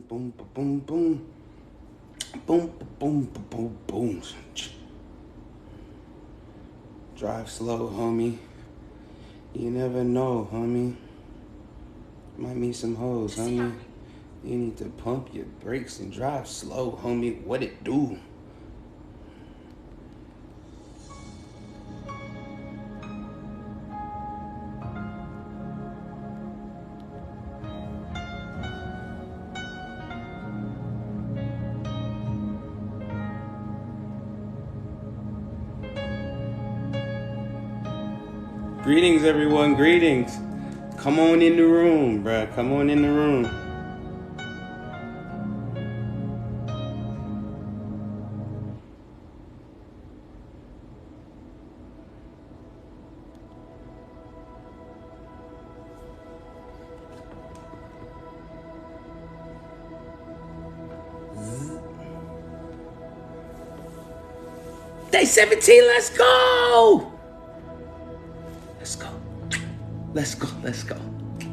boom, boom, boom. Boom, boom, boom, boom, boom. Drive slow, homie. You never know, homie. Might meet some hoes, homie. You need to pump your brakes and drive slow, homie. What it do? Greetings, everyone. Greetings. Come on in the room, bruh. Come on in the room. Day 17, let's go! Let's go. Let's go. Let's go.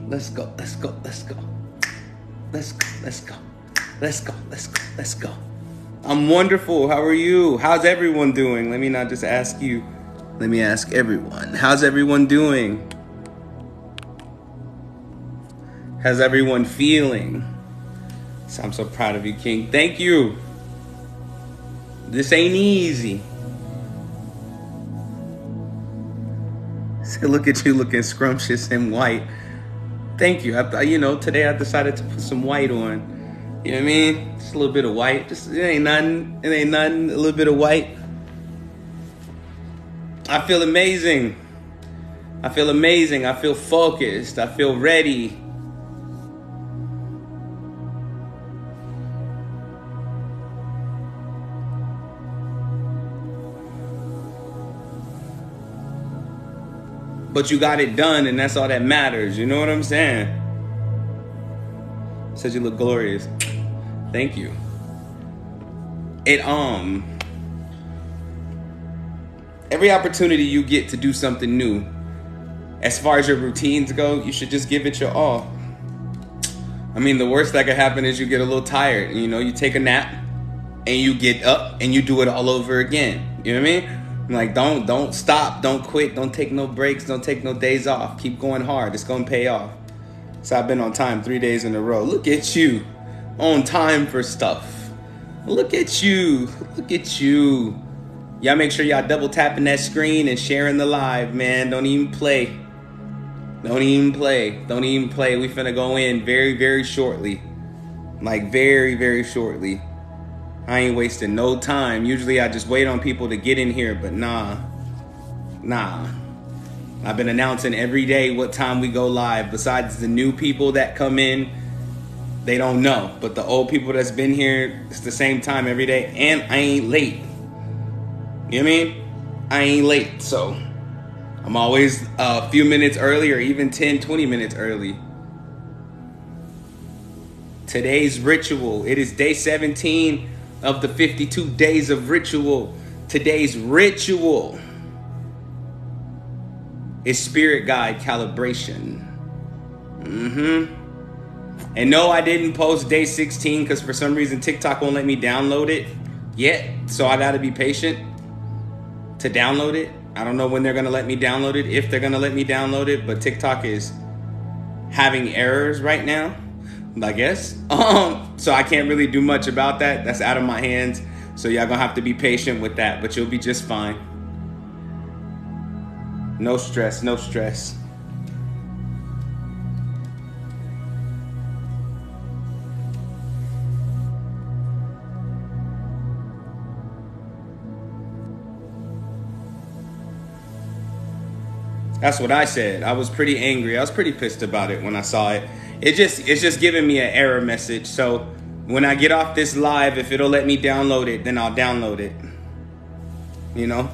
Let's go. Let's go. Let's go. Let's go. Let's go. Let's go. Let's go. Let's go. I'm wonderful. How are you? How's everyone doing? Let me not just ask you. Let me ask everyone. How's everyone doing? How's everyone feeling? So I'm so proud of you, King. Thank you. This ain't easy. Look at you looking scrumptious and white. Thank you. Today I decided to put some white on. You know what I mean? Just a little bit of white. It ain't nothing. It ain't nothing. A little bit of white. I feel amazing. I feel amazing. I feel focused. I feel ready. But you got it done, and that's all that matters. You know what I'm saying? Said you look glorious. Thank you. Every opportunity you get to do something new, as far as your routines go, you should just give it your all. I mean, the worst that could happen is you get a little tired, and you take a nap, and you get up, and you do it all over again. You know what I mean? Like, don't stop, don't quit, don't take no breaks, don't take no days off. Keep going hard. It's gonna pay off. So I've been on time 3 days in a row. Look at you, on time for stuff. Look at you, look at you. Y'all make sure y'all double tapping that screen and sharing the live, man. Don't even play. Don't even play. Don't even play. We finna go in very, very shortly. Like, very, very shortly. I ain't wasting no time. Usually I just wait on people to get in here, but nah. I've been announcing every day what time we go live. Besides the new people that come in, they don't know. But the old people that's been here, it's the same time every day. And I ain't late. You know what I mean? I ain't late. So I'm always a few minutes early, or even 10, 20 minutes early. Today's ritual. It is day 17 of the 52 days of ritual. Today's ritual is spirit guide calibration. And no, I didn't post day 16 because for some reason TikTok won't let me download it yet. So I gotta be patient to download it. I don't know when they're gonna let me download it, if they're gonna let me download it, but TikTok is having errors right now, I guess. So I can't really do much about that. That's out of my hands. So y'all gonna have to be patient with that, but you'll be just fine. No stress, no stress. That's what I said. I was pretty angry. I was pretty pissed about it when I saw it. It's just giving me an error message. So when I get off this live, if it'll let me download it, then I'll download it. You know?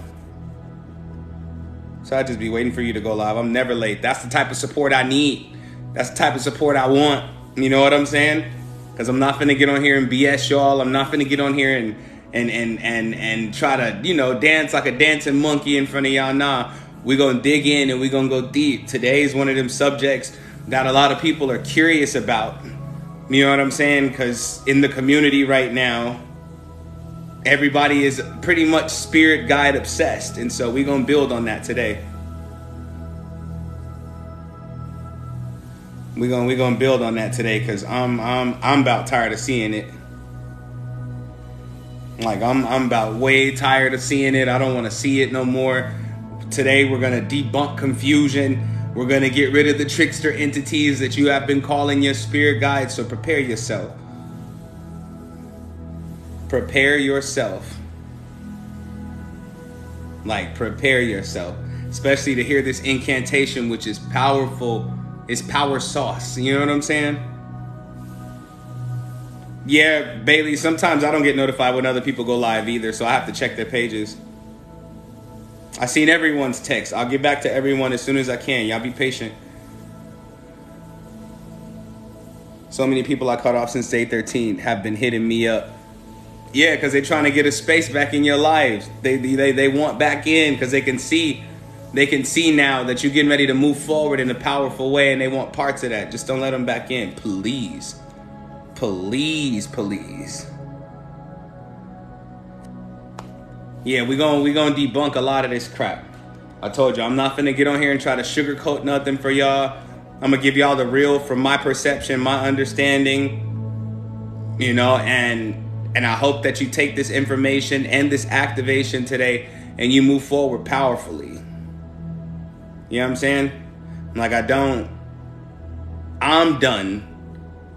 So I just be waiting for you to go live. I'm never late. That's the type of support I need. That's the type of support I want. You know what I'm saying? Because I'm not finna get on here and BS y'all. I'm not finna get on here and try to, dance like a dancing monkey in front of y'all. Nah, we gonna dig in and we gonna go deep. Today is one of them subjects that a lot of people are curious about. You know what I'm saying? Because in the community right now, everybody is pretty much spirit guide obsessed. And so we're going to build on that today. We're gonna build on that today, because I'm about tired of seeing it. Like I'm about way tired of seeing it. I don't want to see it no more. Today we're gonna debunk confusion. We're gonna get rid of the trickster entities that you have been calling your spirit guides. So prepare yourself. Prepare yourself. Like, prepare yourself. Especially to hear this incantation, which is powerful. It's power sauce. You know what I'm saying? Yeah, Bailey, sometimes I don't get notified when other people go live either, so I have to check their pages. I seen everyone's text. I'll get back to everyone as soon as I can. Y'all be patient. So many people I cut off since day 13 have been hitting me up. Yeah, because they're trying to get a space back in your lives. They want back in because they can see now that you're getting ready to move forward in a powerful way, and they want parts of that. Just don't let them back in, please. Please, please. Yeah, we're gonna debunk a lot of this crap. I told you, I'm not finna get on here and try to sugarcoat nothing for y'all. I'm gonna give y'all the real from my perception, my understanding, you know, and I hope that you take this information and this activation today and you move forward powerfully. You know what I'm saying? Like, I'm done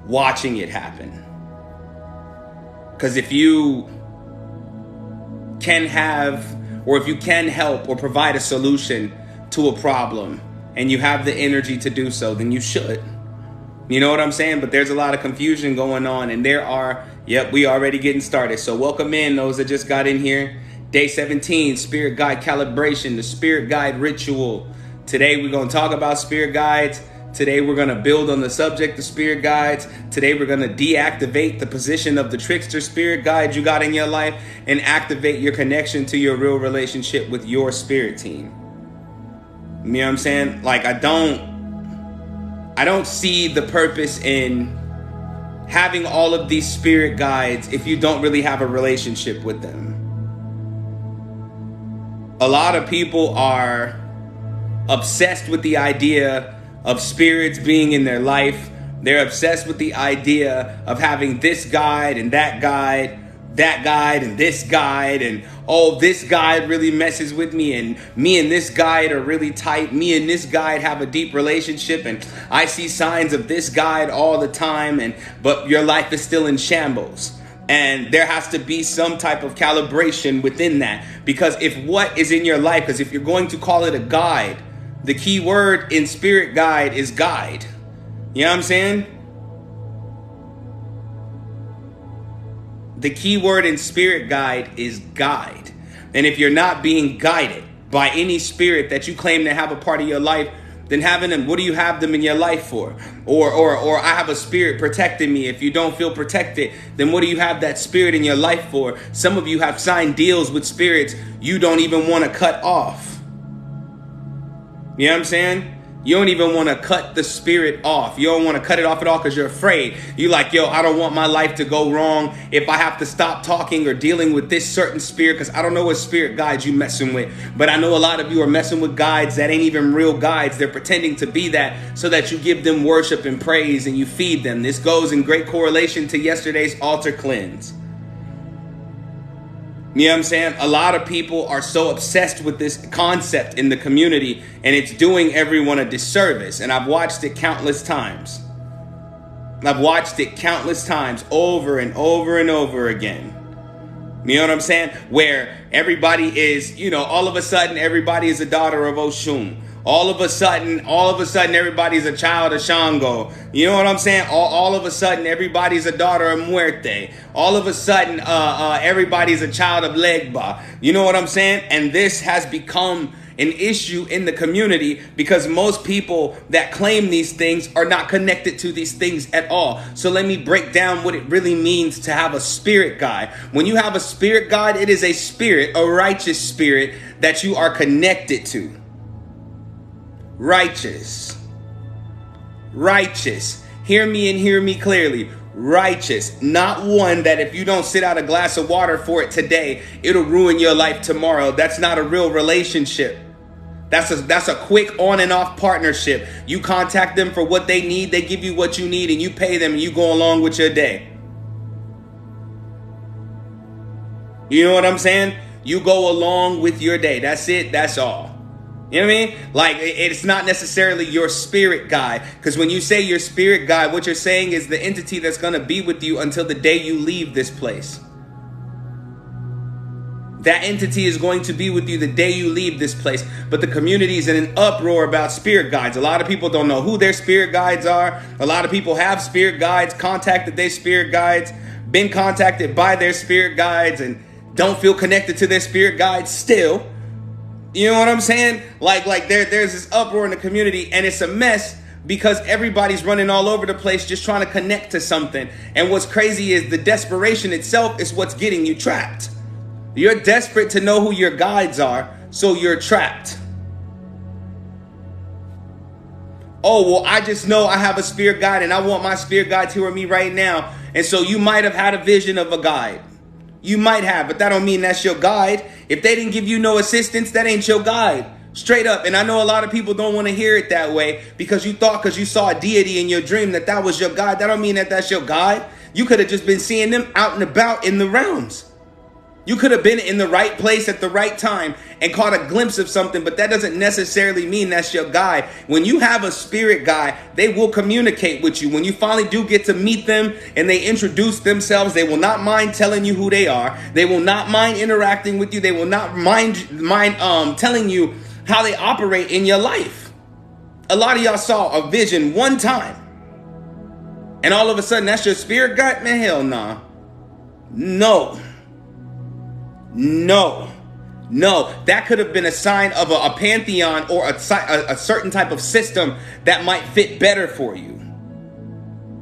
watching it happen. Because if you can have, or if you can help or provide a solution to a problem and you have the energy to do so, then you should. You know what I'm saying? But there's a lot of confusion going on, and we already getting started. So welcome in those that just got in here. Day 17, Spirit Guide Calibration, the Spirit Guide Ritual. Today we're going to talk about spirit guides. Today we're going to build on the subject of spirit guides. Today we're going to deactivate the position of the trickster spirit guide you got in your life and activate your connection to your real relationship with your spirit team. You know what I'm saying? Like, I don't see the purpose in having all of these spirit guides if you don't really have a relationship with them. A lot of people are obsessed with the idea of spirits being in their life. They're obsessed with the idea of having this guide and that guide and this guide, and oh, this guide really messes with me, and me and this guide are really tight. Me and this guide have a deep relationship, and I see signs of this guide all the time, but your life is still in shambles. And there has to be some type of calibration within that, because if what is in your life, because if you're going to call it a guide, the key word in spirit guide is guide. You know what I'm saying? The key word in spirit guide is guide. And if you're not being guided by any spirit that you claim to have a part of your life, then having them, what do you have them in your life for? Or I have a spirit protecting me. If you don't feel protected, then what do you have that spirit in your life for? Some of you have signed deals with spirits you don't even want to cut off. You know what I'm saying? You don't even want to cut the spirit off. You don't want to cut it off at all because you're afraid. You're like, yo, I don't want my life to go wrong if I have to stop talking or dealing with this certain spirit, because I don't know what spirit guides you messing with. But I know a lot of you are messing with guides that ain't even real guides. They're pretending to be that so that you give them worship and praise and you feed them. This goes in great correlation to yesterday's altar cleanse. You know what I'm saying? A lot of people are so obsessed with this concept in the community, and it's doing everyone a disservice. And I've watched it countless times. I've watched it countless times over and over and over again. You know what I'm saying? Where everybody is, all of a sudden, everybody is a daughter of Oshun. All of a sudden, everybody's a child of Shango. You know what I'm saying? All of a sudden, everybody's a daughter of Muerte. All of a sudden, everybody's a child of Legba. You know what I'm saying? And this has become an issue in the community because most people that claim these things are not connected to these things at all. So let me break down what it really means to have a spirit guide. When you have a spirit guide, it is a spirit, a righteous spirit that you are connected to. Righteous. Hear me and hear me clearly. righteous. Not one that if you don't sit out a glass of water for it today, it'll ruin your life tomorrow. That's not a real relationship. That's a quick on and off partnership. You contact them for what they need, they give you what you need, and you pay them, and you go along with your day. You know what I'm saying? You go along with your day. That's it. That's all. You know what I mean? Like, it's not necessarily your spirit guide. Because when you say your spirit guide, what you're saying is the entity that's going to be with you until the day you leave this place. That entity is going to be with you the day you leave this place. But the community is in an uproar about spirit guides. A lot of people don't know who their spirit guides are. A lot of people have spirit guides, contacted their spirit guides, been contacted by their spirit guides, and don't feel connected to their spirit guides still. You know what I'm saying? Like there's this uproar in the community, and it's a mess because everybody's running all over the place just trying to connect to something. And what's crazy is the desperation itself is what's getting you trapped. You're desperate to know who your guides are, so you're trapped. Oh, well, I just know I have a spirit guide and I want my spirit guide to hear me right now. And so you might have had a vision of a guide. You might have, but that don't mean that's your guide. If they didn't give you no assistance, that ain't your guide. Straight up. And I know a lot of people don't want to hear it that way because you saw a deity in your dream that was your guide. That don't mean that that's your guide. You could have just been seeing them out and about in the realms. You could have been in the right place at the right time and caught a glimpse of something, but that doesn't necessarily mean that's your guide. When you have a spirit guide, they will communicate with you. When you finally do get to meet them and they introduce themselves, they will not mind telling you who they are. They will not mind interacting with you. They will not mind telling you how they operate in your life. A lot of y'all saw a vision one time, and all of a sudden that's your spirit guide? Man, hell nah. No, that could have been a sign of a pantheon or a certain type of system that might fit better for you.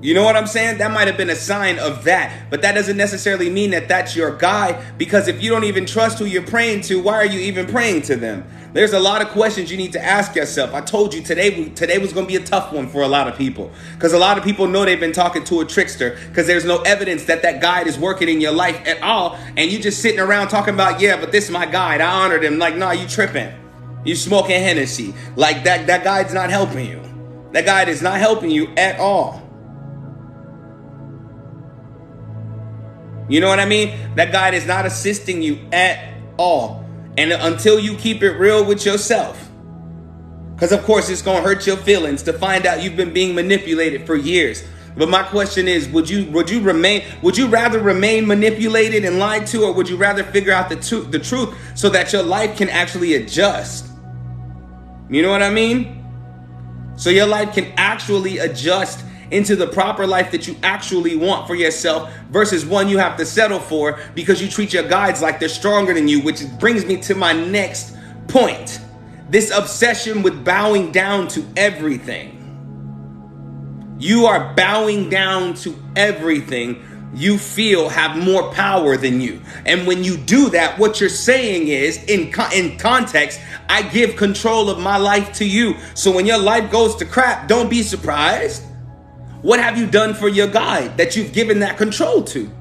You know what I'm saying? That might have been a sign of that, but that doesn't necessarily mean that that's your guide, because if you don't even trust who you're praying to, why are you even praying to them? There's a lot of questions you need to ask yourself. I told you today was going to be a tough one for a lot of people, because a lot of people know they've been talking to a trickster because there's no evidence that guide is working in your life at all. And you just sitting around talking about, yeah, but this is my guide, I honored him. Like, nah, you tripping. You smoking Hennessy. Like that guide's not helping you. That guide is not helping you at all. You know what I mean? That guide is not assisting you at all. And until you keep it real with yourself, because of course it's going to hurt your feelings to find out you've been being manipulated for years. But my question is, would you rather remain manipulated and lied to, or would you rather figure out the truth so that your life can actually adjust? You know what I mean? So your life can actually adjust into the proper life that you actually want for yourself, versus one you have to settle for because you treat your guides like they're stronger than you, which brings me to my next point. This obsession with bowing down to everything. You are bowing down to everything you feel have more power than you. And when you do that, what you're saying is, in context, I give control of my life to you. So when your life goes to crap, don't be surprised. What have you done for your guide that you've given that control to?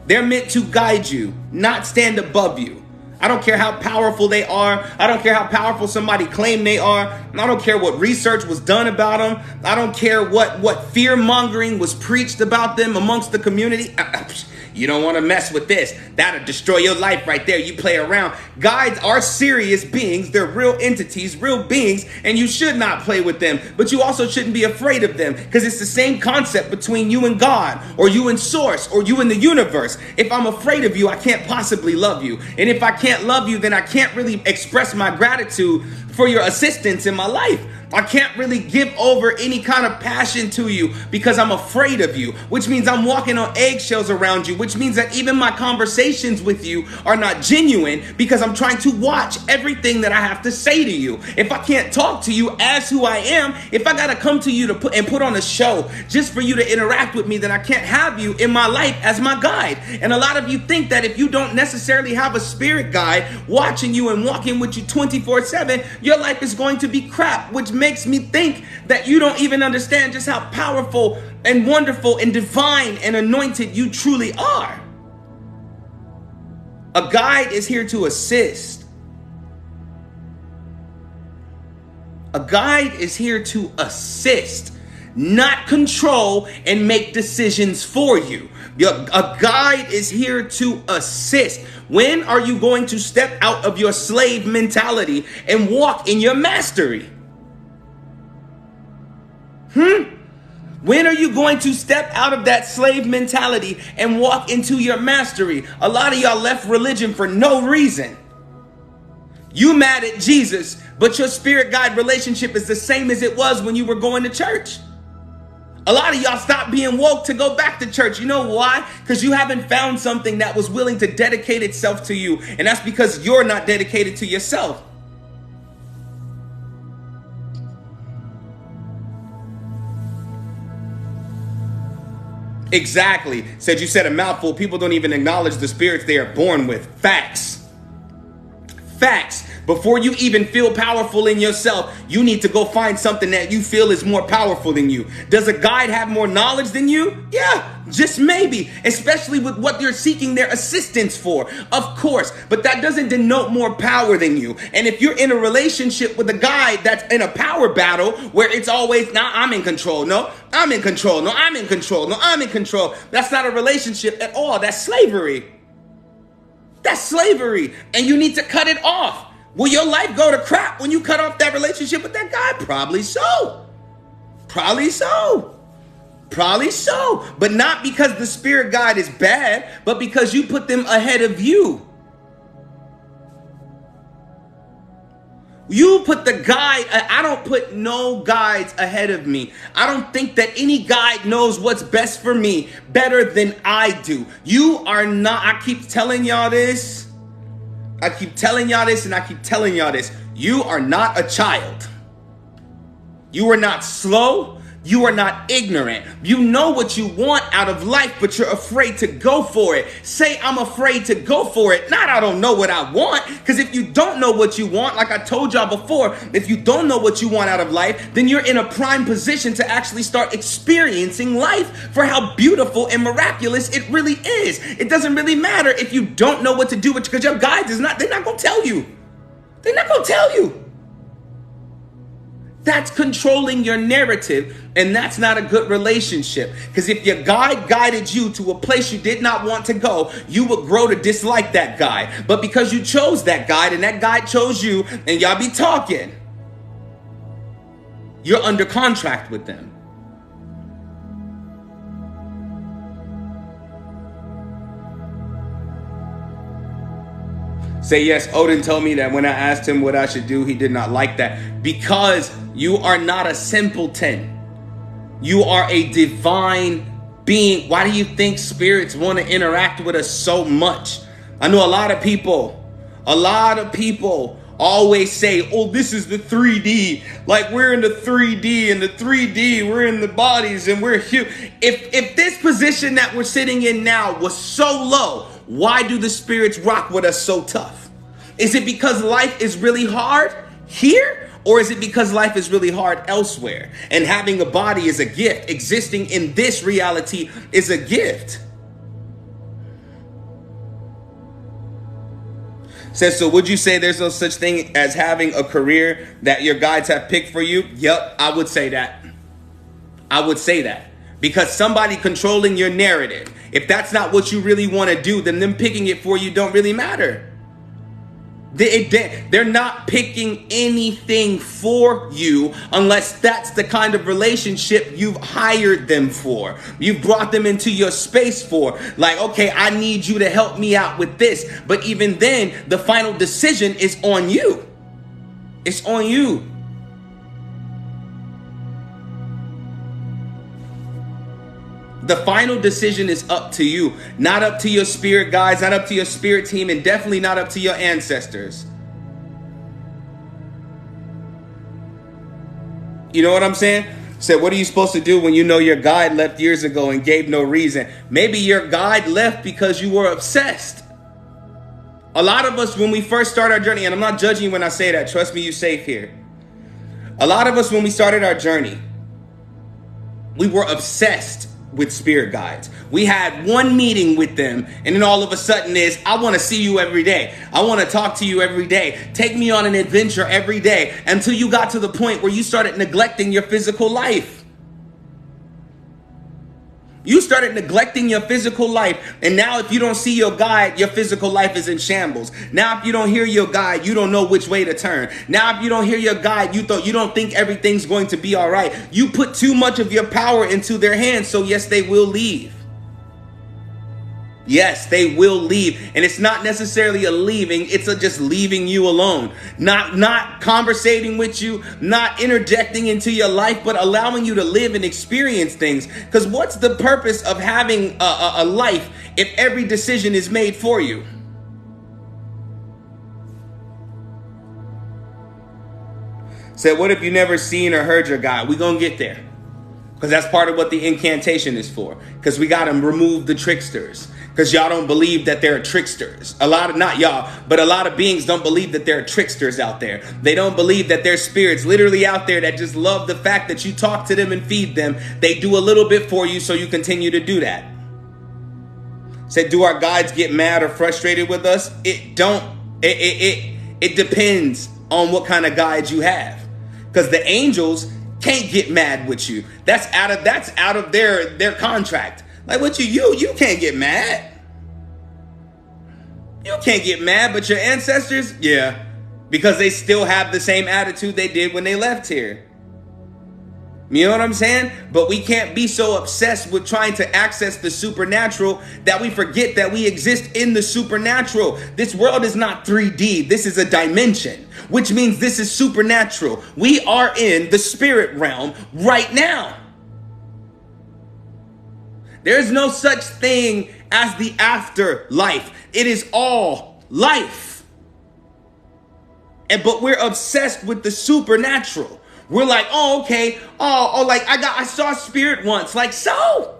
They're meant to guide you, not stand above you. I don't care how powerful they are. I don't care how powerful somebody claim they are. I don't care what research was done about them. I don't care what fear mongering was preached about them amongst the community. You don't want to mess with this. That'll destroy your life right there. You play around. Guides are serious beings. They're real entities, real beings, and you should not play with them. But you also shouldn't be afraid of them, because it's the same concept between you and God, or you and Source, or you and the universe. If I'm afraid of you, I can't possibly love you. And if I can't love you, then I can't really express my gratitude for your assistance in my life. I can't really give over any kind of passion to you because I'm afraid of you, which means I'm walking on eggshells around you, which means that even my conversations with you are not genuine because I'm trying to watch everything that I have to say to you. If I can't talk to you as who I am, if I got to come to you to put on a show just for you to interact with me, then I can't have you in my life as my guide. And a lot of you think that if you don't necessarily have a spirit guide watching you and walking with you 24/7, your life is going to be crap, which makes me think that you don't even understand just how powerful and wonderful and divine and anointed you truly are. A guide is here to assist. A guide is here to assist, not control and make decisions for you. A guide is here to assist. When are you going to step out of your slave mentality and walk in your mastery? When are you going to step out of that slave mentality and walk into your mastery? A lot of y'all left religion for no reason. You mad at Jesus, but your spirit guide relationship is the same as it was when you were going to church. A lot of y'all stopped being woke to go back to church. You know why? Because you haven't found something that was willing to dedicate itself to you. And that's because you're not dedicated to yourself. Exactly. Said you said a mouthful. People don't even acknowledge the spirits they are born with. Facts. Facts. Before you even feel powerful in yourself, you need to go find something that you feel is more powerful than you. Does a guide have more knowledge than you? Yeah, just maybe, especially with what you're seeking their assistance for. Of course, but that doesn't denote more power than you. And if you're in a relationship with a guide that's in a power battle where it's always, nah, I'm in control. No, I'm in control. No, I'm in control. No, I'm in control. That's not a relationship at all. That's slavery. That's slavery. And you need to cut it off. Will your life go to crap when you cut off that relationship with that guy? Probably so. Probably so. Probably so. But not because the spirit guide is bad, but because you put them ahead of you. You put the guide. I don't put no guides ahead of me. I don't think that any guide knows what's best for me better than I do. You are not. I keep telling y'all this. I keep telling y'all this and I keep telling y'all this. You are not a child. You are not slow. You are not ignorant. You know what you want out of life, but you're afraid to go for it. Say, I'm afraid to go for it. Not, I don't know what I want. Because if you don't know what you want, like I told y'all before, if you don't know what you want out of life, then you're in a prime position to actually start experiencing life for how beautiful and miraculous it really is. It doesn't really matter if you don't know what to do, because your guides they're not going to tell you. They're not going to tell you. That's controlling your narrative, and that's not a good relationship. Because if your guide guided you to a place you did not want to go, you would grow to dislike that guide. But because you chose that guide and that guide chose you, and y'all be talking, you're under contract with them. Say yes, Odin told me that when I asked him what I should do, he did not like that. Because you are not a simpleton. You are a divine being. Why do you think spirits want to interact with us so much? I know a lot of people always say, oh, this is the 3D. Like we're in the 3D, and the 3D, we're in the bodies and we're huge. If this position that we're sitting in now was so low, why do the spirits rock with us so tough? Is it because life is really hard here? Or is it because life is really hard elsewhere? And having a body is a gift. Existing in this reality is a gift. Says, so would you say there's no such thing as having a career that your guides have picked for you? Yep, I would say that. I would say that. Because somebody controlling your narrative, if that's not what you really want to do, then them picking it for you don't really matter. They're not picking anything for you unless that's the kind of relationship you've hired them for. You've brought them into your space for. Like, okay, I need you to help me out with this. But even then, the final decision is on you. It's on you. The final decision is up to you, not up to your spirit guides, not up to your spirit team, and definitely not up to your ancestors. You know what I'm saying? So what are you supposed to do when you know your guide left years ago and gave no reason? Maybe your guide left because you were obsessed. A lot of us, when we first start our journey, and I'm not judging you when I say that, trust me, you're safe here. A lot of us, when we started our journey, we were obsessed with spirit guides. We had one meeting with them, and then all of a sudden is, I want to see you every day. I want to talk to you every day. Take me on an adventure every day, until you got to the point where you started neglecting your physical life. You started neglecting your physical life. And now if you don't see your guide, your physical life is in shambles. Now if you don't hear your guide, you don't know which way to turn. Now if you don't hear your guide, you don't think everything's going to be all right. You put too much of your power into their hands. So yes, they will leave. Yes, they will leave. And it's not necessarily a leaving. It's a just leaving you alone. Not conversating with you, not interjecting into your life, but allowing you to live and experience things. Because what's the purpose of having a life if every decision is made for you? Said, what if you never seen or heard your God? We're going to get there. Because that's part of what the incantation is for. Because we got to remove the tricksters. Because y'all don't believe that there are tricksters. Not y'all, but a lot of beings don't believe that there are tricksters out there. They don't believe that there's spirits literally out there that just love the fact that you talk to them and feed them. They do a little bit for you, so you continue to do that. Said, do our guides get mad or frustrated with us? It depends on what kind of guides you have. Because the angels can't get mad with you. That's out of their contract. Like what you can't get mad. You can't get mad, but your ancestors, yeah, because they still have the same attitude they did when they left here. You know what I'm saying? But we can't be so obsessed with trying to access the supernatural that we forget that we exist in the supernatural. This world is not 3D. This is a dimension, which means this is supernatural. We are in the spirit realm right now. There's no such thing as the afterlife. It is all life. But we're obsessed with the supernatural. We're like, oh, okay. Like I saw spirit once. Like, so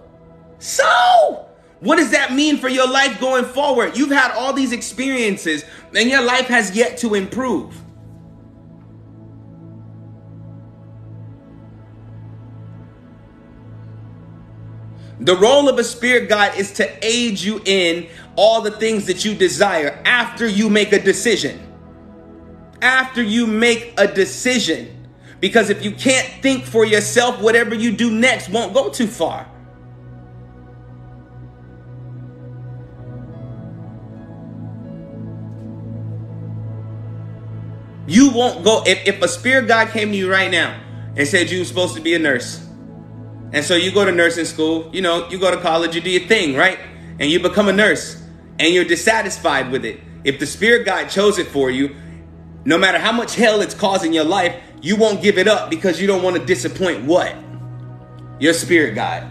what does that mean for your life going forward? You've had all these experiences and your life has yet to improve. The role of a spirit guide is to aid you in all the things that you desire after you make a decision. After you make a decision. Because if you can't think for yourself, whatever you do next won't go too far. You won't go. If a spirit guide came to you right now and said you were supposed to be a nurse, and so you go to nursing school, you go to college, you do your thing, right? And you become a nurse and you're dissatisfied with it. If the spirit guide chose it for you, no matter how much hell it's causing your life, you won't give it up because you don't want to disappoint what? Your spirit guide.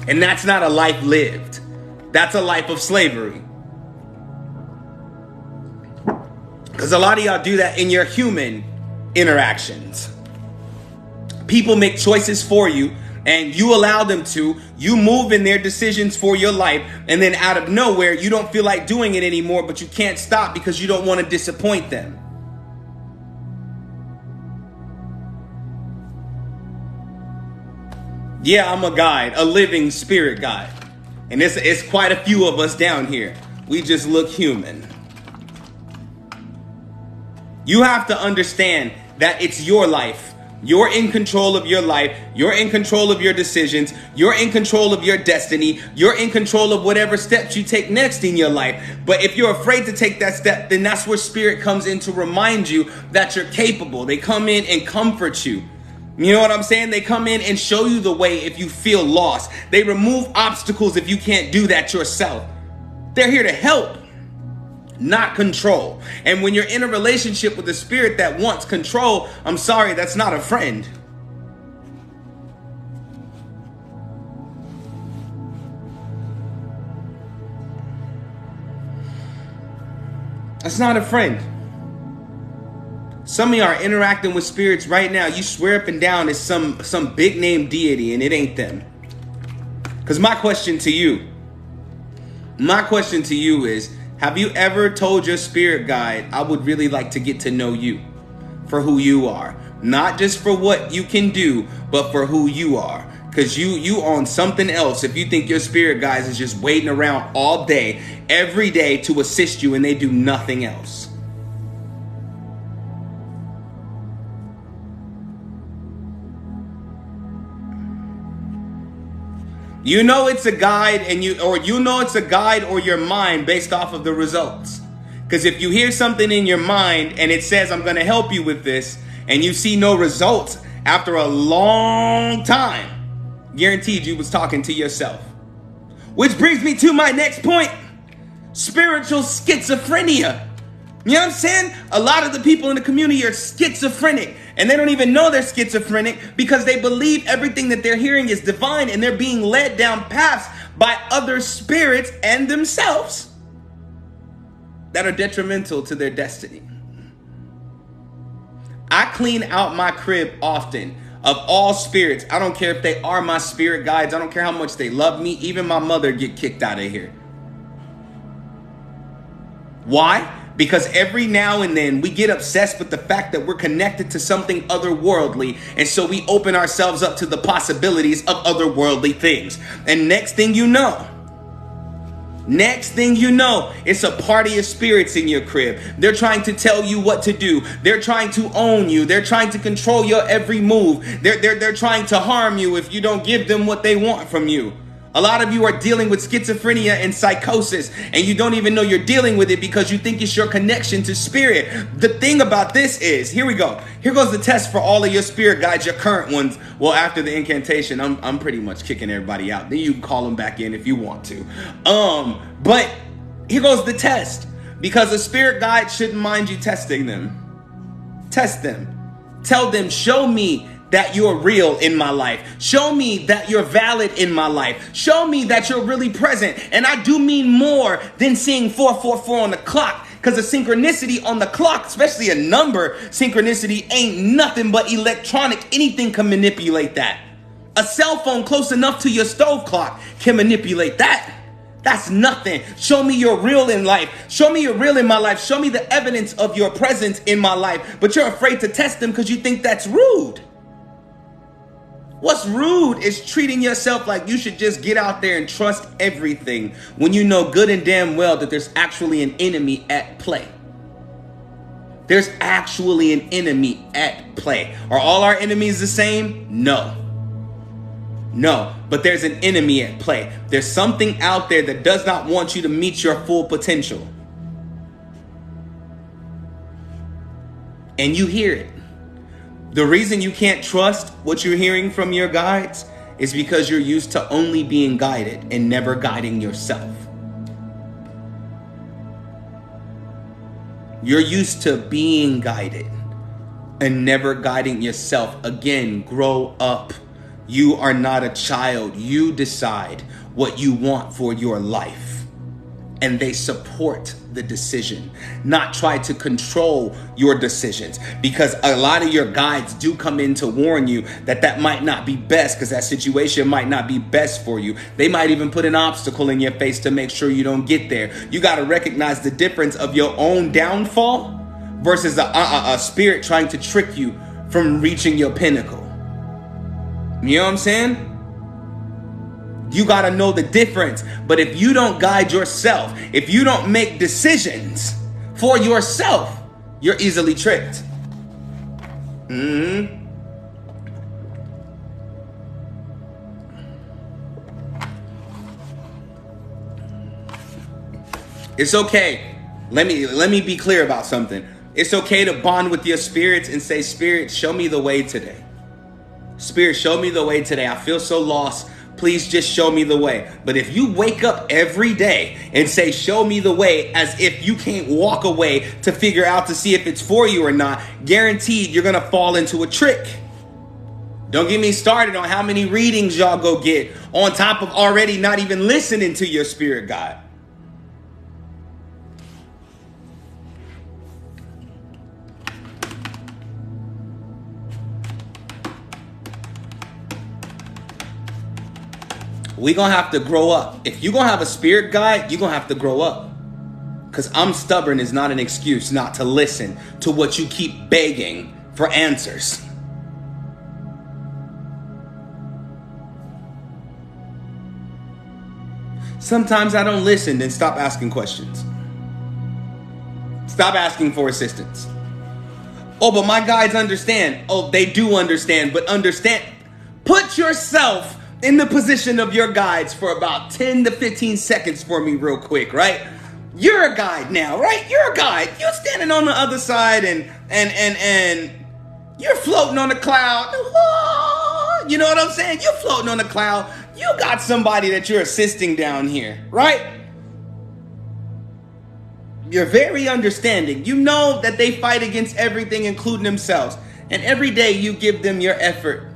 And that's not a life lived. That's a life of slavery. Because a lot of y'all do that in your human interactions. People make choices for you and you allow them to. You move in their decisions for your life, and then out of nowhere, you don't feel like doing it anymore, but you can't stop because you don't want to disappoint them. Yeah, I'm a guide, a living spirit guide. And it's quite a few of us down here. We just look human. You have to understand that it's your life. You're in control of your life. You're in control of your decisions. You're in control of your destiny. You're in control of whatever steps you take next in your life. But if you're afraid to take that step, then that's where spirit comes in to remind you that you're capable. They come in and comfort you. You know what I'm saying? They come in and show you the way if you feel lost. They remove obstacles if you can't do that yourself. They're here to help, not control. And when you're in a relationship with a spirit that wants control, I'm sorry, that's not a friend. That's not a friend. Some of y'all are interacting with spirits right now. You swear up and down it's some big name deity and it ain't them. Because my question to you is, have you ever told your spirit guide, I would really like to get to know you? for who you are. Not just for what you can do, but for who you are. Because you on something else if you think your spirit guides is just waiting around all day, every day to assist you and they do nothing else. You know it's a guide and you know it's a guide or your mind based off of the results. Because if you hear something in your mind and it says, I'm going to help you with this, and you see no results after a long time, guaranteed you was talking to yourself. Which brings me to my next point. Spiritual schizophrenia. You know what I'm saying? A lot of the people in the community are schizophrenic, and they don't even know they're schizophrenic because they believe everything that they're hearing is divine, and they're being led down paths by other spirits and themselves that are detrimental to their destiny. I clean out my crib often of all spirits. I don't care if they are my spirit guides. I don't care how much they love me. Even my mother get kicked out of here. Why? Because every now and then we get obsessed with the fact that we're connected to something otherworldly. And so we open ourselves up to the possibilities of otherworldly things. And next thing you know, it's a party of spirits in your crib. They're trying to tell you what to do. They're trying to own you. They're trying to control your every move. They're trying to harm you if you don't give them what they want from you. A lot of you are dealing with schizophrenia and psychosis, and you don't even know you're dealing with it because you think it's your connection to spirit. The thing about this is, here we go. Here goes the test for all of your spirit guides, your current ones. Well, after the incantation, I'm pretty much kicking everybody out. Then you can call them back in if you want to. But here goes the test. Because a spirit guide shouldn't mind you testing them. Test them. Tell them, show me that you're real in my life. Show me that you're valid in my life. Show me that you're really present. And I do mean more than seeing 444 on the clock. Because the synchronicity on the clock, especially a number synchronicity, ain't nothing but electronic. Anything can manipulate that. A cell phone close enough to your stove clock can manipulate that. That's nothing. Show me you're real in life. Show me you're real in my life. Show me the evidence of your presence in my life. But you're afraid to test them because you think that's rude. What's rude is treating yourself like you should just get out there and trust everything when you know good and damn well that there's actually an enemy at play. There's actually an enemy at play. Are all our enemies the same? No. No, but there's an enemy at play. There's something out there that does not want you to meet your full potential. And you hear it. The reason you can't trust what you're hearing from your guides is because you're used to only being guided and never guiding yourself. You're used to being guided and never guiding yourself. Again, grow up. You are not a child. You decide what you want for your life. And they support the decision, not try to control your decisions, because a lot of your guides do come in to warn you that that might not be best, because that situation might not be best for you. They might even put an obstacle in your face to make sure you don't get there. You got to recognize the difference of your own downfall versus a spirit trying to trick you from reaching your pinnacle. You know what I'm saying? You got to know the difference. But if you don't guide yourself, if you don't make decisions for yourself, you're easily tricked. It's okay. Let me be clear about something. It's okay to bond with your spirits and say, Spirit, show me the way today. Spirit, show me the way today. I feel so lost. Please just show me the way. But if you wake up every day and say, show me the way, as if you can't walk away to figure out to see if it's for you or not, guaranteed you're going to fall into a trick. Don't get me started on how many readings y'all go get on top of already not even listening to your spirit guide. We're going to have to grow up. If you're going to have a spirit guide, you're going to have to grow up. Because I'm stubborn is not an excuse not to listen to what you keep begging for answers. Sometimes I don't listen, then stop asking questions. Stop asking for assistance. Oh, but my guides understand. Oh, they do understand, but understand. Put yourself in the position of your guides for about 10 to 15 seconds for me real quick, right? You're a guide now, right? You're a guide. You're standing on the other side and you're floating on a cloud. You know what I'm saying? You're floating on a cloud. You got somebody that you're assisting down here, right? You're very understanding. You know that they fight against everything, including themselves. And every day you give them your effort.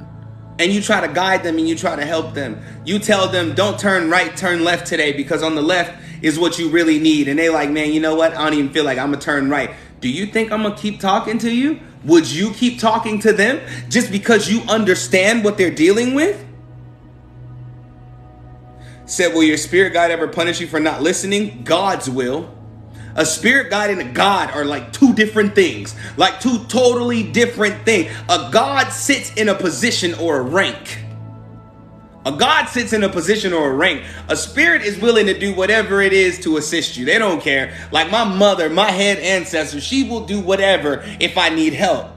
And you try to guide them and you try to help them. You tell them, don't turn right, turn left today, because on the left is what you really need. And they like, man, you know what? I don't even feel like I'm going to turn right. Do you think I'm going to keep talking to you? Would you keep talking to them just because you understand what they're dealing with? Said, will your spirit guide ever punish you for not listening? God's will. A spirit guide and a God are like two different things, like two totally different things. A God sits in a position or a rank. A God sits in a position or a rank. A spirit is willing to do whatever it is to assist you. They don't care. Like my mother, my head ancestor, she will do whatever if I need help.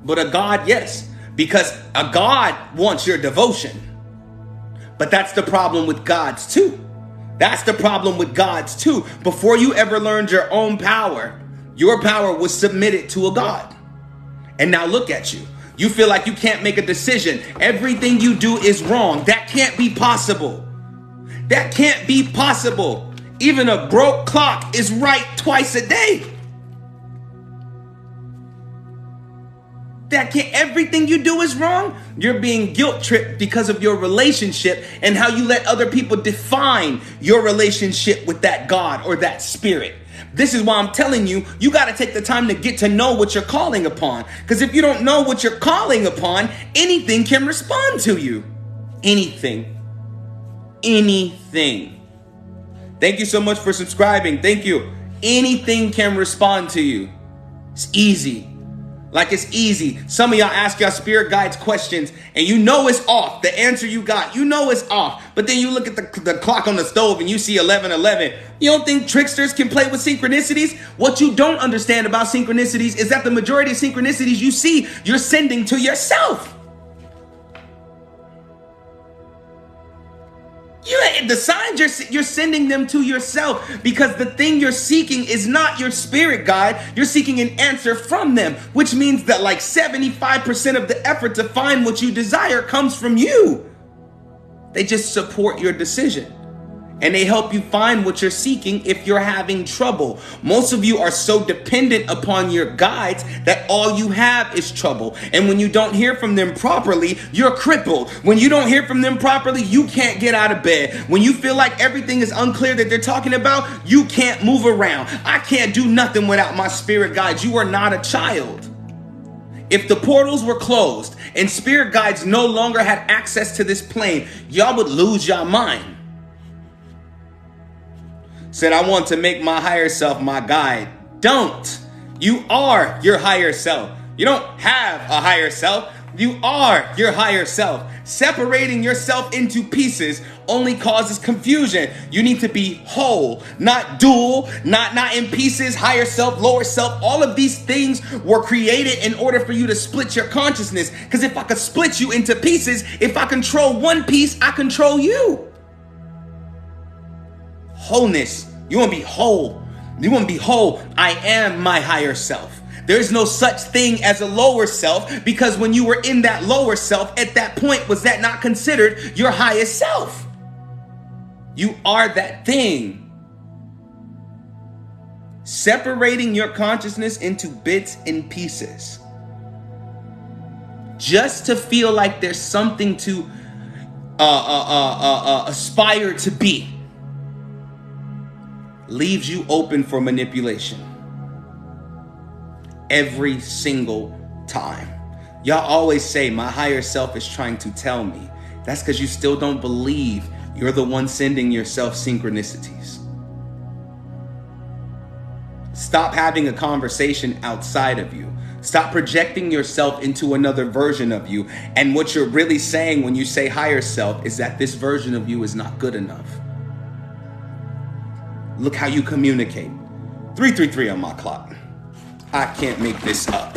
But a God, yes, because a God wants your devotion. But that's the problem with gods too. That's the problem with gods too. Before you ever learned your own power, your power was submitted to a God. And now look at you. You feel like you can't make a decision. Everything you do is wrong. That can't be possible. That can't be possible. Even a broke clock is right twice a day. That can't, everything you do is wrong. You're being guilt tripped because of your relationship and how you let other people define your relationship with that God or that spirit. This is why I'm telling you, you got to take the time to get to know what you're calling upon. Because if you don't know what you're calling upon, anything can respond to you. Anything. Anything. Thank you so much for subscribing. Thank you. Anything can respond to you. It's easy. Like it's easy. Some of y'all ask y'all spirit guides questions and you know it's off. The answer you got, you know it's off. But then you look at the clock on the stove and you see 11:11. You don't think tricksters can play with synchronicities? What you don't understand about synchronicities is that the majority of synchronicities you see, you're sending to yourself. The signs you're sending them to yourself, because the thing you're seeking is not your spirit guide. You're seeking an answer from them, which means that like 75% of the effort to find what you desire comes from you. They just support your decision. And they help you find what you're seeking if you're having trouble. Most of you are so dependent upon your guides that all you have is trouble. And when you don't hear from them properly, you're crippled. When you don't hear from them properly, you can't get out of bed. When you feel like everything is unclear that they're talking about, you can't move around. I can't do nothing without my spirit guides. You are not a child. If the portals were closed and spirit guides no longer had access to this plane, y'all would lose your mind. Said, I want to make my higher self my guide. Don't. You are your higher self. You don't have a higher self. You are your higher self. Separating yourself into pieces only causes confusion. You need to be whole, not dual, not in pieces, higher self, lower self. All of these things were created in order for you to split your consciousness. Because if I could split you into pieces, if I control one piece, I control you. Wholeness. You want to be whole. You want to be whole. I am my higher self. There's no such thing as a lower self, because when you were in that lower self, at that point, was that not considered your highest self? You are that thing. Separating your consciousness into bits and pieces just to feel like there's something to aspire to be leaves you open for manipulation every single time. Y'all always say my higher self is trying to tell me. That's because you still don't believe you're the one sending yourself synchronicities. Stop having a conversation outside of you. Stop projecting yourself into another version of you. And what you're really saying when you say higher self is that this version of you is not good enough. Look how you communicate. 333 on my clock. I can't make this up.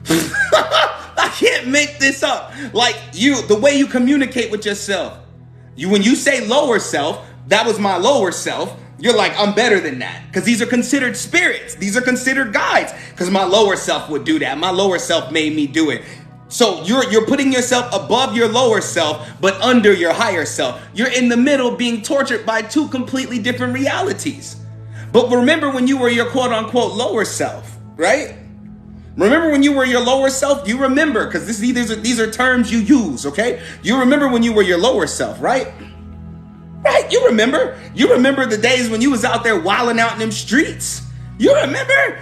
I can't make this up. Like the way you communicate with yourself. When you say lower self, that was my lower self. You're like, I'm better than that. Because these are considered spirits. These are considered guides. Because my lower self would do that. My lower self made me do it. So you're putting yourself above your lower self, but under your higher self. You're in the middle being tortured by two completely different realities. But remember when you were your quote unquote lower self, right? Remember when you were your lower self? You remember, because these are terms you use, okay? You remember when you were your lower self, right? Right, you remember the days when you was out there wilding out in them streets. You remember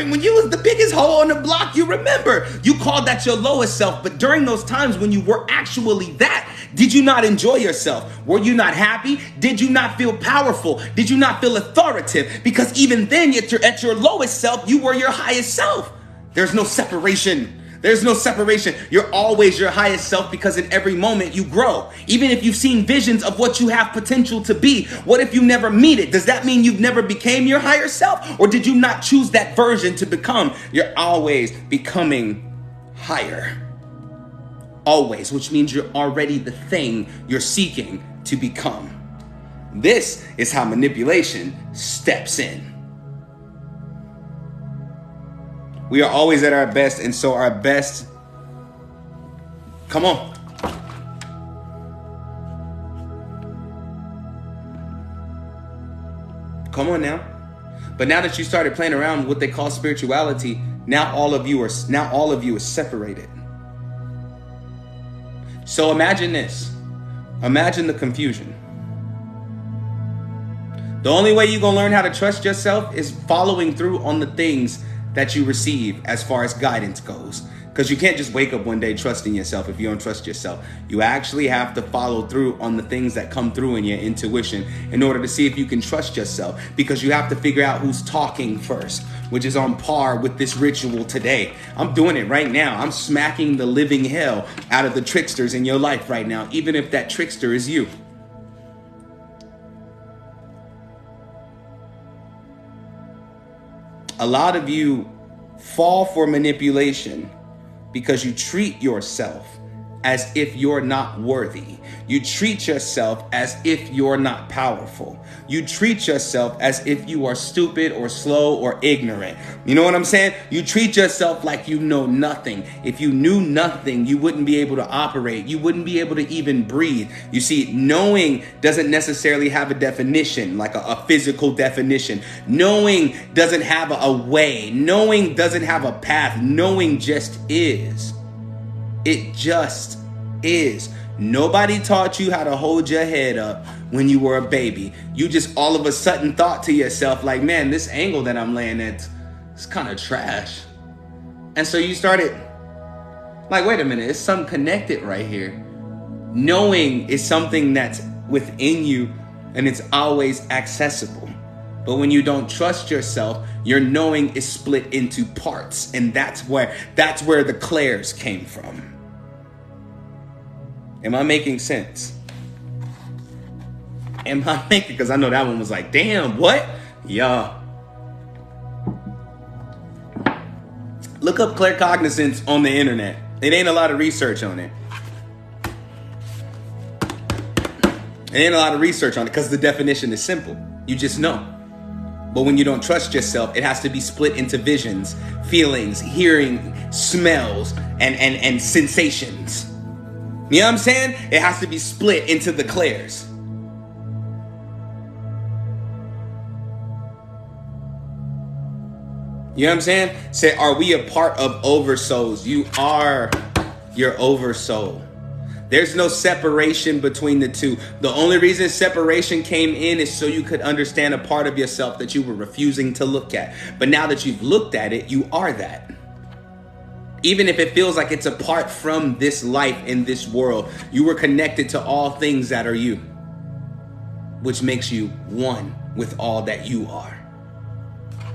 when you was the biggest hoe on the block. You remember, you called that your lowest self. But during those times when you were actually that, did you not enjoy yourself? Were you not happy? Did you not feel powerful? Did you not feel authoritative? Because even then, at your lowest self, you were your highest self. There's no separation. There's no separation. You're always your highest self, because in every moment you grow. Even if you've seen visions of what you have potential to be, what if you never meet it? Does that mean you've never became your higher self? Or did you not choose that version to become? You're always becoming higher. Always, which means you're already the thing you're seeking to become. This is how manipulation steps in. We are always at our best, and so our best, come on. Come on now. But now that you started playing around with what they call spirituality, now all of you are separated. So imagine this. Imagine the confusion. The only way you're going to learn how to trust yourself is following through on the things that you receive as far as guidance goes. Because you can't just wake up one day trusting yourself if you don't trust yourself. You actually have to follow through on the things that come through in your intuition in order to see if you can trust yourself. Because you have to figure out who's talking first, which is on par with this ritual today. I'm doing it right now. I'm smacking the living hell out of the tricksters in your life right now, even if that trickster is you. A lot of you fall for manipulation because you treat yourself as if you're not worthy. You treat yourself as if you're not powerful. You treat yourself as if you are stupid or slow or ignorant. You know what I'm saying? You treat yourself like you know nothing. If you knew nothing, you wouldn't be able to operate. You wouldn't be able to even breathe. You see, knowing doesn't necessarily have a definition, like a physical definition. Knowing doesn't have a way. Knowing doesn't have a path. Knowing just is. It just is. Nobody taught you how to hold your head up when you were a baby. You just all of a sudden thought to yourself like, man, this angle that I'm laying at, it's kind of trash. And so you started like, wait a minute, it's something connected right here. Knowing is something that's within you and it's always accessible. But when you don't trust yourself, your knowing is split into parts. And that's where the clairs came from. Am I making sense? Am I making, because I know that one was like, damn, what? Yeah. Look up claircognizance on the internet. It ain't a lot of research on it. It ain't a lot of research on it because the definition is simple. You just know. But when you don't trust yourself, it has to be split into visions, feelings, hearing, smells, and sensations. You know what I'm saying? It has to be split into the clairs. You know what I'm saying? Say, are we a part of oversouls? You are your oversoul. There's no separation between the two. The only reason separation came in is so you could understand a part of yourself that you were refusing to look at. But now that you've looked at it, you are that. Even if it feels like it's apart from this life in this world, you were connected to all things that are you, which makes you one with all that you are.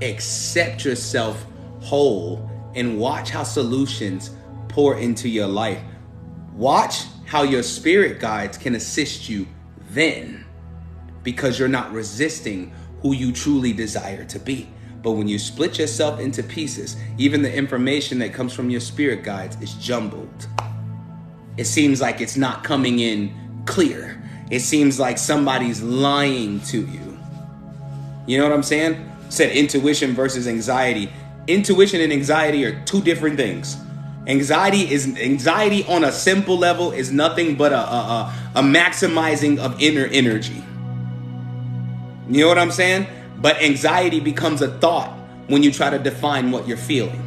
accept yourself whole and watch how solutions pour into your life. Watch how your spirit guides can assist you then, because you're not resisting who you truly desire to be. But when you split yourself into pieces, even the information that comes from your spirit guides is jumbled. It seems like it's not coming in clear. It seems like somebody's lying to you. You know what I'm saying? Said intuition versus anxiety. Intuition and anxiety are two different things. Anxiety on a simple level is nothing but a maximizing of inner energy. You know what I'm saying? But anxiety becomes a thought when you try to define what you're feeling.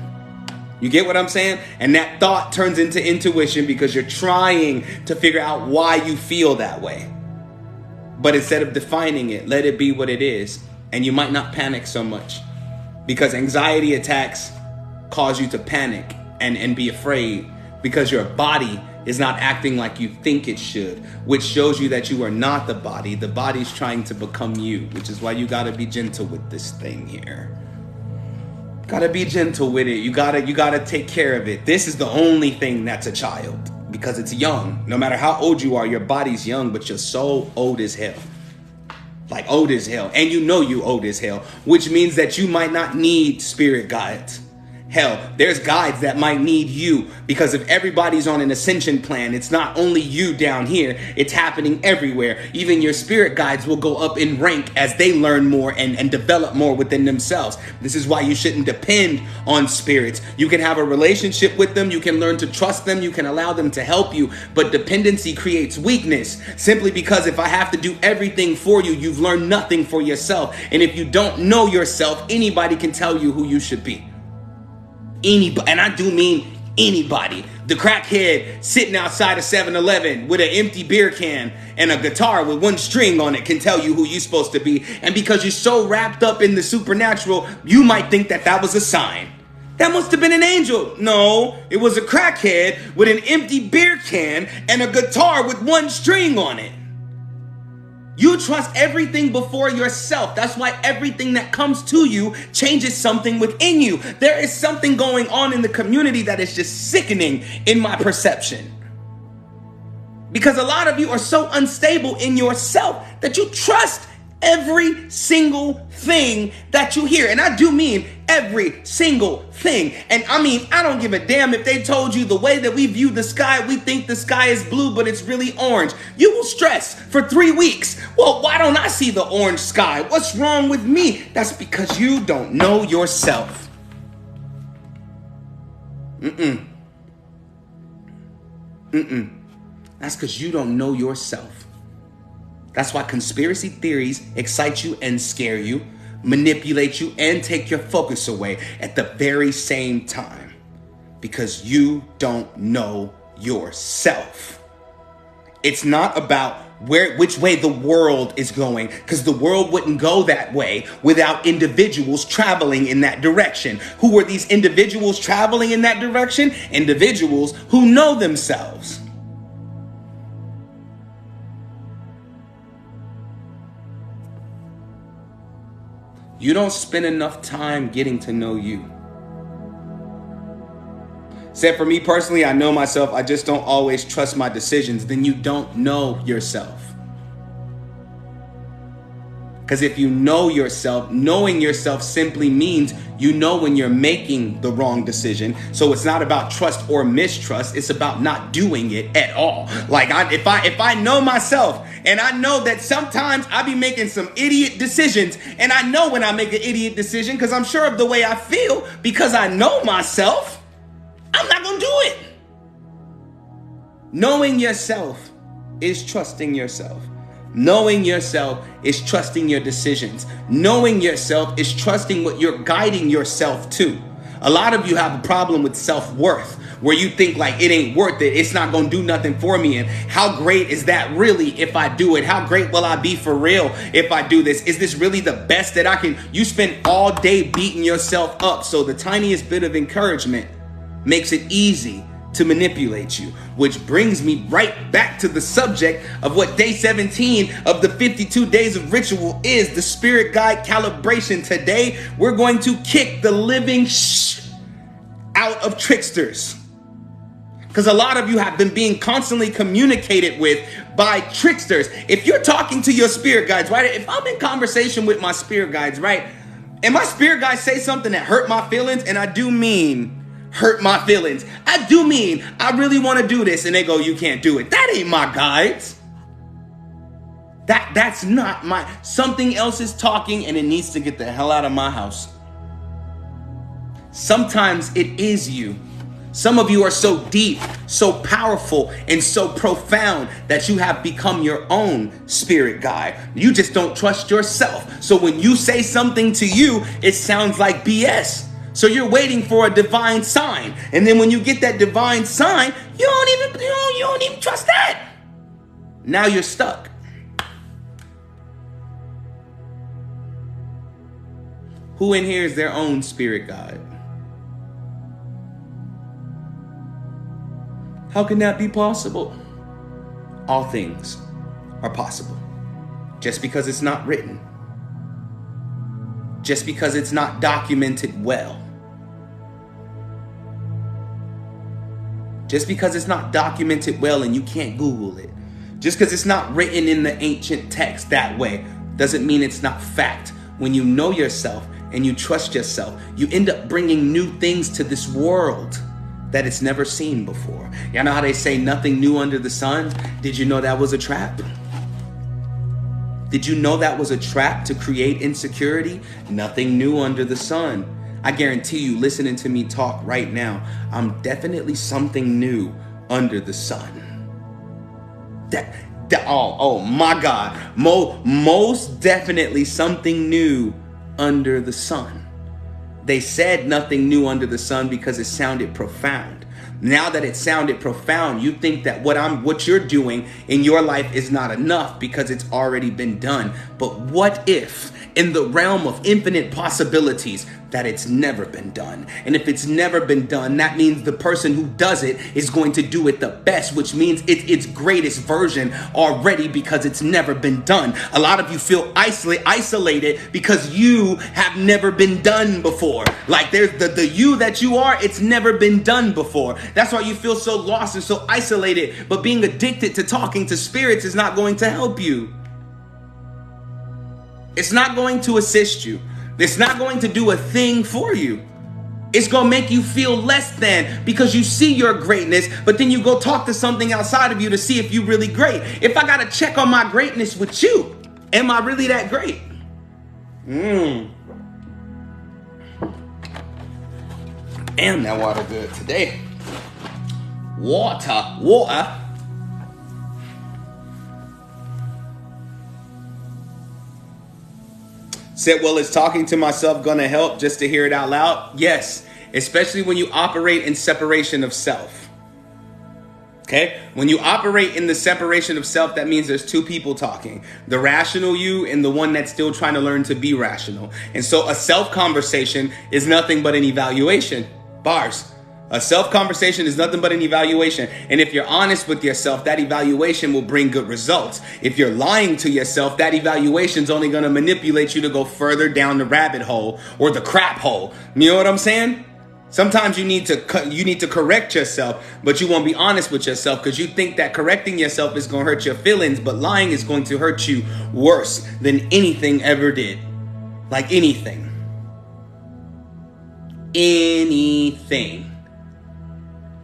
You get what I'm saying? And that thought turns into intuition because you're trying to figure out why you feel that way. But instead of defining it, let it be what it is. And you might not panic so much, because anxiety attacks cause you to panic and be afraid because your body is not acting like you think it should, which shows you that you are not the body. The body's trying to become you, which is why you gotta be gentle with this thing here. Gotta be gentle with it. You gotta take care of it. This is the only thing that's a child, because it's young. No matter how old you are, your body's young, but your soul old as hell. Like old as hell. And you know you old as hell, which means that you might not need spirit guides. Hell, there's guides that might need you, because if everybody's on an ascension plan, it's not only you down here, it's happening everywhere. Even your spirit guides will go up in rank as they learn more and develop more within themselves. This is why you shouldn't depend on spirits. You can have a relationship with them, you can learn to trust them, you can allow them to help you, but dependency creates weakness. Simply because if I have to do everything for you, you've learned nothing for yourself. And if you don't know yourself, anybody can tell you who you should be. Anybody, and I do mean anybody. The crackhead sitting outside of 7-Eleven with an empty beer can and a guitar with one string on it can tell you who you're supposed to be. And because you're so wrapped up in the supernatural, you might think that that was a sign. That must have been an angel. No, it was a crackhead with an empty beer can and a guitar with one string on it. You trust everything before yourself. That's why everything that comes to you changes something within you. There is something going on in the community that is just sickening in my perception. Because a lot of you are so unstable in yourself that you trust every single thing that you hear. And I do mean every single thing. And I mean, I don't give a damn if they told you the way that we view the sky, we think the sky is blue, but it's really orange. You will stress for 3 weeks. Well, why don't I see the orange sky? What's wrong with me? That's because you don't know yourself. That's because you don't know yourself. That's why conspiracy theories excite you and scare you, manipulate you and take your focus away at the very same time. Because you don't know yourself. It's not about which way the world is going, because the world wouldn't go that way without individuals traveling in that direction. Who were these individuals traveling in that direction? Individuals who know themselves. You don't spend enough time getting to know you. Said for me personally, I know myself. I just don't always trust my decisions. Then you don't know yourself. Because if you know yourself, knowing yourself simply means you know when you're making the wrong decision. So it's not about trust or mistrust. It's about not doing it at all. Like if I know myself and I know that sometimes I be making some idiot decisions, and I know when I make an idiot decision because I'm sure of the way I feel, because I know myself, I'm not going to do it. Knowing yourself is trusting yourself. Knowing yourself is trusting your decisions. Knowing yourself is trusting what you're guiding yourself to. A lot of you have a problem with self-worth, where you think like it ain't worth it. It's not going to do nothing for me. And how great is that really if I do it? How great will I be for real if I do this? Is this really the best that I can? You spend all day beating yourself up. So the tiniest bit of encouragement makes it easy to manipulate you. Which brings me right back to the subject of what day 17 of the 52 days of ritual is, the spirit guide calibration. Today, we're going to kick the living out of tricksters. Because a lot of you have been being constantly communicated with by tricksters. If you're talking to your spirit guides, right? If I'm in conversation with my spirit guides, right? And my spirit guides say something that hurt my feelings, and I do mean hurt my feelings. I do mean I really want to do this, and they go, you can't do it. That ain't my guides. That's not my, something else is talking and it needs to get the hell out of my house. Sometimes it is you. Some of you are so deep, so powerful, and so profound that you have become your own spirit guide. You just don't trust yourself. So when you say something to you, it sounds like BS. So you're waiting for a divine sign. And then when you get that divine sign, you don't even trust that. Now you're stuck. Who in here is their own spirit guide? How can that be possible? All things are possible. Just because it's not written. Just because it's not documented well. Just because it's not documented well and you can't Google it. Just because it's not written in the ancient text that way doesn't mean it's not fact. When you know yourself and you trust yourself, you end up bringing new things to this world that it's never seen before. Y'all know how they say nothing new under the sun? Did you know that was a trap? Did you know that was a trap to create insecurity? Nothing new under the sun. I guarantee you, listening to me talk right now, I'm definitely something new under the sun. Oh my God. Most definitely something new under the sun. They said nothing new under the sun because it sounded profound. Now that it sounded profound, you think that what you're doing in your life is not enough because it's already been done. But what if, in the realm of infinite possibilities, that it's never been done? And if it's never been done, that means the person who does it is going to do it the best, which means it's its greatest version already because it's never been done. A lot of you feel isolated because you have never been done before. Like there's the you that you are, it's never been done before. That's why you feel so lost and so isolated. But being addicted to talking to spirits is not going to help you. It's not going to assist you. It's not going to do a thing for you. It's going to make you feel less than because you see your greatness, but then you go talk to something outside of you to see if you're really great. If I got to check on my greatness with you, am I really that great? Damn, that water good today. Water. Said, well, is talking to myself gonna help just to hear it out loud? Yes, especially when you operate in separation of self. Okay? When you operate in the separation of self, that means there's two people talking. The rational you and the one that's still trying to learn to be rational. And so a self conversation is nothing but an evaluation. Bars. A self-conversation is nothing but an evaluation. And if you're honest with yourself, that evaluation will bring good results. If you're lying to yourself, that evaluation is only going to manipulate you to go further down the rabbit hole or the crap hole. You know what I'm saying? Sometimes you need to correct yourself, but you won't be honest with yourself because you think that correcting yourself is going to hurt your feelings, but lying is going to hurt you worse than anything ever did. Like anything. Anything.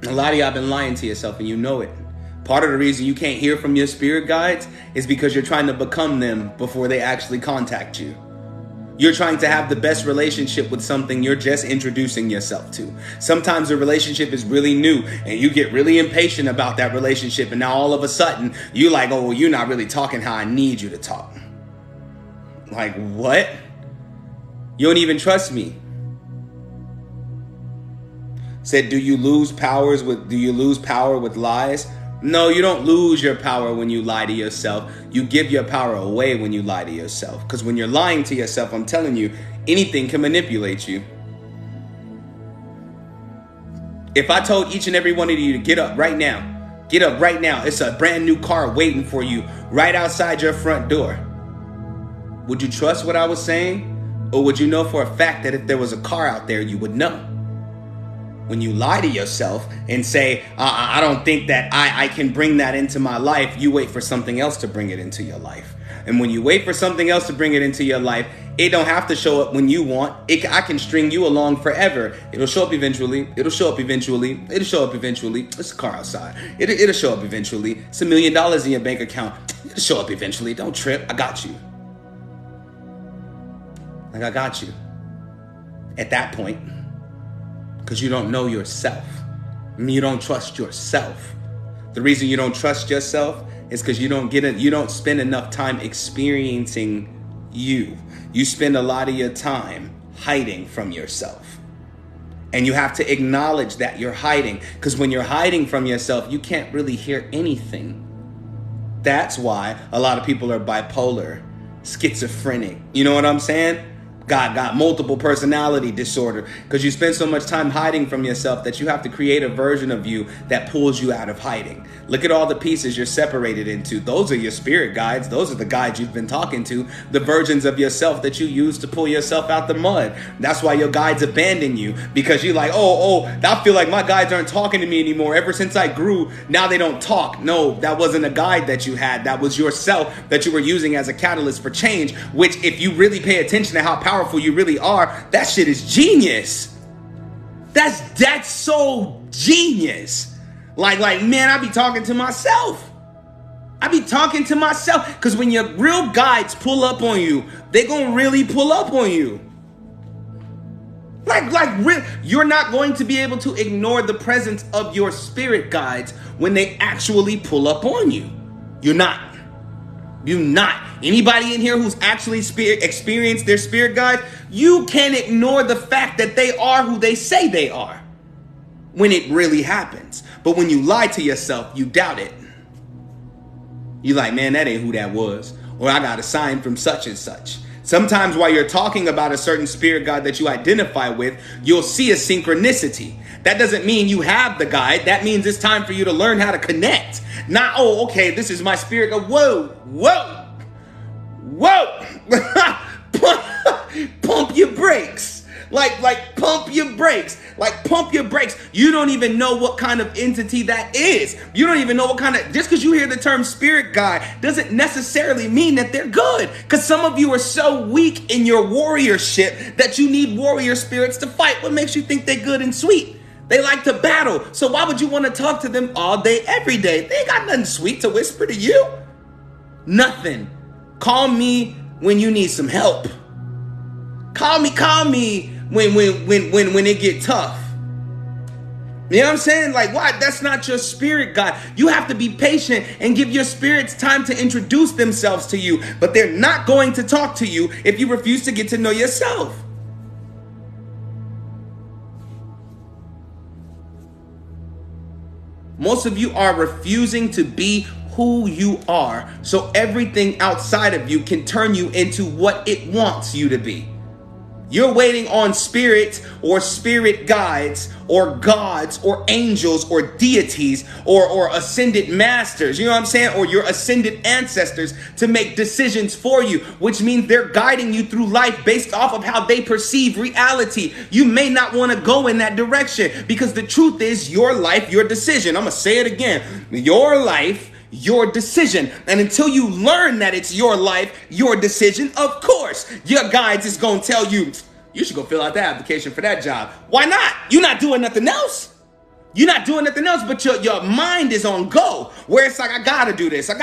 A lot of y'all been lying to yourself and you know it. Part of the reason you can't hear from your spirit guides is because you're trying to become them before they actually contact you. You're trying to have the best relationship with something you're just introducing yourself to. Sometimes the relationship is really new and you get really impatient about that relationship, and now all of a sudden you're like, oh, well, you're not really talking how I need you to talk. Like, what? You don't even trust me. Said, do you lose power with lies? No, you don't lose your power when you lie to yourself. You give your power away when you lie to yourself. Because when you're lying to yourself, I'm telling you, anything can manipulate you. If I told each and every one of you to get up right now, it's a brand new car waiting for you right outside your front door, would you trust what I was saying? Or would you know for a fact that if there was a car out there, you would know? When you lie to yourself and say, I don't think that I can bring that into my life, you wait for something else to bring it into your life. And when you wait for something else to bring it into your life, it don't have to show up when you want. I can string you along forever. It'll show up eventually. It'll show up eventually. It'll show up eventually. It's a car outside. It'll show up eventually. It's $1 million in your bank account. It'll show up eventually. Don't trip. I got you. Like, I got you. At that point, because you don't know yourself. You don't trust yourself. The reason you don't trust yourself is because you don't spend enough time experiencing you. You spend a lot of your time hiding from yourself. And you have to acknowledge that you're hiding, because when you're hiding from yourself, you can't really hear anything. That's why a lot of people are bipolar, schizophrenic. You know what I'm saying? Got multiple personality disorder, because you spend so much time hiding from yourself that you have to create a version of you that pulls you out of hiding. Look at all the pieces you're separated into. Those are your spirit guides. Those are the guides you've been talking to, the versions of yourself that you use to pull yourself out the mud. That's why your guides abandon you, because you're like, oh, I feel like my guides aren't talking to me anymore. Ever since I grew, now they don't talk. No, that wasn't a guide that you had. That was yourself that you were using as a catalyst for change, which, if you really pay attention to how powerful you really are, that shit is genius. That's so genius. Like, man, I be talking to myself. Because when your real guides pull up on you, they gonna really pull up on you. You're not going to be able to ignore the presence of your spirit guides when they actually pull up on you. You're not. Anybody in here who's actually experienced their spirit guide, you can't ignore the fact that they are who they say they are when it really happens. But when you lie to yourself, you doubt it. You're like, man, that ain't who that was. Or I got a sign from such and such. Sometimes while you're talking about a certain spirit guide that you identify with, you'll see a synchronicity. That doesn't mean you have the guide. That means it's time for you to learn how to connect. Not, oh, okay, this is my spirit guide. Whoa. Pump your brakes. Pump your brakes. You don't even know what kind of entity that is. You don't even know what kind of, just because you hear the term spirit guide doesn't necessarily mean that they're good. Because some of you are so weak in your warriorship that you need warrior spirits to fight. What makes you think they're good and sweet? They like to battle. So why would you want to talk to them all day, every day? They ain't got nothing sweet to whisper to you. Nothing. Call me when you need some help. Call me when it get tough. You know what I'm saying? Like, what? That's not your spirit guide. You have to be patient and give your spirits time to introduce themselves to you. But they're not going to talk to you if you refuse to get to know yourself. Most of you are refusing to be who you are, so everything outside of you can turn you into what it wants you to be. You're waiting on spirits or spirit guides or gods or angels or deities or ascended masters, you know what I'm saying? Or your ascended ancestors to make decisions for you, which means they're guiding you through life based off of how they perceive reality. You may not want to go in that direction, because the truth is, your life, your decision. I'm going to say it again. Your life, your decision. And until you learn that it's your life, your decision, of course, your guides is going to tell you, you should go fill out that application for that job. Why not? You're not doing nothing else. But your mind is on go, where it's like, I gotta do this, I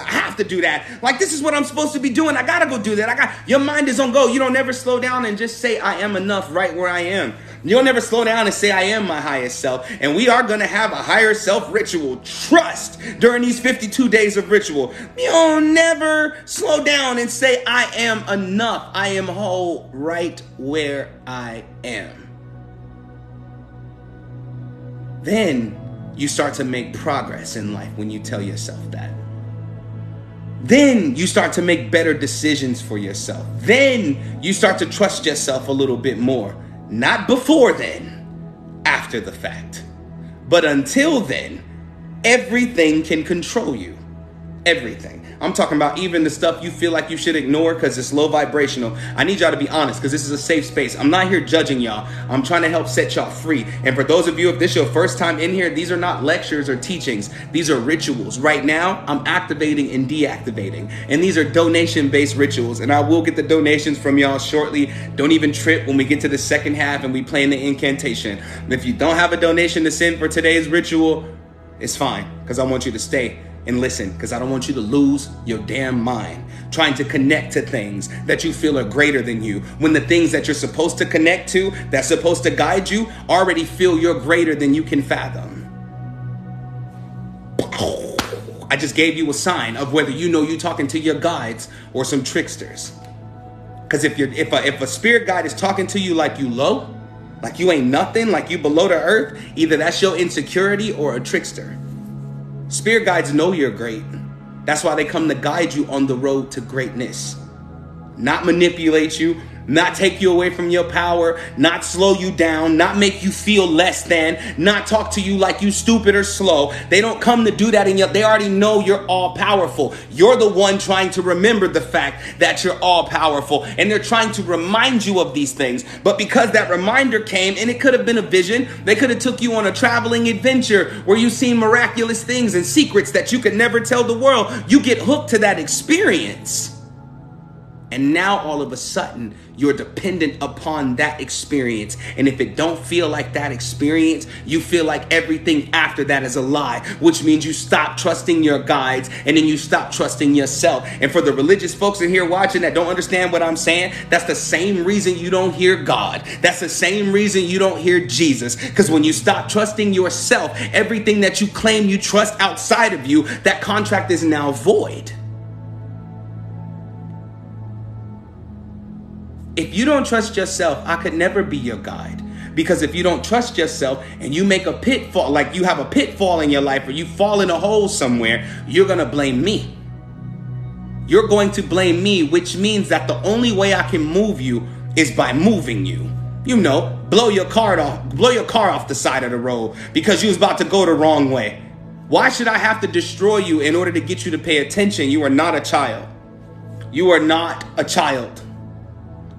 have to do that. Like, this is what I'm supposed to be doing, I gotta go do that. Your mind is on go. You don't ever slow down and just say, I am enough right where I am. You'll never slow down and say, I am my highest self. And we are going to have a higher self ritual. Trust during these 52 days of ritual. You'll never slow down and say, I am enough. I am whole right where I am. Then you start to make progress in life when you tell yourself that. Then you start to make better decisions for yourself. Then you start to trust yourself a little bit more. Not before then. after the fact. But until then, everything can control you. Everything. I'm talking about even the stuff you feel like you should ignore because it's low vibrational. I need y'all to be honest because this is a safe space. I'm not here judging y'all. I'm trying to help set y'all free. And for those of you, if this is your first time in here, these are not lectures or teachings. These are rituals. Right now, I'm activating and deactivating. And these are donation-based rituals. And I will get the donations from y'all shortly. Don't even trip when we get to the second half and we play in the incantation. And if you don't have a donation to send for today's ritual, it's fine because I want you to stay and listen, because I don't want you to lose your damn mind trying to connect to things that you feel are greater than you, when the things that you're supposed to connect to, that's supposed to guide you, already feel you're greater than you can fathom. I just gave you a sign of whether you know you're talking to your guides or some tricksters. Because if a spirit guide is talking to you like you low, like you ain't nothing, like you below the earth, either that's your insecurity or a trickster. Spirit guides know you're great. That's why they come to guide you on the road to greatness. Not manipulate you, not take you away from your power, not slow you down, not make you feel less than, not talk to you like you stupid or slow. They don't come to do that in you. They already know you're all powerful. You're the one trying to remember the fact that you're all powerful. And they're trying to remind you of these things. But because that reminder came, and it could have been a vision, they could have took you on a traveling adventure where you've seen miraculous things and secrets that you could never tell the world. You get hooked to that experience. And now all of a sudden, you're dependent upon that experience. And if it don't feel like that experience, you feel like everything after that is a lie, which means you stop trusting your guides and then you stop trusting yourself. And for the religious folks in here watching that don't understand what I'm saying, that's the same reason you don't hear God. That's the same reason you don't hear Jesus. Because when you stop trusting yourself, everything that you claim you trust outside of you, that contract is now void. If you don't trust yourself, I could never be your guide. Because if you don't trust yourself and you make a pitfall, like you have a pitfall in your life or you fall in a hole somewhere, you're going to blame me. You're going to blame me, which means that the only way I can move you is by moving you. You know, blow your car off the side of the road because you was about to go the wrong way. Why should I have to destroy you in order to get you to pay attention? You are not a child. You are not a child.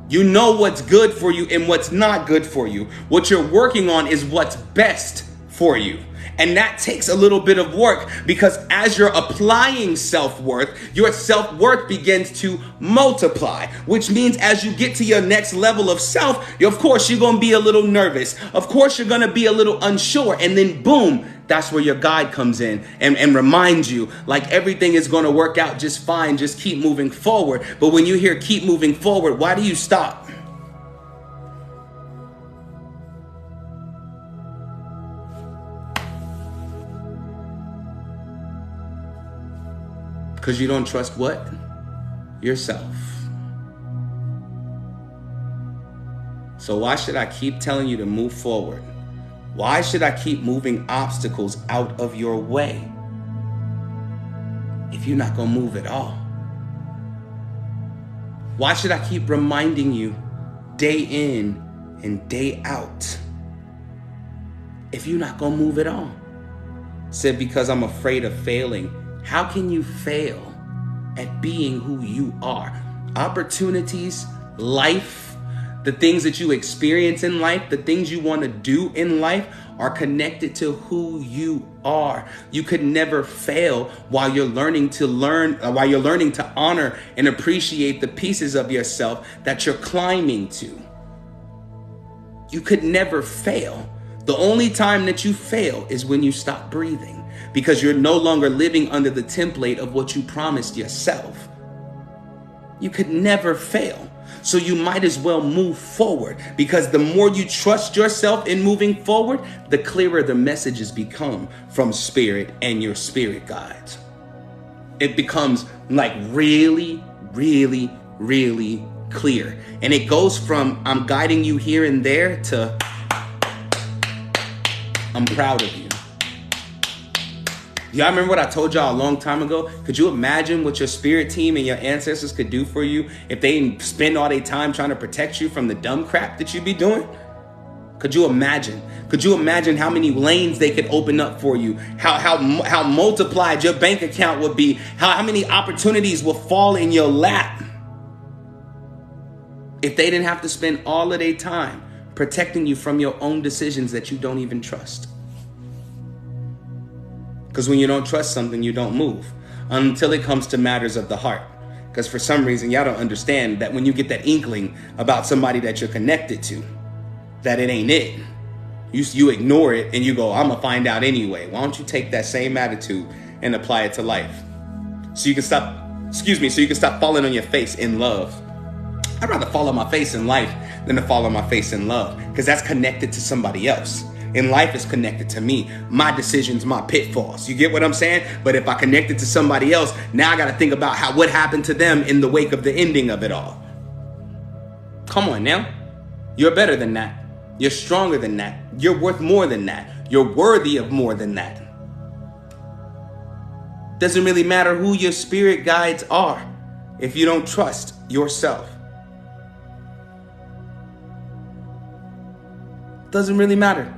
You know what's good for you and what's not good for you. What you're working on is what's best for you. And that takes a little bit of work because as you're applying self-worth, your self-worth begins to multiply, which means as you get to your next level of self, of course, you're going to be a little nervous. Of course, you're going to be a little unsure. And then boom, that's where your guide comes in and reminds you like everything is going to work out just fine. Just keep moving forward. But when you hear keep moving forward, why do you stop? Because you don't trust what? Yourself. So why should I keep telling you to move forward? Why should I keep moving obstacles out of your way if you're not going to move at all? Why should I keep reminding you day in and day out if you're not going to move at all? Said because I'm afraid of failing. How can you fail at being who you are? Opportunities, life, the things that you experience in life, the things you want to do in life are connected to who you are. You could never fail while you're learning to honor and appreciate the pieces of yourself that you're climbing to. You could never fail. The only time that you fail is when you stop breathing. Because you're no longer living under the template of what you promised yourself. You could never fail. So you might as well move forward, because the more you trust yourself in moving forward, the clearer the messages become from spirit and your spirit guides. It becomes like really, really, really clear. And it goes from I'm guiding you here and there to I'm proud of you. Y'all remember what I told y'all a long time ago? Could you imagine what your spirit team and your ancestors could do for you if they didn't spend all their time trying to protect you from the dumb crap that you be doing? Could you imagine? Could you imagine how many lanes they could open up for you? How multiplied your bank account would be? How many opportunities will fall in your lap if they didn't have to spend all of their time protecting you from your own decisions that you don't even trust? Because when you don't trust something, you don't move until it comes to matters of the heart. Because for some reason, y'all don't understand that when you get that inkling about somebody that you're connected to, that it ain't it. You ignore it and you go, I'm gonna find out anyway. Why don't you take that same attitude and apply it to life? So you can stop falling on your face in love. I'd rather fall on my face in life than to fall on my face in love, because that's connected to somebody else. And life is connected to me, my decisions, my pitfalls. You get what I'm saying? But if I connect it to somebody else, now I got to think about what happened to them in the wake of the ending of it all. Come on now. You're better than that. You're stronger than that. You're worth more than that. You're worthy of more than that. Doesn't really matter who your spirit guides are if you don't trust yourself. Doesn't really matter.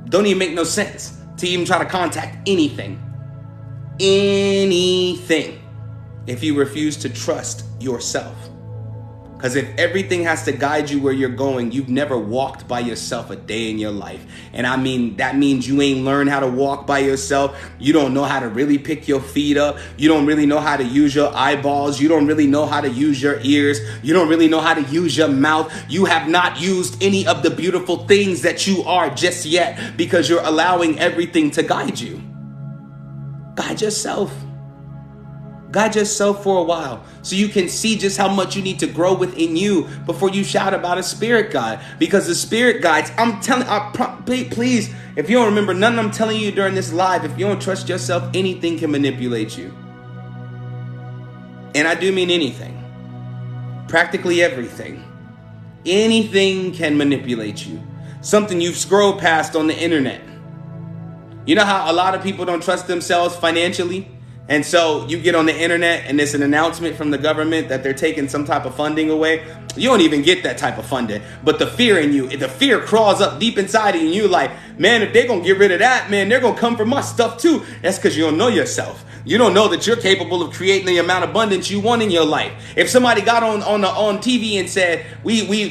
Don't even make no sense to even try to contact anything. Anything. If you refuse to trust yourself. Because if everything has to guide you where you're going, you've never walked by yourself a day in your life. And I mean, that means you ain't learned how to walk by yourself. You don't know how to really pick your feet up. You don't really know how to use your eyeballs. You don't really know how to use your ears. You don't really know how to use your mouth. You have not used any of the beautiful things that you are just yet, because you're allowing everything to guide you. Guide yourself. Guide yourself for a while so you can see just how much you need to grow within you before you shout about a spirit guide. Because the spirit guides, please, if you don't remember nothing I'm telling you during this live, if you don't trust yourself, anything can manipulate you. And I do mean anything. Practically everything. Anything can manipulate you. Something you've scrolled past on the internet. You know how a lot of people don't trust themselves financially? And so you get on the internet and it's an announcement from the government that they're taking some type of funding away. You don't even get that type of funding. But the fear in you, the fear crawls up deep inside of you. And you're like, man, if they're going to get rid of that, man, they're going to come for my stuff too. That's because you don't know yourself. You don't know that you're capable of creating the amount of abundance you want in your life. If somebody got on TV and said,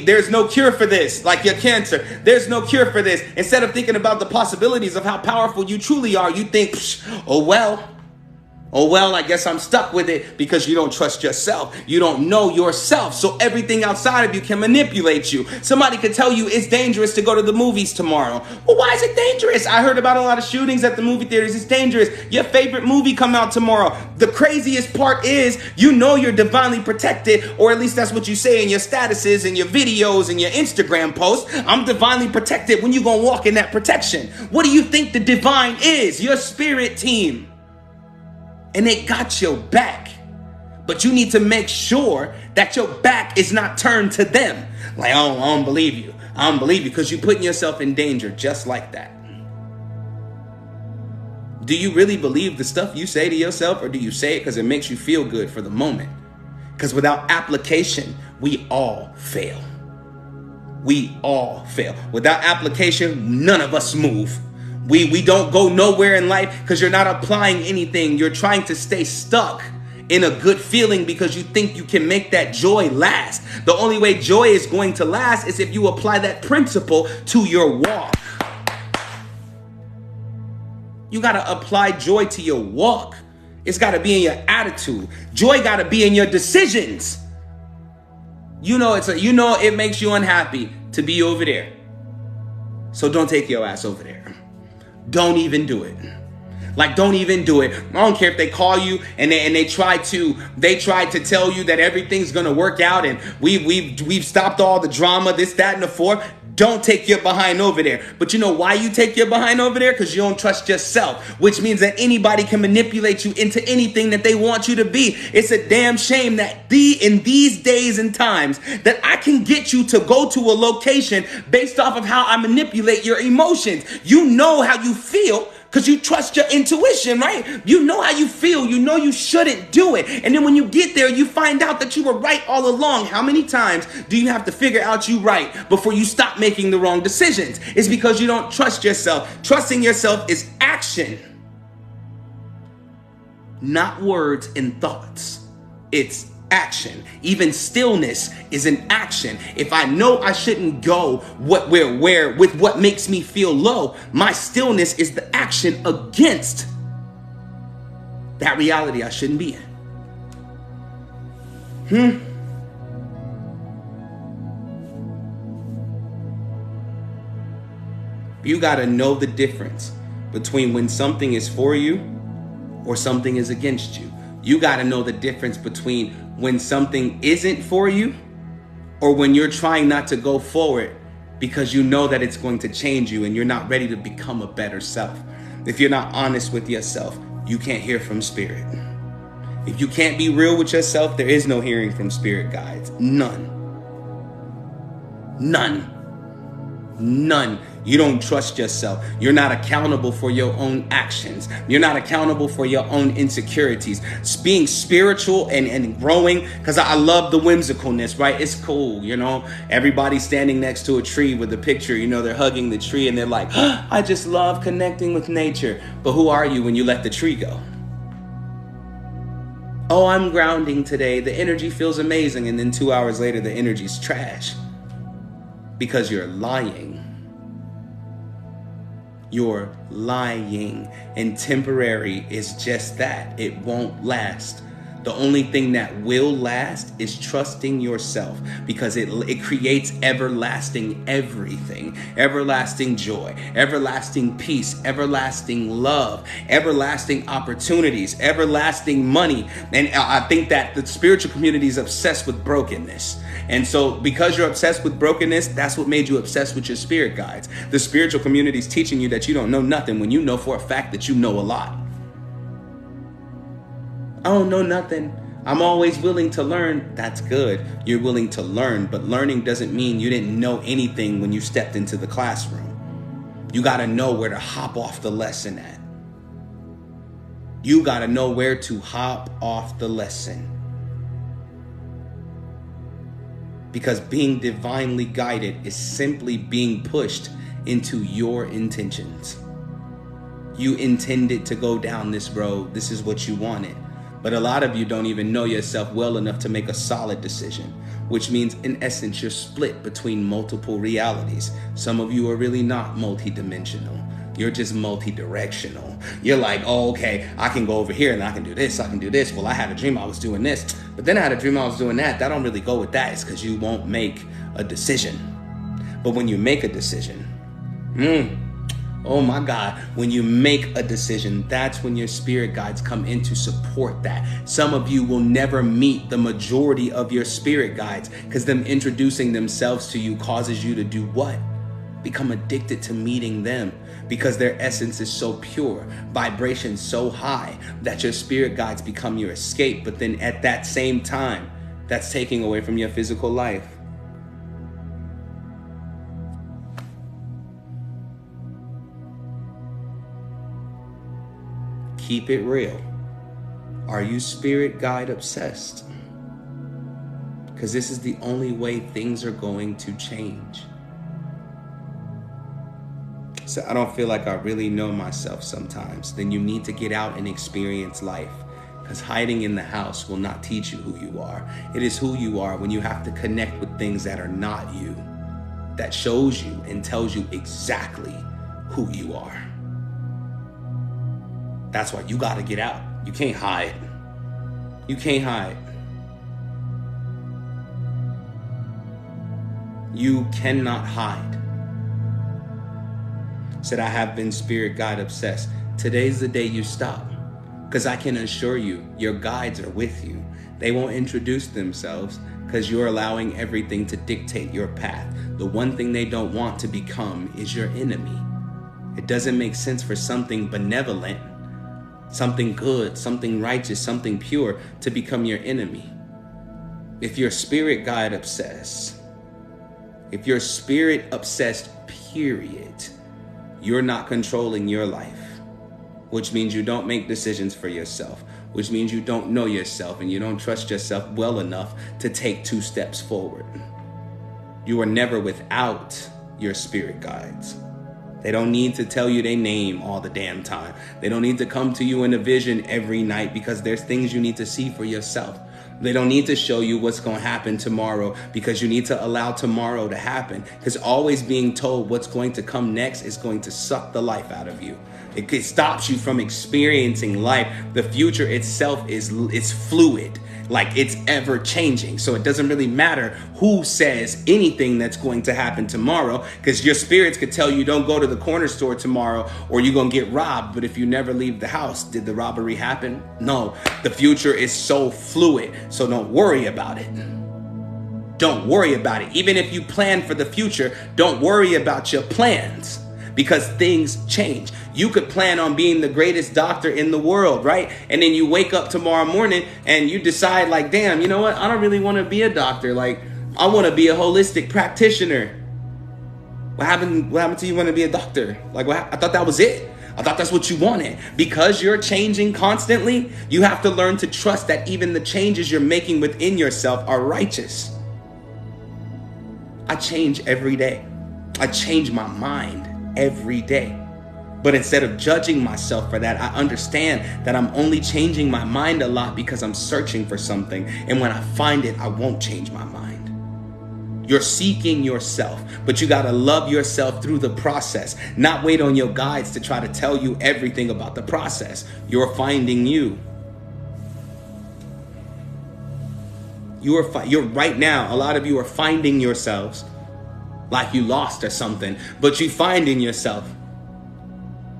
there's no cure for this, like your cancer, there's no cure for this. Instead of thinking about the possibilities of how powerful you truly are, you think, oh, well, I guess I'm stuck with it, because you don't trust yourself. You don't know yourself. So everything outside of you can manipulate you. Somebody could tell you it's dangerous to go to the movies tomorrow. Well, why is it dangerous? I heard about a lot of shootings at the movie theaters. It's dangerous. Your favorite movie come out tomorrow. The craziest part is you know you're divinely protected, or at least that's what you say in your statuses and your videos and your Instagram posts. I'm divinely protected. When you gonna walk in that protection? What do you think the divine is? Your spirit team. And they got your back. But you need to make sure that your back is not turned to them. Like, oh, I don't believe you. I don't believe you, because you're putting yourself in danger just like that. Do you really believe the stuff you say to yourself, or do you say it because it makes you feel good for the moment? Because without application, we all fail. We all fail. Without application, none of us move. We don't go nowhere in life because you're not applying anything. You're trying to stay stuck in a good feeling because you think you can make that joy last. The only way joy is going to last is if you apply that principle to your walk. You got to apply joy to your walk. It's got to be in your attitude. Joy got to be in your decisions. It makes you unhappy to be over there. So don't take your ass over there. Don't even do it. Like, don't even do it. I don't care if they call you and they try to tell you that everything's gonna work out and we've stopped all the drama, this, that, and the fourth. Don't take your behind over there. But you know why you take your behind over there? Because you don't trust yourself, which means that anybody can manipulate you into anything that they want you to be. It's a damn shame that in these days and times that I can get you to go to a location based off of how I manipulate your emotions. You know how you feel Because you trust your intuition, right? You know how you feel. You know you shouldn't do it. And then when you get there, you find out that you were right all along. How many times do you have to figure out you right before you stop making the wrong decisions? It's because you don't trust yourself. Trusting yourself is action, not words and thoughts. It's action. Even stillness is an action. If I know I shouldn't go where with what makes me feel low, my stillness is the action against that reality I shouldn't be in. You got to know the difference between when something is for you or something is against you. You got to know the difference between when something isn't for you or when you're trying not to go forward because you know that it's going to change you and you're not ready to become a better self. If you're not honest with yourself, you can't hear from spirit. If you can't be real with yourself, there is no hearing from spirit guides. None. You don't trust yourself. You're not accountable for your own actions. You're not accountable for your own insecurities. Being spiritual and growing, because I love the whimsicalness, right? It's cool, you know? Everybody's standing next to a tree with a picture, you know, they're hugging the tree and they're like, oh, I just love connecting with nature. But who are you when you let the tree go? Oh, I'm grounding today. The energy feels amazing. And then 2 hours later, the energy's trash. Because you're lying. You're lying. And temporary is just that. It won't last. The only thing that will last is trusting yourself, because it creates everlasting everything, everlasting joy, everlasting peace, everlasting love, everlasting opportunities, everlasting money. And I think that the spiritual community is obsessed with brokenness. And so because you're obsessed with brokenness, that's what made you obsessed with your spirit guides. The spiritual community is teaching you that you don't know nothing when you know for a fact that you know a lot. I don't know nothing. I'm always willing to learn. That's good. You're willing to learn, but learning doesn't mean you didn't know anything when you stepped into the classroom. You got to know where to hop off the lesson at. You got to know where to hop off the lesson. Because being divinely guided is simply being pushed into your intentions. You intended to go down this road. This is what you wanted. But a lot of you don't even know yourself well enough to make a solid decision, which means in essence, you're split between multiple realities. Some of you are really not multidimensional. You're just multi-directional. You're like, oh, okay, I can go over here and I can do this. I can do this. Well, I had a dream I was doing this, but then I had a dream I was doing that. That don't really go with that. It's because you won't make a decision. But when you make a decision, oh my God, when you make a decision, that's when your spirit guides come in to support that. Some of you will never meet the majority of your spirit guides because them introducing themselves to you causes you to do what? Become addicted to meeting them, because their essence is so pure, vibration so high that your spirit guides become your escape. But then at that same time, that's taking away from your physical life. Keep it real. Are you spirit guide obsessed? Because this is the only way things are going to change. So I don't feel like I really know myself sometimes. Then you need to get out and experience life. Because hiding in the house will not teach you who you are. It is who you are when you have to connect with things that are not you, that shows you and tells you exactly who you are. That's why you got to get out. You can't hide. You can't hide. You cannot hide. Said, I have been spirit guide obsessed. Today's the day you stop. Because I can assure you, your guides are with you. They won't introduce themselves because you're allowing everything to dictate your path. The one thing they don't want to become is your enemy. It doesn't make sense for something benevolent, something good, something righteous, something pure to become your enemy. If you're spirit guide obsessed, if you're spirit obsessed, period, you're not controlling your life. which means you don't make decisions for yourself, which means you don't know yourself and you don't trust yourself well enough to take 2 steps forward. You are never without your spirit guides. They don't need to tell you their name all the damn time. They don't need to come to you in a vision every night, because there's things you need to see for yourself. They don't need to show you what's going to happen tomorrow, because you need to allow tomorrow to happen. Because always being told what's going to come next is going to suck the life out of you. It stops you from experiencing life. The future itself is fluid, like it's ever changing. So it doesn't really matter who says anything that's going to happen tomorrow, because your spirits could tell you don't go to the corner store tomorrow or you're going to get robbed. But if you never leave the house, did the robbery happen? No. The future is so fluid. So don't worry about it. Don't worry about it. Even if you plan for the future, don't worry about your plans, because things change. You could plan on being the greatest doctor in the world, right? And then you wake up tomorrow morning and you decide, like, damn, you know what? I don't really want to be a doctor. Like, I want to be a holistic practitioner. What happened to you want to be a doctor? Like, I thought that was it. I thought that's what you wanted. Because you're changing constantly, you have to learn to trust that even the changes you're making within yourself are righteous. I change every day. I change my mind every day. But instead of judging myself for that, I understand that I'm only changing my mind a lot because I'm searching for something. And when I find it, I won't change my mind. You're seeking yourself, but you got to love yourself through the process, not wait on your guides to try to tell you everything about the process. You're finding you. You're right now, a lot of you are finding yourselves like you lost or something, but you finding yourself.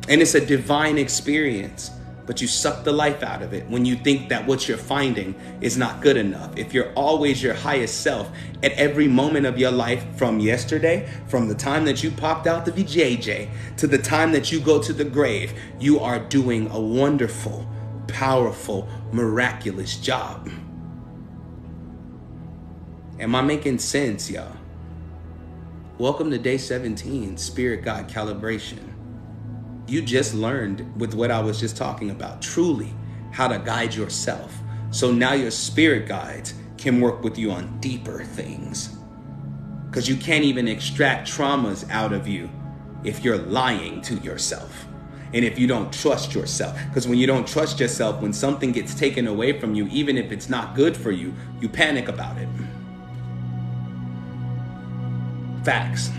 And it's a divine experience, but you suck the life out of it when you think that what you're finding is not good enough. If you're always your highest self at every moment of your life, from yesterday, from the time that you popped out the VJJ to the time that you go to the grave, you are doing a wonderful, powerful, miraculous job. Am I making sense, y'all? Welcome to day 17, Spirit Guide Calibration. You just learned with what I was just talking about, truly how to guide yourself. So now your spirit guides can work with you on deeper things. Because you can't even extract traumas out of you if you're lying to yourself. And if you don't trust yourself. Because when you don't trust yourself, when something gets taken away from you, even if it's not good for you, you panic about it. Facts.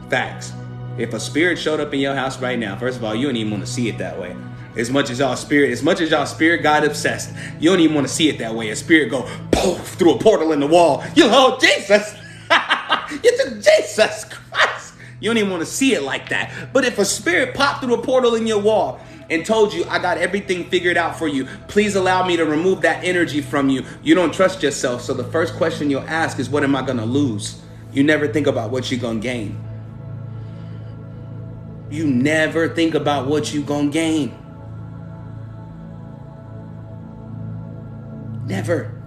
Facts. If a spirit showed up in your house right now, first of all, you don't even want to see it that way. As much as y'all spirit guide obsessed, you don't even want to see it that way. A spirit go poof through a portal in the wall. You know, Jesus. Jesus Christ. You don't even want to see it like that. But if a spirit popped through a portal in your wall and told you, I got everything figured out for you, please allow me to remove that energy from you, you don't trust yourself. So the first question you'll ask is, what am I going to lose? You never think about what you're going to gain. You never think about what you're going to gain. Never.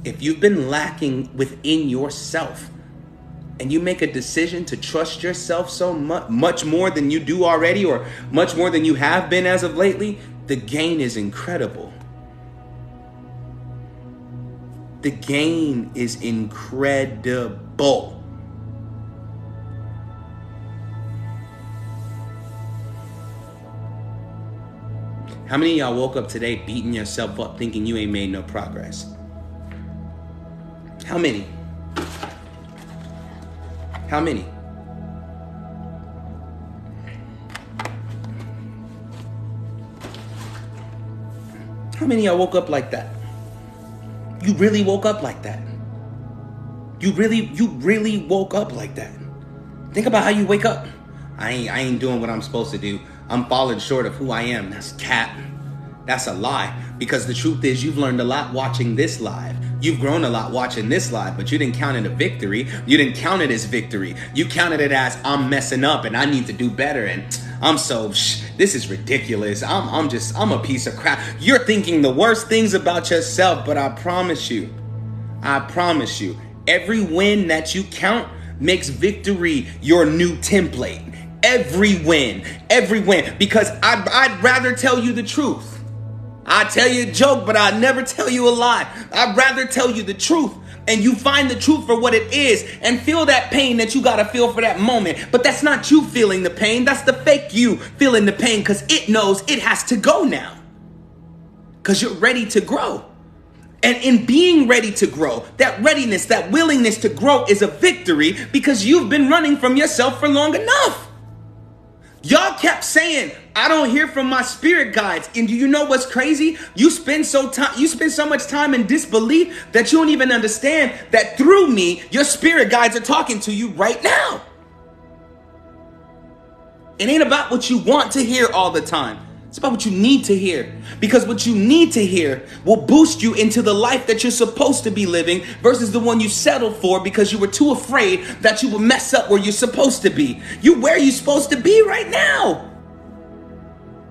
If you've been lacking within yourself and you make a decision to trust yourself so much more than you do already, or much more than you have been as of lately, the gain is incredible. The gain is incredible. How many of y'all woke up today beating yourself up thinking you ain't made no progress? How many? How many? How many of y'all woke up like that? You really woke up like that. You really woke up like that. Think about how you wake up. I ain't doing what I'm supposed to do. I'm falling short of who I am. That's cap. That's a lie. Because the truth is, you've learned a lot watching this live. You've grown a lot watching this live, but you didn't count it a victory. You didn't count it as victory. You counted it as, I'm messing up and I need to do better. And this is ridiculous. I'm a piece of crap. You're thinking the worst things about yourself, but I promise you, every win that you count makes victory your new template. Every win, because I'd rather tell you the truth. I tell you a joke, but I never tell you a lie. I'd rather tell you the truth, and you find the truth for what it is and feel that pain that you gotta feel for that moment. But that's not you feeling the pain. That's the fake you feeling the pain, because it knows it has to go now, because you're ready to grow. And in being ready to grow, that readiness, that willingness to grow is a victory, because you've been running from yourself for long enough. Y'all kept saying, I don't hear from my spirit guides. And do you know what's crazy? You spend so much time in disbelief that you don't even understand that through me, your spirit guides are talking to you right now. It ain't about what you want to hear all the time. It's about what you need to hear, because what you need to hear will boost you into the life that you're supposed to be living versus the one you settled for because you were too afraid that you would mess up where you're supposed to be. You where you're supposed to be right now.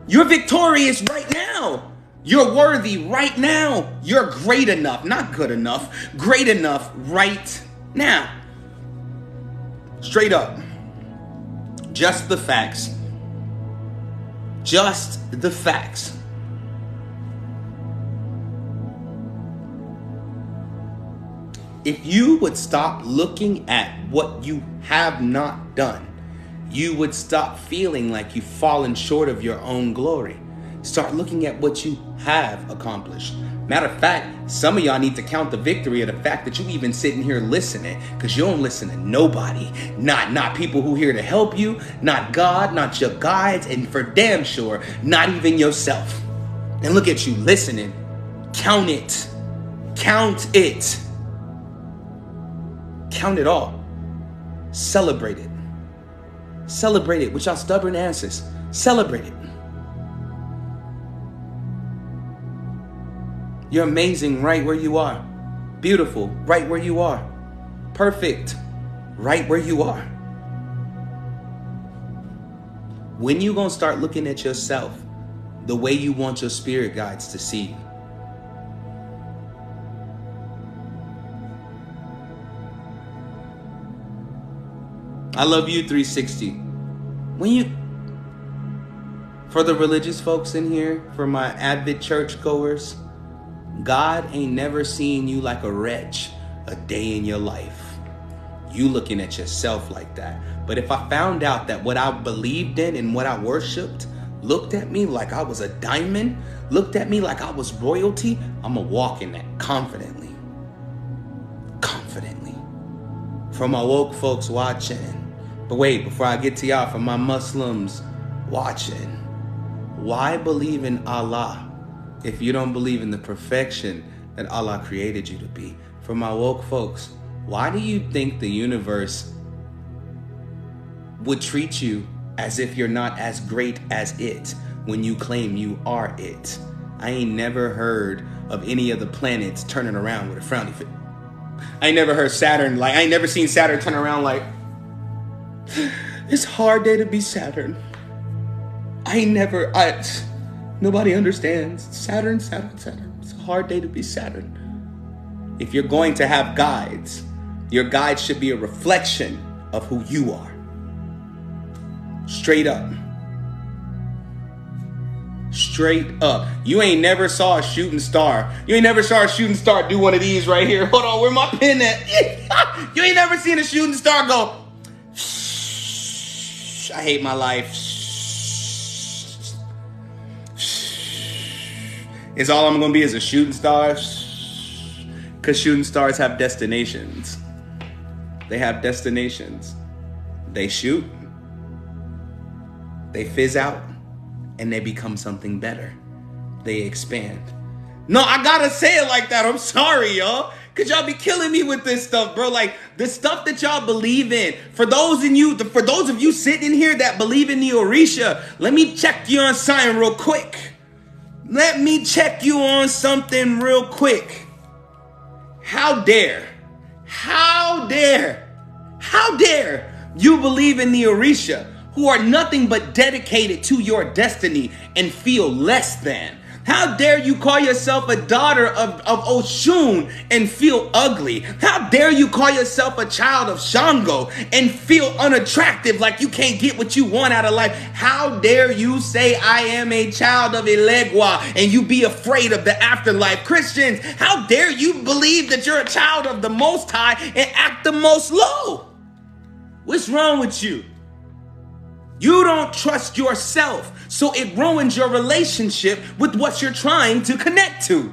You're victorious right now. You're worthy right now. You're great enough, not good enough, great enough right now. Straight up. Just the facts. Just the facts. If you would stop looking at what you have not done, you would stop feeling like you've fallen short of your own glory. Start looking at what you have accomplished. Matter of fact, some of y'all need to count the victory of the fact that you even sitting here listening, because you don't listen to nobody. Not people who here to help you, not God, not your guides, and for damn sure, not even yourself. And look at you listening. Count it. Count it. Count it all. Celebrate it. Celebrate it with y'all stubborn asses. Celebrate it. You're amazing right where you are. Beautiful right where you are. Perfect right where you are. When you gonna start looking at yourself the way you want your spirit guides to see you? I love you, 360. For the religious folks in here, for my avid churchgoers, God ain't never seen you like a wretch a day in your life. You looking at yourself like that. But if I found out that what I believed in and what I worshiped looked at me like I was a diamond, looked at me like I was royalty, I'ma walk in that confidently. Confidently. For my woke folks watching. But wait, before I get to y'all, for my Muslims watching. Why believe in Allah if you don't believe in the perfection that Allah created you to be? For my woke folks, why do you think the universe would treat you as if you're not as great as it when you claim you are it? I ain't never heard of any of the planets turning around with a frowny face. I ain't never heard Saturn, I ain't never seen Saturn turn around like, it's a hard day to be Saturn. Nobody understands. Saturn. It's a hard day to be Saturn. If you're going to have guides, your guides should be a reflection of who you are. Straight up. Straight up. You ain't never saw a shooting star. You ain't never saw a shooting star do one of these right here. Hold on, where my pen at? You ain't never seen a shooting star go, I hate my life. Is all I'm going to be is a shooting star? Because shooting stars have destinations. They have destinations. They shoot. They fizz out. And they become something better. They expand. No, I gotta say it like that. I'm sorry, y'all. Because y'all be killing me with this stuff, bro. Like, the stuff that y'all believe in. For those of you sitting here that believe in the Orisha, let me check you on something real quick. Let me check you on something real quick. How dare you believe in the Orisha, who are nothing but dedicated to your destiny, and feel less than? How dare you call yourself a daughter of Oshun and feel ugly? How dare you call yourself a child of Shango and feel unattractive, like you can't get what you want out of life? How dare you say I am a child of Elegua and you be afraid of the afterlife? Christians, how dare you believe that you're a child of the Most High and act the most low? What's wrong with you? You don't trust yourself, so it ruins your relationship with what you're trying to connect to.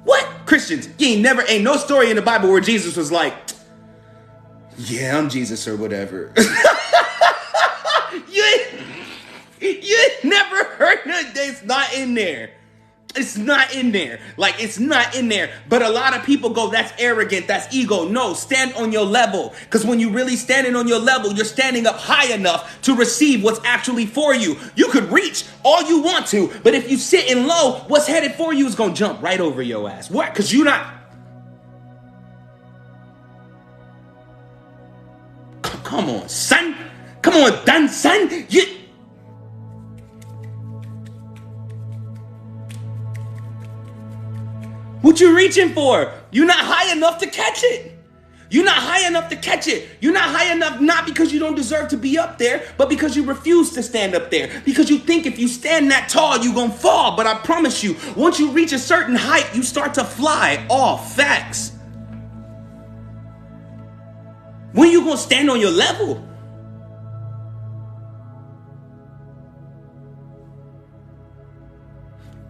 What? Christians, ain't no story in the Bible where Jesus was like, yeah, I'm Jesus or whatever. you never heard that. It's not in there. It's not in there. It's not in there. But a lot of people go, that's arrogant, that's ego. No, stand on your level. Because when you really standing on your level, you're standing up high enough to receive what's actually for you. You could reach all you want to, but if you sitting low, what's headed for you is going to jump right over your ass. What? Because you're not. Come on, son. Come on, done, son. What you reaching for? You're not high enough to catch it. You're not high enough to catch it. You're not high enough, not because you don't deserve to be up there, but because you refuse to stand up there. Because you think if you stand that tall, you're going to fall. But I promise you, once you reach a certain height, you start to fly. All facts. When you going to stand on your level?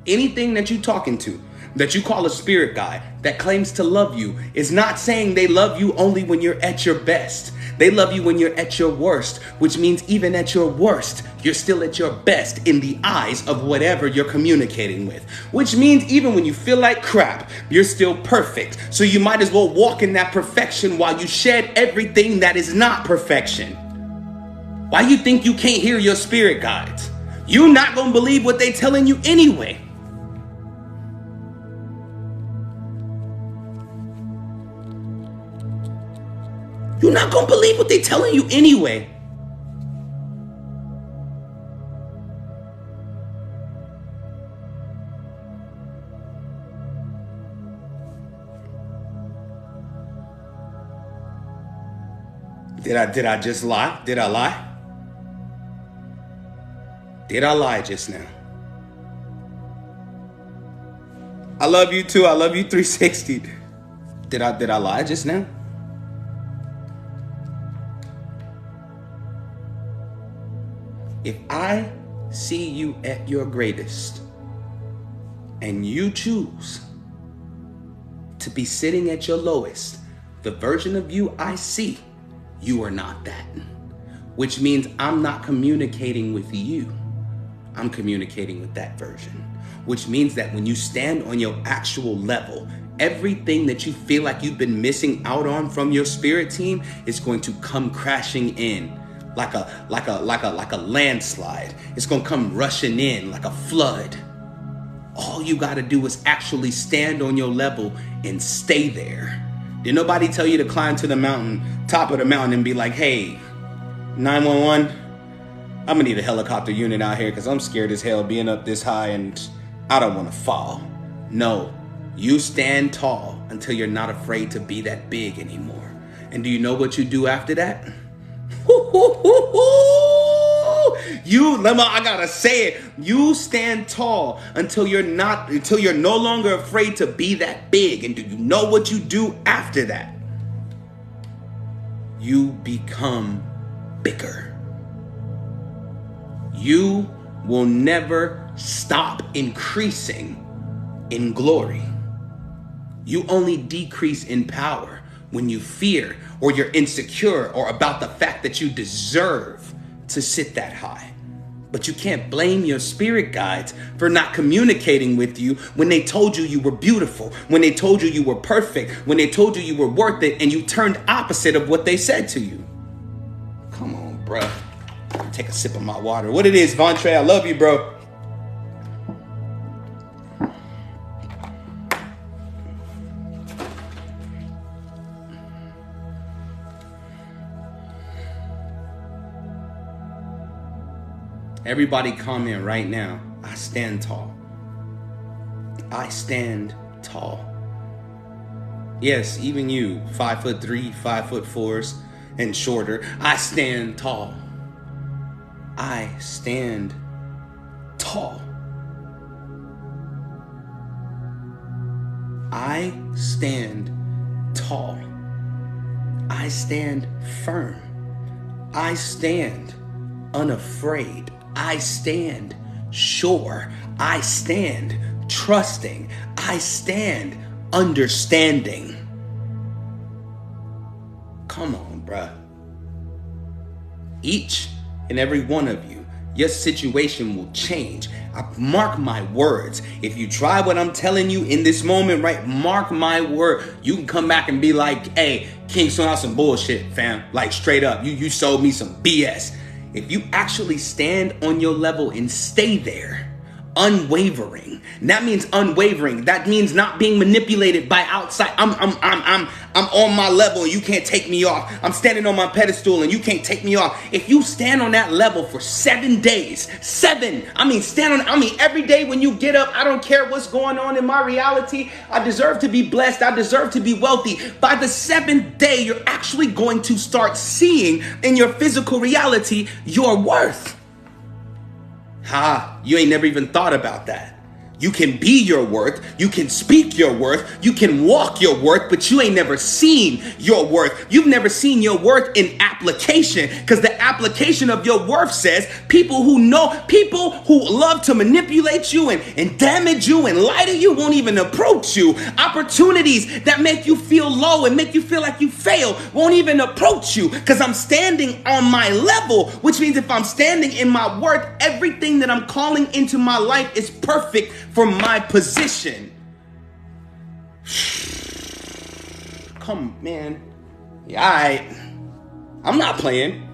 Anything that you talking to, that you call a spirit guide, that claims to love you, is not saying they love you only when you're at your best. They love you when you're at your worst, which means even at your worst, you're still at your best in the eyes of whatever you're communicating with. Which means even when you feel like crap, you're still perfect. So you might as well walk in that perfection while you shed everything that is not perfection. Why you think you can't hear your spirit guides? You're not going to believe what they telling you anyway. You're not going to believe what they're telling you anyway. Did I just lie? Did I lie? Did I lie just now? I love you too. I love you 360. Did I lie just now? If I see you at your greatest and you choose to be sitting at your lowest, the version of you I see, you are not that. Which means I'm not communicating with you. I'm communicating with that version. Which means that when you stand on your actual level, everything that you feel like you've been missing out on from your spirit team is going to come crashing in. Like a landslide. It's gonna come rushing in like a flood. All you gotta do is actually stand on your level and stay there. Did nobody tell you to climb to the mountain, top of the mountain, and be like, hey, 911, I'm gonna need a helicopter unit out here because I'm scared as hell being up this high and I don't wanna fall. No, you stand tall until you're not afraid to be that big anymore. And do you know what you do after that? I gotta say it. You stand tall until you're no longer afraid to be that big. And do you know what you do after that? You become bigger. You will never stop increasing in glory. You only decrease in power when you fear or you're insecure or about the fact that you deserve to sit that high. But you can't blame your spirit guides for not communicating with you when they told you you were beautiful, when they told you you were perfect, when they told you you were worth it, and you turned opposite of what they said to you. Come on, bro. Take a sip of my water. What it is, Vontre, I love you, bro. Everybody comment right now. I stand tall. I stand tall. Yes, even you, 5'3", 5'4", and shorter. I stand tall. I stand tall. I stand tall. I stand firm. I stand unafraid. I stand sure. I stand trusting. I stand understanding. Come on, bruh. Each and every one of you, your situation will change. I mark my words. If you try what I'm telling you in this moment, right? Mark my word. You can come back and be like, hey, King, so out some bullshit, fam. Like straight up, you sold me some BS. If you actually stand on your level and stay there, unwavering. That means unwavering. That means not being manipulated by outside. I'm on my level and you can't take me off. I'm standing on my pedestal and you can't take me off. If you stand on that level for 7 days, every day when you get up, I don't care what's going on in my reality. I deserve to be blessed. I deserve to be wealthy. By the 7th day, you're actually going to start seeing in your physical reality your worth. You ain't never even thought about that. You can be your worth, you can speak your worth, you can walk your worth, but you ain't never seen your worth. You've never seen your worth in application, because the application of your worth says people who love to manipulate you and damage you and lie to you won't even approach you. Opportunities that make you feel low and make you feel like you fail won't even approach you, because I'm standing on my level, which means if I'm standing in my worth, everything that I'm calling into my life is perfect for my position. Come, man. Yeah, I'm not playing.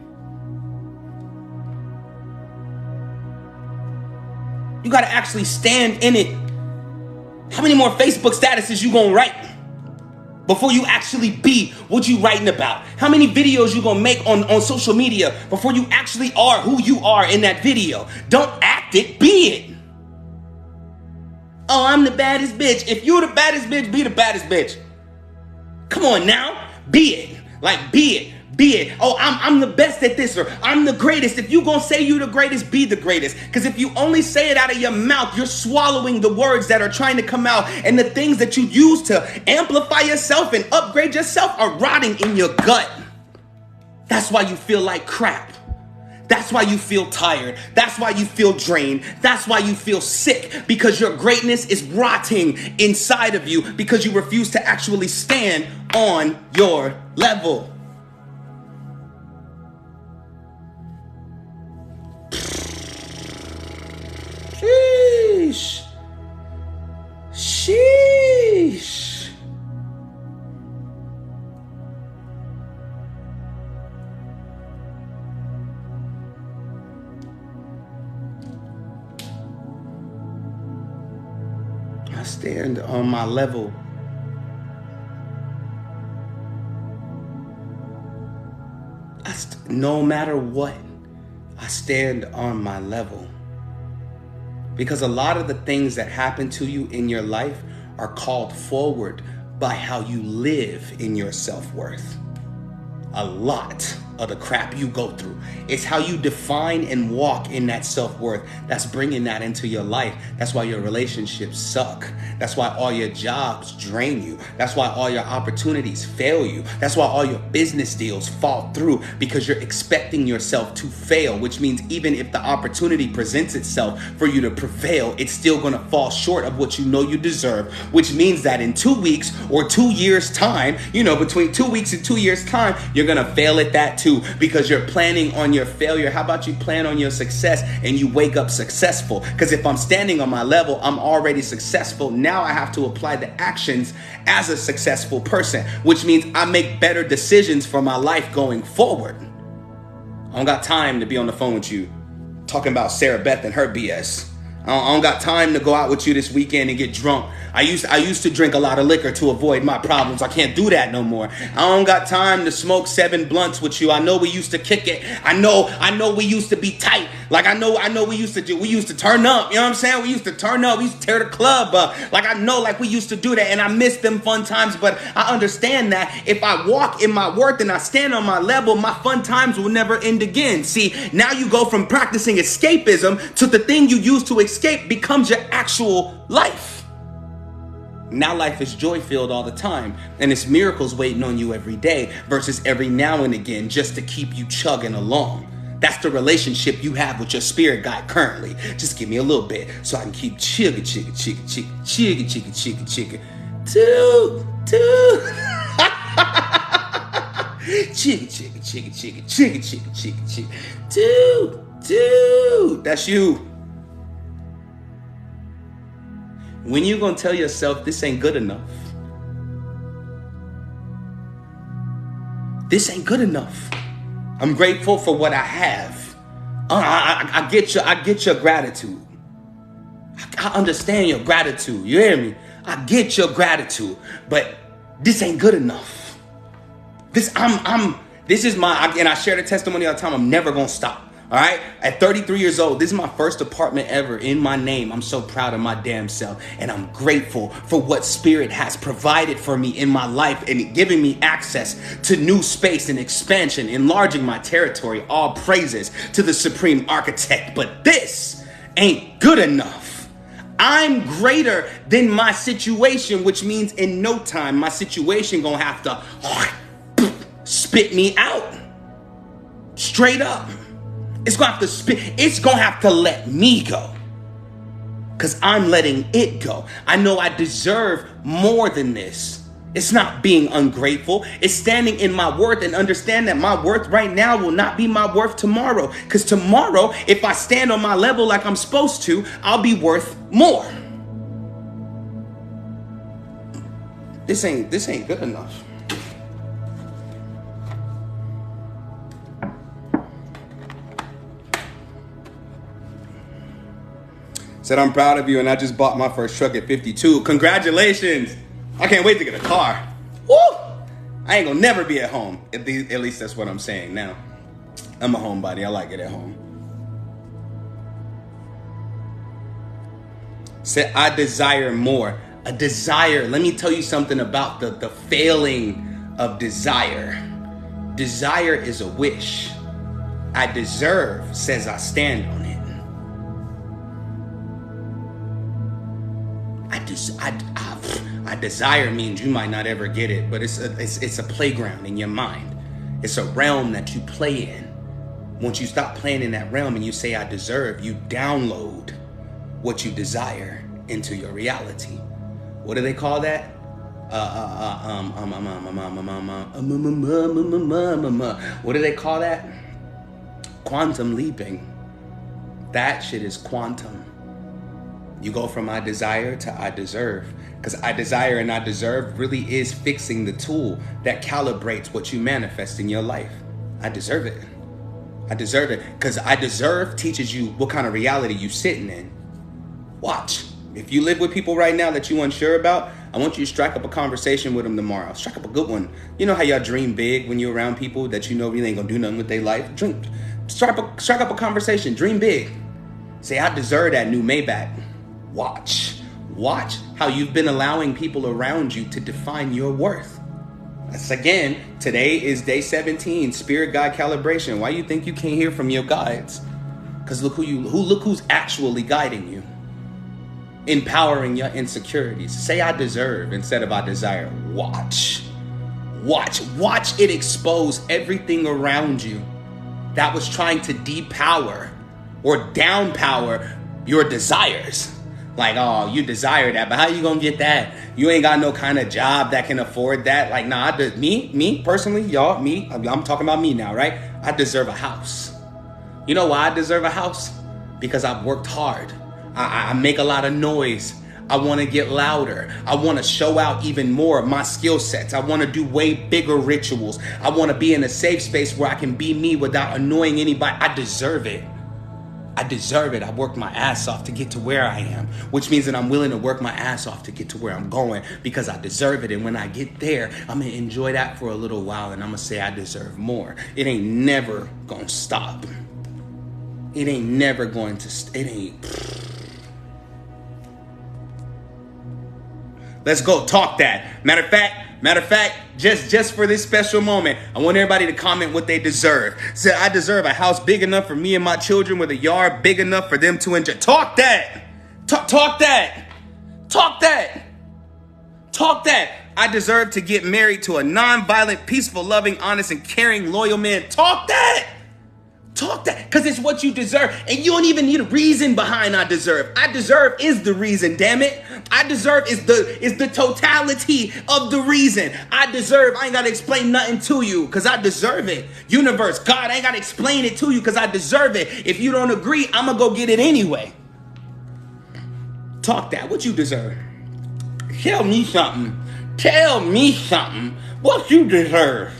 You gotta actually stand in it. How many more Facebook statuses you gonna write before you actually be what you writing about? How many videos you gonna make on social media before you actually are who you are in that video? Don't act it, be it. Oh, I'm the baddest bitch. If you're the baddest bitch, be the baddest bitch. Come on now, be it. Like, be it. Be it. Oh, I'm the best at this, or I'm the greatest. If you gonna say you the greatest, be the greatest. Because if you only say it out of your mouth, you're swallowing the words that are trying to come out, and the things that you use to amplify yourself and upgrade yourself are rotting in your gut. That's why you feel like crap. That's why you feel tired. That's why you feel drained. That's why you feel sick, because your greatness is rotting inside of you because you refuse to actually stand on your level. Sheesh. Sheesh. I stand on my level. No matter what, I stand on my level. Because a lot of the things that happen to you in your life are called forward by how you live in your self-worth. A lot of the crap you go through, it's how you define and walk in that self-worth that's bringing that into your life. That's why your relationships suck. That's why all your jobs drain you. That's why all your opportunities fail you. That's why all your business deals fall through, because you're expecting yourself to fail, which means even if the opportunity presents itself for you to prevail, it's still going to fall short of what you know you deserve, which means that in 2 weeks or 2 years time, between 2 weeks and 2 years time, you're going to fail at that too, because you're planning on your failure. How about you plan on your success and you wake up successful? Because if I'm standing on my level, I'm already successful. Now I have to apply the actions as a successful person, which means I make better decisions for my life going forward. I don't got time to be on the phone with you talking about Sarah Beth and her BS. I don't got time to go out with you this weekend and get drunk. I used to drink a lot of liquor to avoid my problems. I can't do that no more. I don't got time to smoke 7 blunts with you. I know we used to kick it. I know we used to be tight. Like I know we used to turn up. You know what I'm saying? We used to turn up. We used to tear the club up. Like I know like we used to do that, and I miss them fun times, but I understand that if I walk in my worth and I stand on my level, my fun times will never end again. See, now you go from practicing escapism to the thing you used to escape becomes your actual life. Now life is joy-filled all the time, and it's miracles waiting on you every day versus every now and again just to keep you chugging along. That's the relationship you have with your spirit guide currently. Just give me a little bit so I can keep chugga. Two. Chigga. Two. That's you. When you gonna tell yourself this ain't good enough? This ain't good enough. I'm grateful for what I have. I get your gratitude. I understand your gratitude. You hear me? I get your gratitude, but this ain't good enough. This is my, and I share the testimony all the time. I'm never gonna stop. All right. At 33 years old, this is my first apartment ever in my name. I'm so proud of my damn self. And I'm grateful for what Spirit has provided for me in my life and giving me access to new space and expansion, enlarging my territory. All praises to the Supreme Architect. But this ain't good enough. I'm greater than my situation, which means in no time, my situation gonna have to spit me out. Straight up. It's gonna have to it's gonna have to let me go. Cause I'm letting it go. I know I deserve more than this. It's not being ungrateful. It's standing in my worth and understand that my worth right now will not be my worth tomorrow. Cause tomorrow, if I stand on my level like I'm supposed to, I'll be worth more. This ain't good enough. Said, I'm proud of you, and I just bought my first truck at 52. Congratulations. I can't wait to get a car. Woo! I ain't gonna never be at home. At least that's what I'm saying now. I'm a homebody. I like it at home. Said, I desire more. A desire. Let me tell you something about the failing of desire. Desire is a wish. I deserve says I stand on it. I desire means you might not ever get it, but it's a playground in your mind. It's a realm that you play in. Once you stop playing in that realm and you say I deserve, you download what you desire into your reality. What do they call that? What do they call that? Quantum leaping. That shit is quantum. You go from I desire to I deserve. Because I desire and I deserve really is fixing the tool that calibrates what you manifest in your life. I deserve it. I deserve it. Because I deserve teaches you what kind of reality you sitting in. Watch. If you live with people right now that you're unsure about, I want you to strike up a conversation with them tomorrow. Strike up a good one. You know how y'all dream big when you're around people that you know really ain't gonna do nothing with their life? Strike up a conversation. Dream big. Say, I deserve that new Maybach. Watch how you've been allowing people around you to define your worth. That's again, today is day 17, spirit guide calibration. Why you think you can't hear from your guides? Because look who's actually guiding you. Empowering your insecurities. Say I deserve instead of I desire. Watch it expose everything around you that was trying to depower or downpower your desires. Like, oh, you desire that, but how you gonna get that? You ain't got no kind of job that can afford that. Like, nah, me personally, y'all, I'm talking about me now, right? I deserve a house. You know why I deserve a house? Because I've worked hard. I make a lot of noise. I want to get louder. I want to show out even more of my skill sets. I want to do way bigger rituals. I want to be in a safe space where I can be me without annoying anybody. I deserve it. I deserve it. I worked my ass off to get to where I am, which means that I'm willing to work my ass off to get to where I'm going because I deserve it. And when I get there, I'm going to enjoy that for a little while and I'm going to say I deserve more. It ain't never going to stop. It ain't never going to, it ain't. Let's go talk that. Matter of fact, just for this special moment, I want everybody to comment what they deserve. Say, I deserve a house big enough for me and my children with a yard big enough for them to enjoy. Talk that. Talk that. Talk that. Talk that. I deserve to get married to a non-violent, peaceful, loving, honest, and caring, loyal man. Talk that. Talk that, because it's what you deserve. And you don't even need a reason behind I deserve. I deserve is the reason, damn it. I deserve is the totality of the reason. I deserve, I ain't got to explain nothing to you because I deserve it. Universe, God, I ain't got to explain it to you because I deserve it. If you don't agree, I'm going to go get it anyway. Talk that, what you deserve. Tell me something. Tell me something. What you deserve.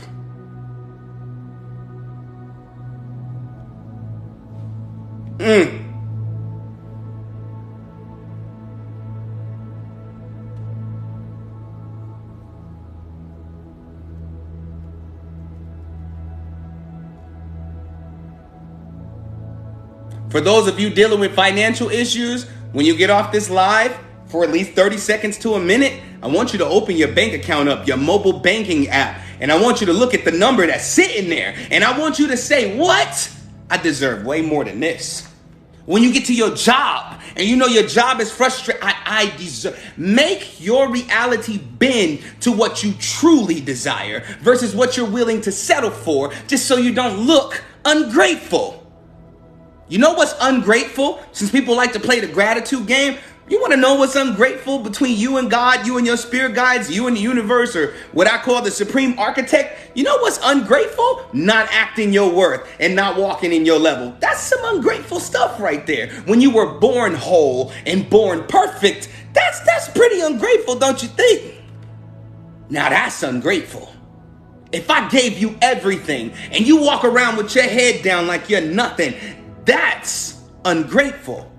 For those of you dealing with financial issues, when you get off this live for at least 30 seconds to a minute, I want you to open your bank account up, your mobile banking app, and I want you to look at the number that's sitting there. And I want you to say, what? I deserve way more than this. When you get to your job and you know your job is frustrating, I deserve. Make your reality bend to what you truly desire versus what you're willing to settle for just so you don't look ungrateful. You know what's ungrateful? Since people like to play the gratitude game, you want to know what's ungrateful between you and God, you and your spirit guides, you and the universe, or what I call the supreme architect? You know what's ungrateful? Not acting your worth and not walking in your level. That's some ungrateful stuff right there. When you were born whole and born perfect, that's pretty ungrateful, don't you think? Now that's ungrateful. If I gave you everything and you walk around with your head down like you're nothing, that's ungrateful.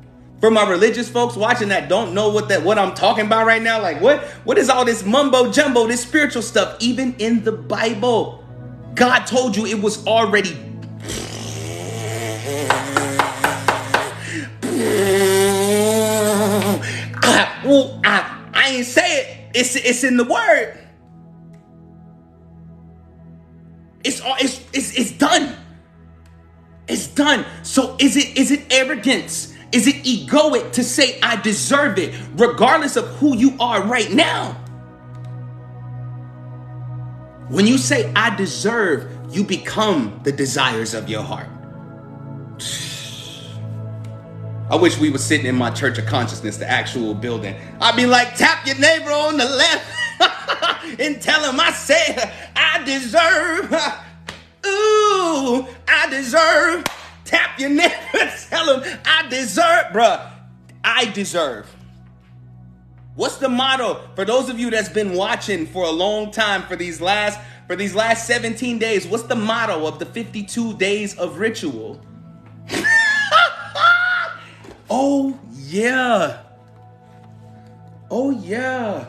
For my religious folks watching that don't know what I'm talking about right now, like what is all this mumbo jumbo, this spiritual stuff? Even in the Bible, God told you it was already. I ain't say it. It's in the word. It's done. It's done. So is it arrogance? Is it egoic to say I deserve it regardless of who you are right now? When you say I deserve, you become the desires of your heart. I wish we were sitting in my church of consciousness, the actual building. I'd be like, tap your neighbor on the left and tell him I said I deserve. Ooh, I deserve. Tap your neighbor, tell him I deserve, bruh. I deserve. What's the motto for those of you that's been watching for a long time for these last 17 days? What's the motto of the 52 days of ritual? Oh yeah. Oh yeah.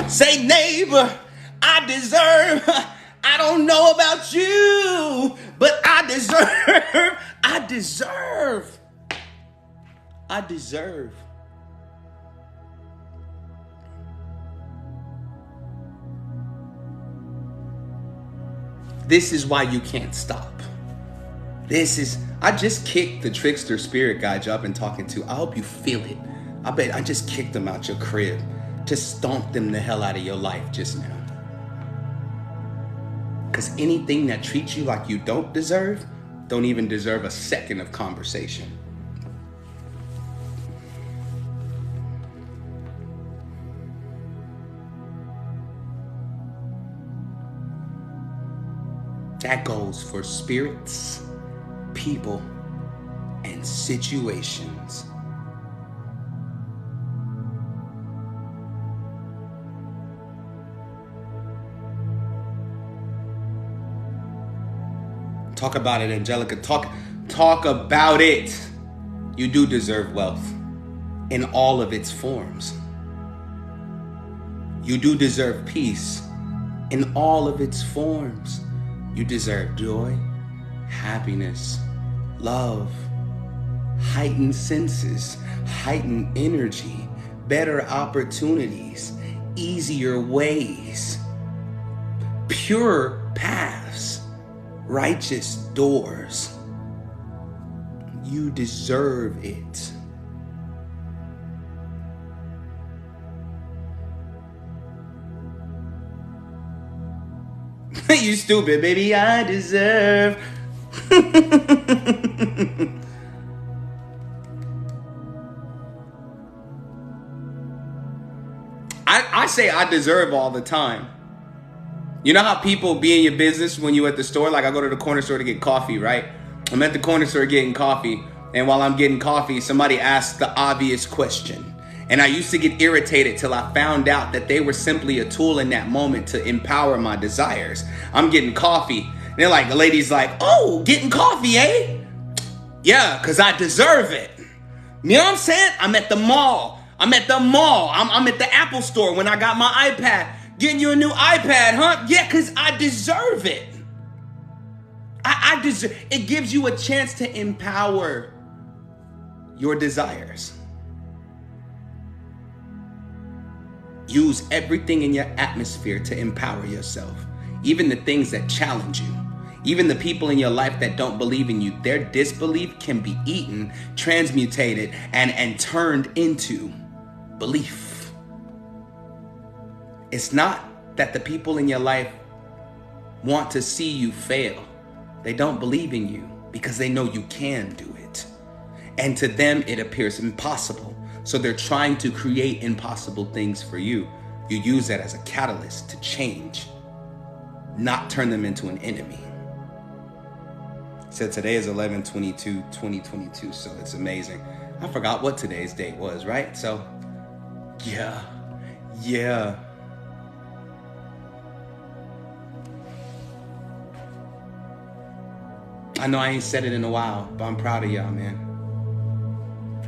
Say neighbor, I deserve. I don't know about you, but I deserve. I deserve. I deserve. This is why you can't stop. I just kicked the trickster spirit guide y'all been talking to. I hope you feel it. I bet I just kicked them out your crib. Just stomped them the hell out of your life just now. Because anything that treats you like you don't deserve, don't even deserve a second of conversation. That goes for spirits, people, and situations. Talk about it, Angelica. Talk about it. You do deserve wealth in all of its forms. You do deserve peace in all of its forms. You deserve joy, happiness, love, heightened senses, heightened energy, better opportunities, easier ways, pure paths, righteous doors. You deserve it. You stupid, baby. I deserve. I say I deserve all the time. You know how people be in your business when you at the store? Like I go to the corner store to get coffee, right? I'm at the corner store getting coffee. And while I'm getting coffee, somebody asks the obvious question. And I used to get irritated till I found out that they were simply a tool in that moment to empower my desires. I'm getting coffee. And they're like, the lady's like, oh, getting coffee, eh? Yeah, because I deserve it. You know what I'm saying? I'm at the mall. I'm at the Apple store when I got my iPad. Getting you a new iPad, huh? Yeah, because I deserve it. I deserve it. Gives you a chance to empower your desires. Use everything in your atmosphere to empower yourself. Even the things that challenge you. Even the people in your life that don't believe in you. Their disbelief can be eaten, transmutated, and turned into belief. It's not that the people in your life want to see you fail. They don't believe in you because they know you can do it. And to them, it appears impossible. So they're trying to create impossible things for you. You use that as a catalyst to change, not turn them into an enemy. So today is 11/22/2022, so it's amazing. I forgot what today's date was, right? So, yeah. I know I ain't said it in a while, but I'm proud of y'all, man.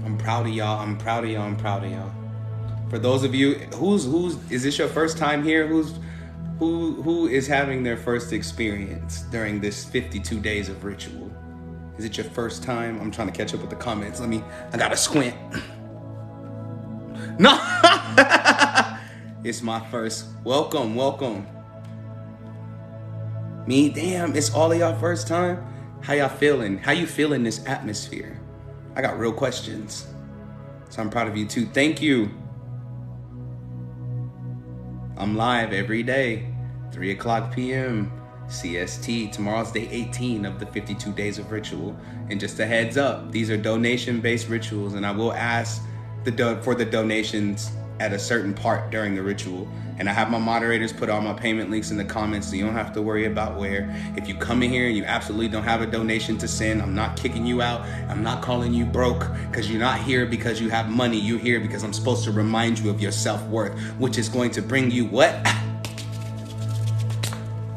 I'm proud of y'all. For those of you, who's is this your first time here? Who is having their first experience during this 52 days of ritual? Is it your first time? I'm trying to catch up with the comments. I gotta squint. No, it's my first. Welcome. Me, damn, it's all of y'all first time? How y'all feeling? How you feeling this atmosphere? I got real questions. So I'm proud of you too. Thank you. I'm live every day, 3:00 p.m. CST. Tomorrow's day 18 of the 52 days of ritual. And just a heads up, these are donation-based rituals, and I will ask for the donations at a certain part during the ritual. And I have my moderators put all my payment links in the comments, so you don't have to worry about where. If you come in here and you absolutely don't have a donation to send, I'm not kicking you out. I'm not calling you broke, because you're not here because you have money. You're here because I'm supposed to remind you of your self-worth, which is going to bring you what?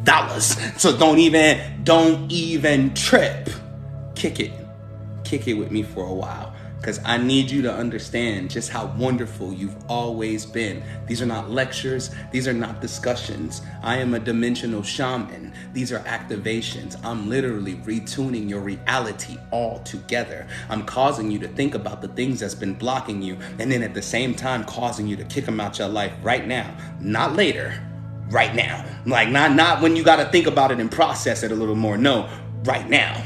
Dollars. So don't even trip. Kick it with me for a while. Because I need you to understand just how wonderful you've always been. These are not lectures. These are not discussions. I am a dimensional shaman. These are activations. I'm literally retuning your reality all together. I'm causing you to think about the things that's been blocking you, and then at the same time causing you to kick them out your life right now. Not later. Right now. Like not when you got to think about it and process it a little more. No, right now.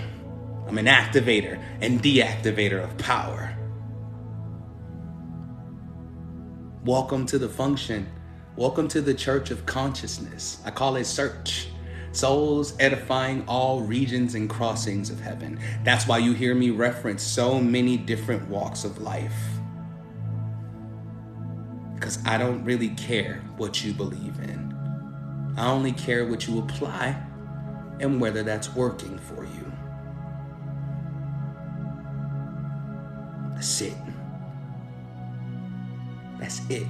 I'm an activator and deactivator of power. Welcome to the function. Welcome to the Church of Consciousness. I call it Search. Souls edifying all regions and crossings of heaven. That's why you hear me reference so many different walks of life. Because I don't really care what you believe in. I only care what you apply and whether that's working for you. That's it. That's it.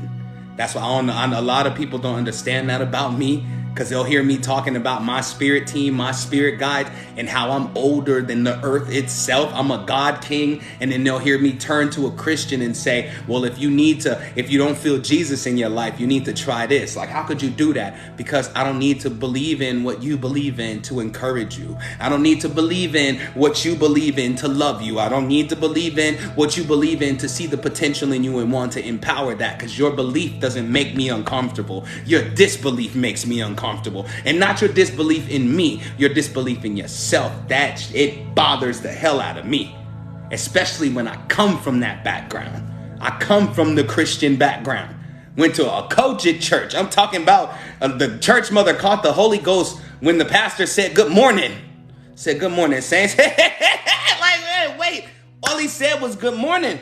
That's why a lot of people don't understand that about me. Because they'll hear me talking about my spirit team, my spirit guides, and how I'm older than the earth itself. I'm a God king. And then they'll hear me turn to a Christian and say, well, if you don't feel Jesus in your life, you need to try this. Like, how could you do that? Because I don't need to believe in what you believe in to encourage you. I don't need to believe in what you believe in to love you. I don't need to believe in what you believe in to see the potential in you and want to empower that, because your belief doesn't make me uncomfortable. Your disbelief makes me uncomfortable. And not your disbelief in me, your disbelief in yourself. That it bothers the hell out of me, especially when I come from that background. I come from the Christian background. Went to a Kojic church. I'm talking about the church mother caught the Holy Ghost when the pastor said good morning. Said good morning, saints. Like, wait. All he said was good morning.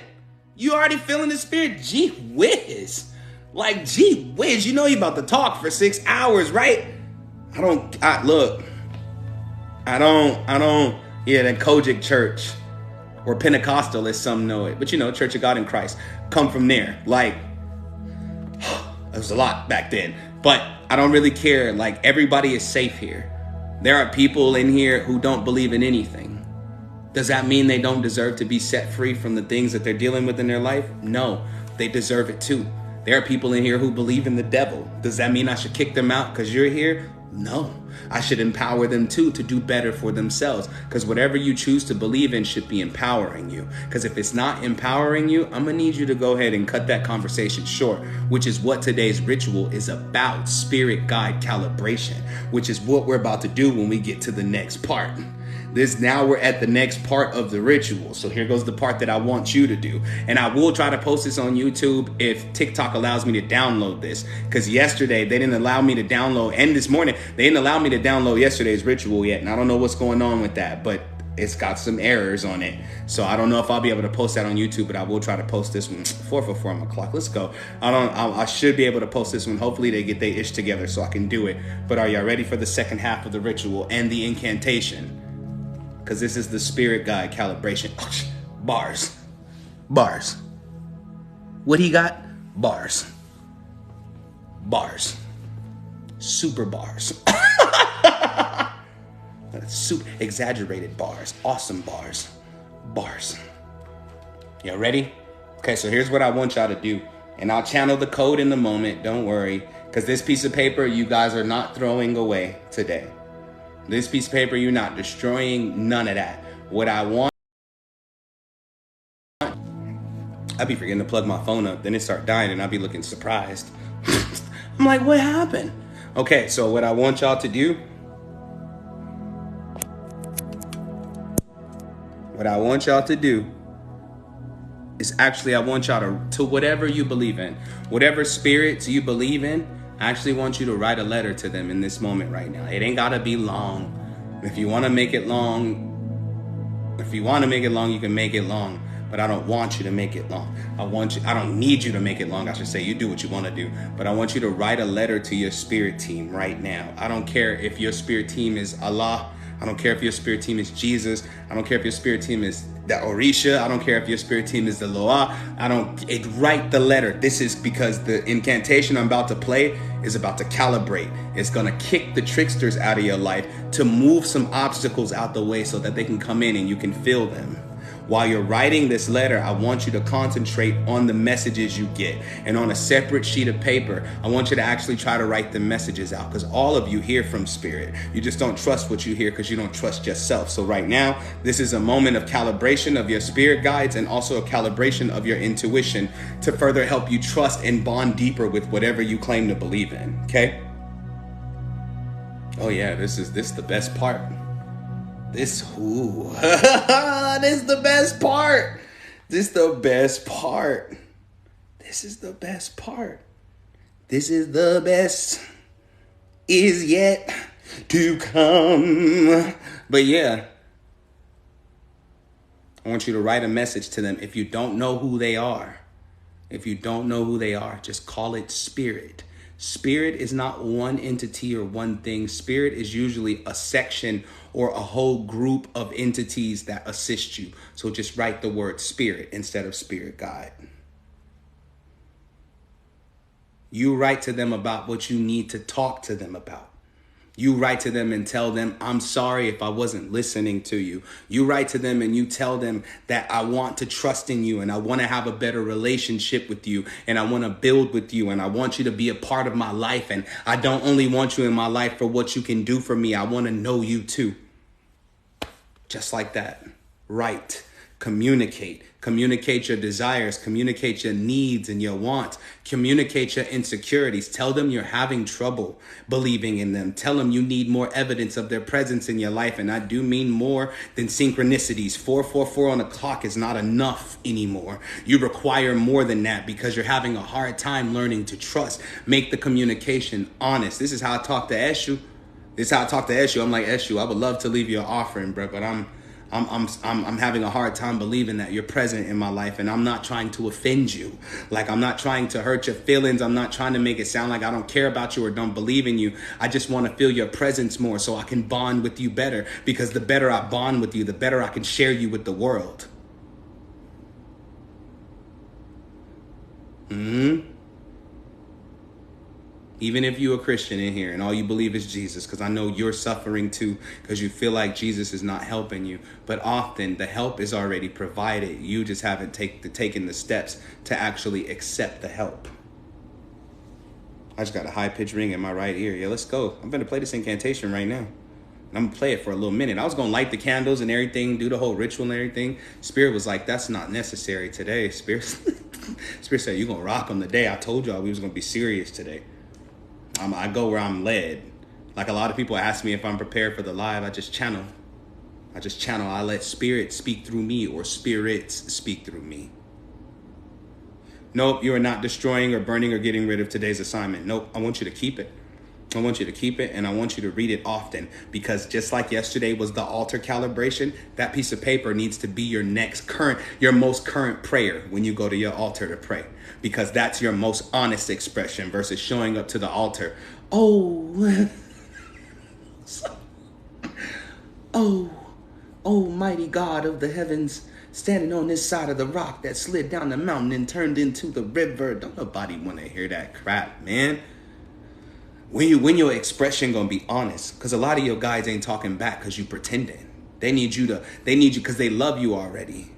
You already feeling the spirit? Gee whiz. Like, gee whiz, you know you about to talk for 6 hours, right? Yeah, that Kojic church, or Pentecostal as some know it, but Church of God in Christ, come from there. Like, it was a lot back then, but I don't really care. Like, everybody is safe here. There are people in here who don't believe in anything. Does that mean they don't deserve to be set free from the things that they're dealing with in their life? No, they deserve it too. There are people in here who believe in the devil. Does that mean I should kick them out because you're here? No, I should empower them too to do better for themselves, because whatever you choose to believe in should be empowering you. Because if it's not empowering you, I'm going to need you to go ahead and cut that conversation short, which is what today's ritual is about, spirit guide calibration, which is what we're about to do when we get to the next part. Now we're at the next part of the ritual. So here goes the part that I want you to do. And I will try to post this on YouTube if TikTok allows me to download this. Because yesterday they didn't allow me to download, and this morning they didn't allow me to download yesterday's ritual yet. And I don't know what's going on with that, but it's got some errors on it. So I don't know if I'll be able to post that on YouTube, but I will try to post this one. 4 o'clock. Let's go. I should be able to post this one. Hopefully they get their ish together so I can do it. But are y'all ready for the second half of the ritual and the incantation? Because this is the spirit guide calibration. Bars. What he got? Bars. Super bars. Super exaggerated bars. Awesome bars. Y'all ready? Okay, so here's what I want y'all to do. And I'll channel the code in a moment. Don't worry. Because this piece of paper you guys are not throwing away today. This piece of paper, you're not destroying, none of that. What I want, I be forgetting to plug my phone up, then it start dying and I'll be looking surprised. I'm like, what happened? Okay, so what I want y'all to do, is actually I want y'all to whatever you believe in, whatever spirits you believe in, I actually want you to write a letter to them in this moment right now. It ain't gotta be long. If you wanna make it long, you can make it long. But I don't want you to make it long. I don't need you to make it long. I should say, you do what you want to do. But I want you to write a letter to your spirit team right now. I don't care if your spirit team is Allah. I don't care if your spirit team is Jesus. I don't care if your spirit team is the Orisha. I don't care if your spirit team is the Loa. Write the letter. This is because the incantation I'm about to play is about to calibrate. It's going to kick the tricksters out of your life to move some obstacles out the way so that they can come in and you can feel them. While you're writing this letter, I want you to concentrate on the messages you get. And on a separate sheet of paper, I want you to actually try to write the messages out, because all of you hear from spirit. You just don't trust what you hear because you don't trust yourself. So right now, this is a moment of calibration of your spirit guides and also a calibration of your intuition to further help you trust and bond deeper with whatever you claim to believe in. Okay? Oh yeah, this is the best part. This is the best part. This is the best is yet to come. But yeah, I want you to write a message to them. If you don't know who they are, just call it spirit. Spirit is not one entity or one thing. Spirit is usually a section or a whole group of entities that assist you. So just write the word spirit instead of spirit guide. You write to them about what you need to talk to them about. You write to them and tell them, I'm sorry if I wasn't listening to you. You write to them and you tell them that I want to trust in you and I want to have a better relationship with you and I want to build with you and I want you to be a part of my life. And I don't only want you in my life for what you can do for me. I want to know you too. Just like that. Write. Communicate. Communicate your desires. Communicate your needs and your wants. Communicate your insecurities. Tell them you're having trouble believing in them. Tell them you need more evidence of their presence in your life. And I do mean more than synchronicities. 444 on the clock is not enough anymore. You require more than that because you're having a hard time learning to trust. Make the communication honest. This is how I talk to Eshu. I'm like, Eshu, I would love to leave you an offering, bro, but I'm having a hard time believing that you're present in my life, and I'm not trying to offend you. Like, I'm not trying to hurt your feelings. I'm not trying to make it sound like I don't care about you or don't believe in you. I just want to feel your presence more so I can bond with you better, because the better I bond with you, the better I can share you with the world. Even if you're a Christian in here and all you believe is Jesus, because I know you're suffering too, because you feel like Jesus is not helping you. But often the help is already provided. You just haven't taken the steps to actually accept the help. I just got a high-pitched ring in my right ear. Yeah, let's go. I'm going to play this incantation right now. And I'm going to play it for a little minute. I was going to light the candles and everything, do the whole ritual and everything. Spirit was like, that's not necessary today. Spirit said, you're going to rock on the day. I told y'all we was going to be serious today. I go where I'm led. Like, a lot of people ask me if I'm prepared for the live. I just channel. I let spirit speak through me, or spirits speak through me. Nope, you are not destroying or burning or getting rid of today's assignment. Nope, I want you to keep it. I want you to keep it, and I want you to read it often, because just like yesterday was the altar calibration, that piece of paper needs to be your most current prayer when you go to your altar to pray, because that's your most honest expression versus showing up to the altar. Oh, mighty God of the heavens, standing on this side of the rock that slid down the mountain and turned into the river. Don't nobody want to hear that crap, man. When your expression gonna be honest, because a lot of your guys ain't talking back because you pretending. They need you because they love you already.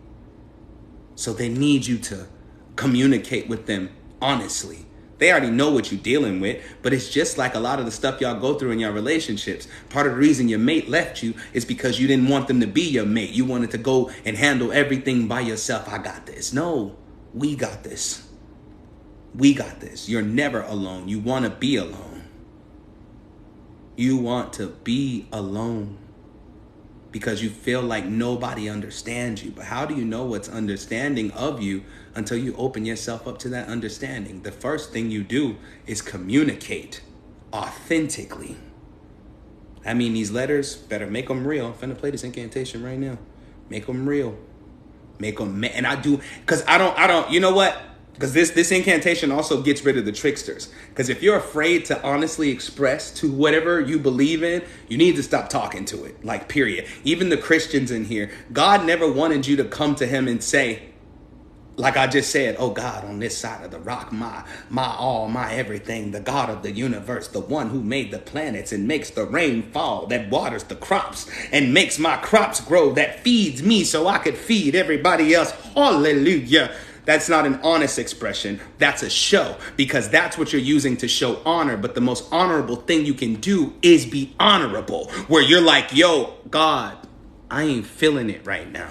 So they need you to communicate with them honestly. They already know what you're dealing with, but it's just like a lot of the stuff y'all go through in your relationships. Part of the reason your mate left you is because you didn't want them to be your mate. You wanted to go and handle everything by yourself. I got this. No, we got this. We got this. You're never alone. You want to be alone. You want to be alone because you feel like nobody understands you. But how do you know what's understanding of you until you open yourself up to that understanding? The first thing you do is communicate authentically. I mean, these letters, better make them real. I'm finna play this incantation right now. Make them real. Make them, and I do, because I don't, you know what? Because this incantation also gets rid of the tricksters. Because if you're afraid to honestly express to whatever you believe in, you need to stop talking to it. Like, period. Even the Christians in here, God never wanted you to come to him and say, like I just said, oh God, on this side of the rock, my all, my everything, the God of the universe, the one who made the planets and makes the rain fall, that waters the crops and makes my crops grow, that feeds me so I could feed everybody else. Hallelujah. That's not an honest expression. That's a show, because that's what you're using to show honor. But the most honorable thing you can do is be honorable, where you're like, yo, God, I ain't feeling it right now.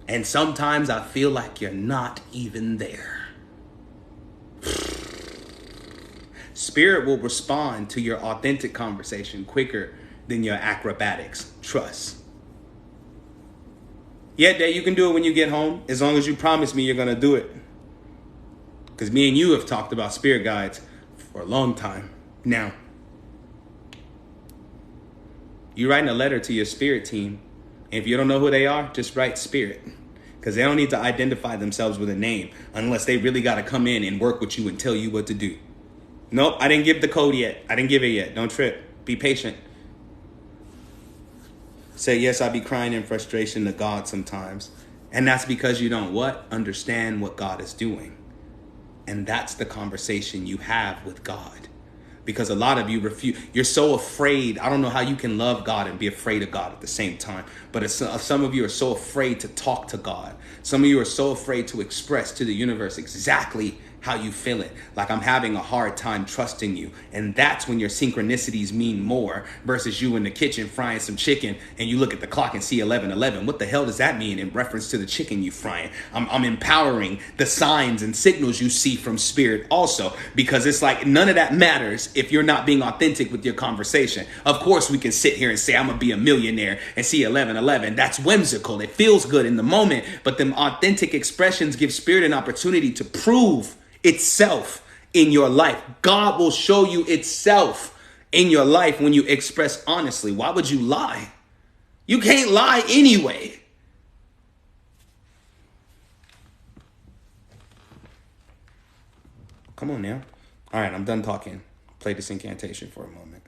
And sometimes I feel like you're not even there. Spirit will respond to your authentic conversation quicker than your acrobatics. Trust. Yeah, Dad, you can do it when you get home, as long as you promise me you're going to do it. Because me and you have talked about spirit guides for a long time now. You're writing a letter to your spirit team. And if you don't know who they are, just write spirit. Because they don't need to identify themselves with a name unless they really got to come in and work with you and tell you what to do. Nope, I didn't give the code yet. I didn't give it yet. Don't trip. Be patient. Say, yes, I be crying in frustration to God sometimes. And that's because you don't what? Understand what God is doing. And that's the conversation you have with God. because a lot of you refuse. You're so afraid. I don't know how you can love God and be afraid of God at the same time. But some of you are so afraid to talk to God. Some of you are so afraid to express to the universe exactly how you feel it. Like, I'm having a hard time trusting you. And that's when your synchronicities mean more versus you in the kitchen frying some chicken and you look at the clock and see 11:11. What the hell does that mean in reference to the chicken you frying? I'm empowering the signs and signals you see from spirit also, because it's like none of that matters if you're not being authentic with your conversation. Of course, we can sit here and say, I'm going to be a millionaire and see 11:11. That's whimsical. It feels good in the moment. But them authentic expressions give spirit an opportunity to prove itself in your life. God will show you itself in your life when you express honestly. Why would you lie? You can't lie anyway. Come on now. All right, I'm done talking. Play this incantation for a moment.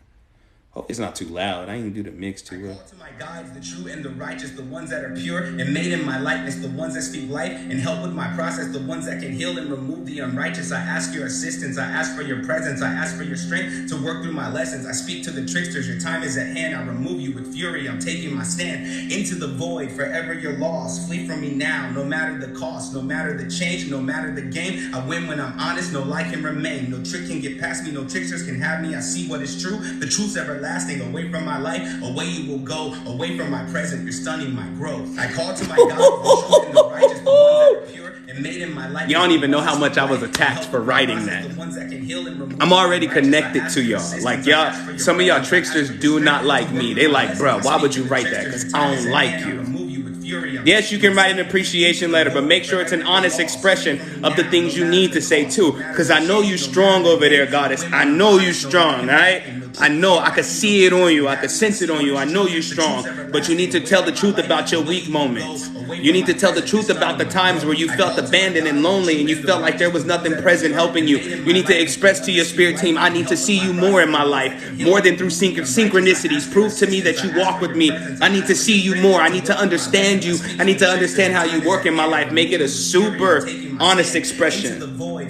Hope it's not too loud. I ain't do the mix too well. To my guides, the true and the righteous, the ones that are pure and made in my likeness, the ones that speak life and help with my process, the ones that can heal and remove the unrighteous. I ask your assistance. I ask for your presence. I ask for your strength to work through my lessons. I speak to the tricksters. Your time is at hand. I remove you with fury. I'm taking my stand into the void. Forever you're lost. Flee from me now, no matter the cost, no matter the change, no matter the game. I win when I'm honest. No lie can remain. No trick can get past me. No tricksters can have me. I see what is true. The truth's everlasting. Away from my life, away you will go. Away from my present, you're stunning my growth. I call to my God, the truth and the righteous, the ones that are pure and made in my life. Y'all don't even know how much I was attacked for writing that. I'm already connected to y'all. Like, y'all, some of y'all tricksters do not like me. They like, bro, why would you write that? Because I don't like you. Yes, you can write an appreciation letter, but make sure it's an honest expression of the things you need to say too. Because I know you strong over there, goddess. I know you strong, all right? I know, I could see it on you. I could sense it on you. I know you're strong, but you need to tell the truth about your weak moments. You need to tell the truth about the times where you felt abandoned and lonely and you felt like there was nothing present helping you. You need to express to your spirit team, I need to see you more in my life, more than through synchronicities. Prove to me that you walk with me. I need to see you more. I need to understand you. I need to understand how you work in my life. Make it a super honest expression.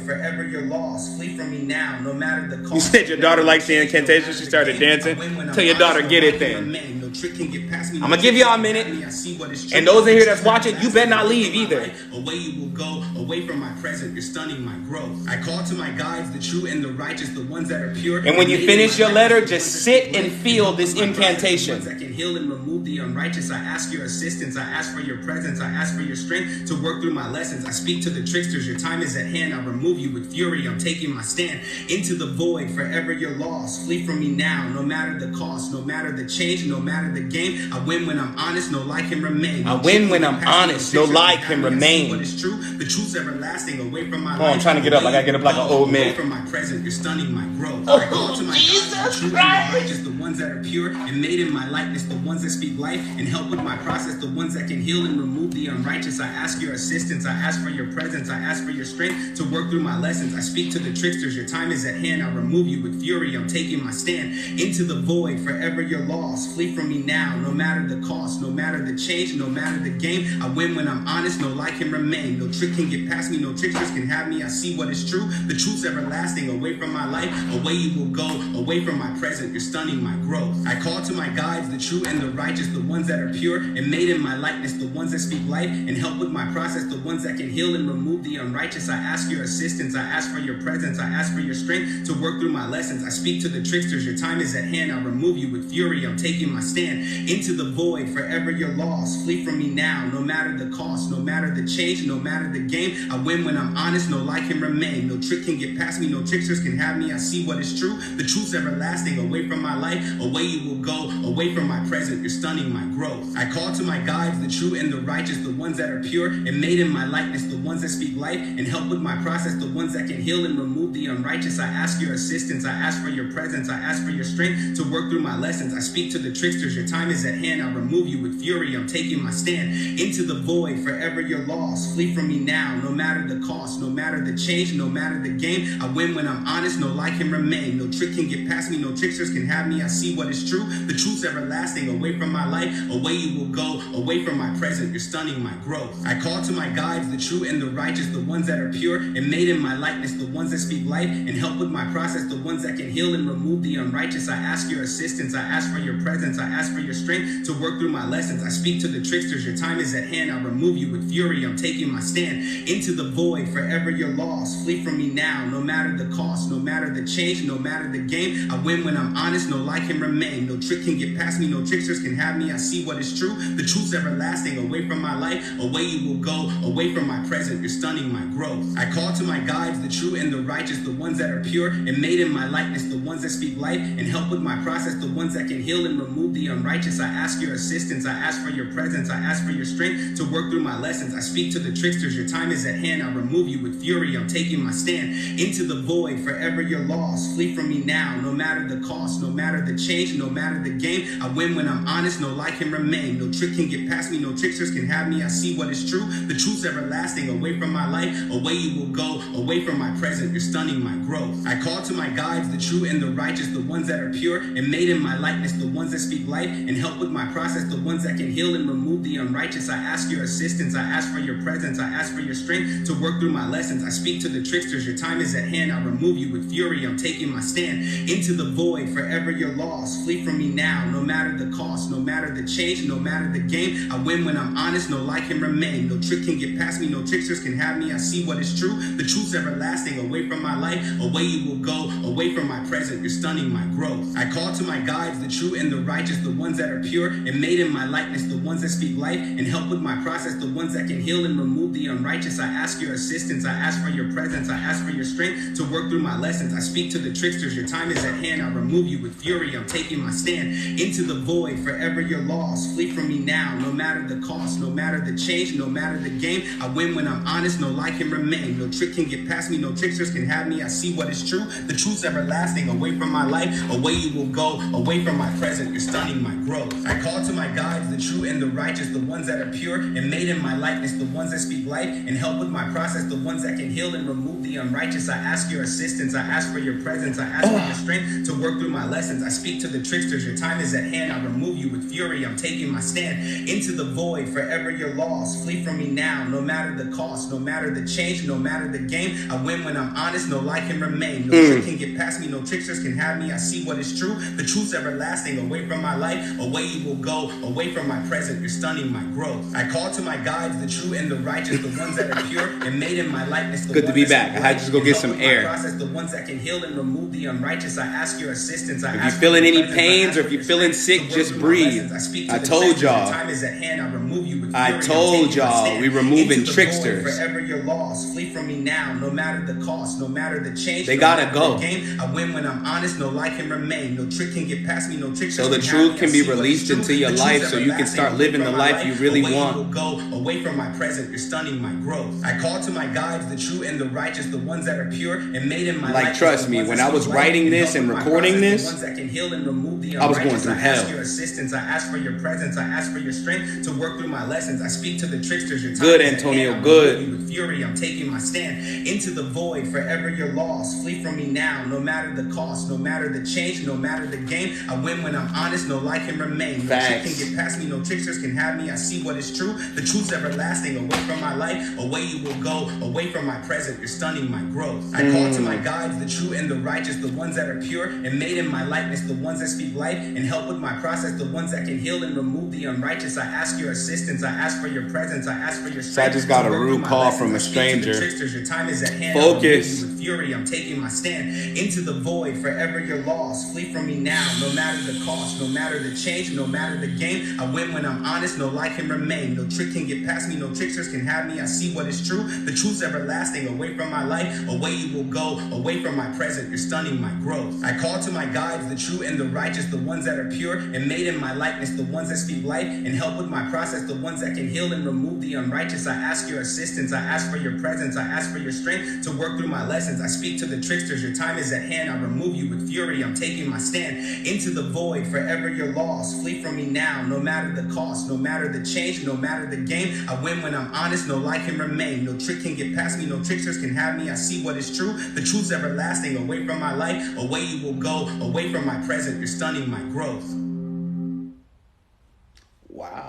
Forever you're lost. Flee from me now, no matter the cost. You said your daughter likes the incantation. She started dancing. Tell your daughter, get it then. I'm gonna give y'all a minute. And those in here that's watching, you better not leave either. Away you will go, away from my present. You're stunning my growth. I call to my guides, the true and the righteous, the ones that are pure. And when you finish your letter, just sit and feel this incantation. That can heal and remove the unrighteous. I ask your assistance. I ask for your presence. I ask for your strength to work through my lessons. I speak to the tricksters. Your time is at hand. I remove you with fury. I'm taking my stand into the void. Forever you're lost. Flee from me now, no matter the cost, no matter the change, no matter the game. I win when I'm honest. No lie can remain. I win when I'm honest. No lie can remain. What is true? The truth's everlasting. Away from my life. I'm trying to get up. I gotta get up like an old man. Away from my present. You're stunning my growth. I call to my Jesus Christ. The ones that are pure and made in my likeness, the ones that speak life and help with my process, the ones that can heal and remove the unrighteous. I ask your assistance. I ask for your presence. I ask for your strength to work through my lessons. I speak to the tricksters. Your time is at hand. I remove you with fury. I'm taking my stand into the void. Forever you're lost. Flee from me now, no matter the cost, no matter the change, no matter the game. I win when I'm honest. No lie can remain. No trick can get past me. No tricksters can have me. I see what is true. The truth's everlasting. Away from my life, away you will go. Away from my present, you're stunning my growth. I call to my guides, the true and the righteous, the ones that are pure and made in my likeness, the ones that speak life and help with my process, the ones that can heal and remove the unrighteous. I ask your assistance. I ask for your presence. I ask for your strength to work through my lessons. I speak to the tricksters. Your time is at hand. I remove you with fury. I'm taking my stand into the void. Forever you're lost. Flee from me now, no matter the cost, no matter the change, no matter the game. I win when I'm honest. No lie can remain. No trick can get past me. No tricksters can have me. I see what is true. The truth's everlasting. Away from my life, away you will go. Away from my present, you're stunning my growth. I call to my guides, the true and the righteous, the ones that are pure and made in my likeness, the ones that speak life and help with my process, the ones that can heal and remove the unrighteous. I ask your assistance. I ask for your presence. I ask for your strength to work through my lessons. I speak to the tricksters. Your time is at hand. I remove you with fury. I'm taking my stand into the void. Forever you're lost. Flee from me now, no matter the cost, no matter the change, no matter the game. I win when I'm honest. No lie can remain. No trick can get past me. No tricksters can have me. I see what is true. The truth's everlasting. Away from my life, away you will go. Away from my present, you're stunning my growth. I call to my guides, the true and the righteous, the ones that are pure and made in my likeness, the ones that speak life and help with my process, the ones that can heal and remove the unrighteous. I ask your assistance, I ask for your presence, I ask for your strength to work through my lessons. I speak to the tricksters, your time is at hand. I'll remove you with fury, I'm taking my stand. Into the void, forever you're lost. Flee from me now, no matter the cost, no matter the change, no matter the game. I win when I'm honest, no lie can remain. No trick can get past me, no tricksters can have me. I see what is true, the truth's everlasting. Away from my life, away you will go. Away from my present, you're stunning my growth. I call to my guides, the true and the righteous, the ones that are pure and made in my likeness, the ones that speak life and help with my process, the ones that can heal and remove the unrighteous. I ask your assistance, I ask for your presence, I ask for your strength to work through my lessons. I speak to the tricksters, your time is at hand. I'll remove you with fury, I'm taking my stand. Into the void, forever you're lost. Flee from me now, no matter the cost, no matter the change, no matter the game. I win when I'm honest, no lie can remain. No trick can get past me, no tricksters can have me. I see what is true, the truth's everlasting. Away from my life, away you will go. Away from my present, you're stunning my growth. I call to my guides, the true and the righteous, the ones that are pure and made in my likeness, the ones that speak life and help with my process, the ones that can heal and remove the unrighteous. I ask your assistance, I ask for your presence, I ask for your strength to work through my lessons. I speak to the tricksters, your time is at hand. I'll remove you with fury, I'm taking my stand. Into the void, forever you're lost. Flee from me now, no matter the cost, no matter the change, no matter the game. I win when I'm honest, no lie can remain. No trick can get past me, no tricksters can have me. I see what is true, the truth's everlasting. Away from my life, away you will go. Away from my present, you're stunning my growth. I call to my guides, the true and the righteous, the ones that are pure and made in my likeness, the ones that speak life and help with my process, the ones that can heal and remove the unrighteous. I ask your assistance, I ask for your presence, I ask for your strength to work through my lessons. I speak to the tricksters, your time is at hand. I'll remove you with fury, I'm taking my stand. Into the void, forever you're lost. Flee from me now, no matter the cost, no matter the change, no matter the game. I win when I'm honest, no lie can remain. No trick can get past me, no tricksters can have me. I see what is true, the truth's everlasting. Away from my life, away you will go. Away from my present, you're stunning my growth. I call to my guides, the true and the righteous, the ones that are pure and made in my likeness, the ones that speak life and help with my process, the ones that can heal and remove the unrighteous. I ask your assistance, I ask for your presence, I ask for your strength to work through my lessons. I speak to the tricksters, your time is at hand. I'll remove you with fury, I'm taking my stand. Into the void, forever you're lost. Flee from me now, no matter the cost, no matter the change, no matter the game. I win when I'm honest, no lie can remain. No trick can get past me, no tricksters can have me. I see what is true, the truth's everlasting. Away from my life, away you will go. Away from my present, you're stunning my growth. I call to my guides, the true and the righteous, the ones that are pure and made in my likeness. Good to be back. I had to just go get some air. Process, the ones that can heal and remove the unrighteous. I ask your assistance. If you're feeling any pains or if you're feeling sick, just breathe. I told y'all. Time is at hand. I'll remove you with I told y'all we removing tricksters. Forever you're lost. Flee from me now, no matter the cost, no matter the change. They gotta go. I win when I'm honest, no lie can remain. No trick can get past me, no trick. So the truth can be released into your life so you can start living the life you really want. Go away from my present, you're stunning my growth. I call to my guides, the true and the righteous, the ones that are pure and made in my life. Like, trust me, when I was writing this and recording this, I was going through hell. I ask your assistance, I ask for your presence, I ask for your strength to work through my lessons. I speak to the tricksters, your time good, Antonio, good. With fury, I'm taking my stand. Into the void, forever you're lost. Flee from me now, no matter the cost, no matter the change, no matter the game. I win when I'm honest, no lie can remain. No trick can get past me, no tricksters can have me. I see what is true, the truth's everlasting. Away from my life, away you will go. Away from my present, you're stunning my growth. I call to my guides, the true and the righteous, the ones that are pure and made in my likeness, the ones that speak life and help with my process, the ones that can heal and remove the unrighteous. I ask your assistance, I ask for your presence, I ask for your strength. So I just got a rude call from a stranger. Your time is at hand. Focus. With fury, I'm taking my stand. Into the void, forever you're lost. Flee from me now, no matter the cost, no matter the change, no matter the game. I win when I'm honest, no lie can remain. No trick can get past me, no tricksters can have me. I see what is true, the truth's everlasting. Away from my life, away you will go. Away from my present, you're stunning my growth. I call to my guides, the true and the righteous, the ones that are pure and made in my likeness, the ones that speak life and help with my process, the ones that can heal and remove the unrighteous. I ask your assistance, I ask for your presence, I ask for your strength to work through my lessons. I speak to the tricksters, your time is at hand. I'll remove you with fury, I'm taking my stand. Into the void, forever you're lost. Flee from me now, no matter the cost, no matter the change, no matter the game. I win when I'm honest, no lie can remain. No trick can get past me, no tricksters can have me. I see what is true, the truth's everlasting. Away from my life, away you will go. Away from my present, you're stunning my growth.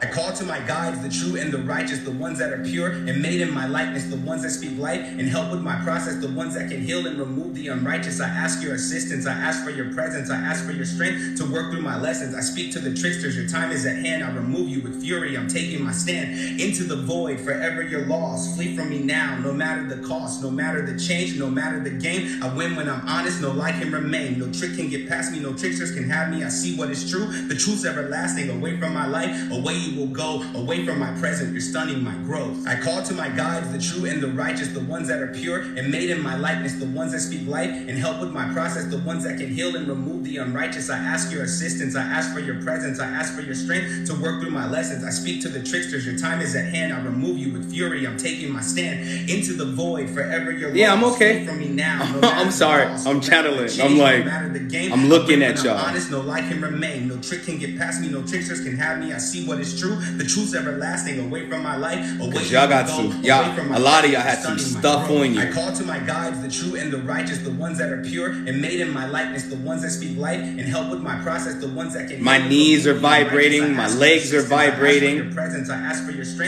I call to my guides, the true and the righteous, the ones that are pure and made in my likeness, the ones that speak life and help with my process, the ones that can heal and remove the unrighteous. I ask your assistance, I ask for your presence, I ask for your strength to work through my lessons. I speak to the tricksters, your time is at hand. I remove you with fury, I'm taking my stand into the void. Forever you're lost, flee from me now, no matter the cost, no matter the change, no matter the game. I win when I'm honest, no lie can remain, no trick can get past me, no tricksters can have me. I see what is true, the truth's everlasting. Away from my life, away you will go, away from my present, you're stunning my growth. I call to my guides, the true and the righteous, the ones that are pure and made in my likeness, the ones that speak life and help with my process, the ones that can heal and remove the unrighteous. I ask your assistance, I ask for your presence, I ask for your strength to work through my lessons. I speak to the tricksters, your time is at hand. I remove you with fury, I'm taking my stand into the void. Forever you're lost. Yeah, I'm okay. From me now, I'm sorry. I'm channeling. I'm like, I'm looking at y'all. Honest, no lie can remain, no trick can get past me, no tricksters can have me. I see what is true, the truth's everlasting. Away from my life, away y'all got some, a lot of y'all had some stuff on you. I call to my guides, the true and the righteous, the ones that are pure and made in my likeness, the ones that speak life and help with my process, the ones that can. My knees are vibrating, my legs are vibrating,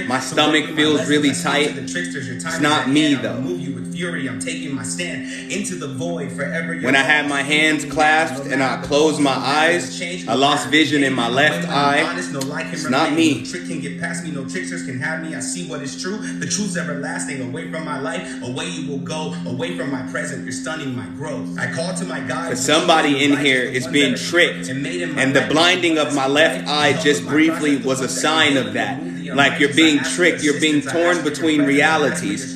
my stomach feels really tight. It's not me though. Fury, I'm taking my stand into the void. Forever when I had my hands clasped and I closed my eyes, I lost vision in my left eye. It's not me. No trick can get past me, no tricksters can have me. I see what is true, the truth's everlasting. Away from my life, away you will go, away from my present, you're stunning my growth. I call to my guides. Somebody in here is being tricked, and the blinding of my left eye just briefly was a sign of that. Like you're being tricked, you're being torn between realities.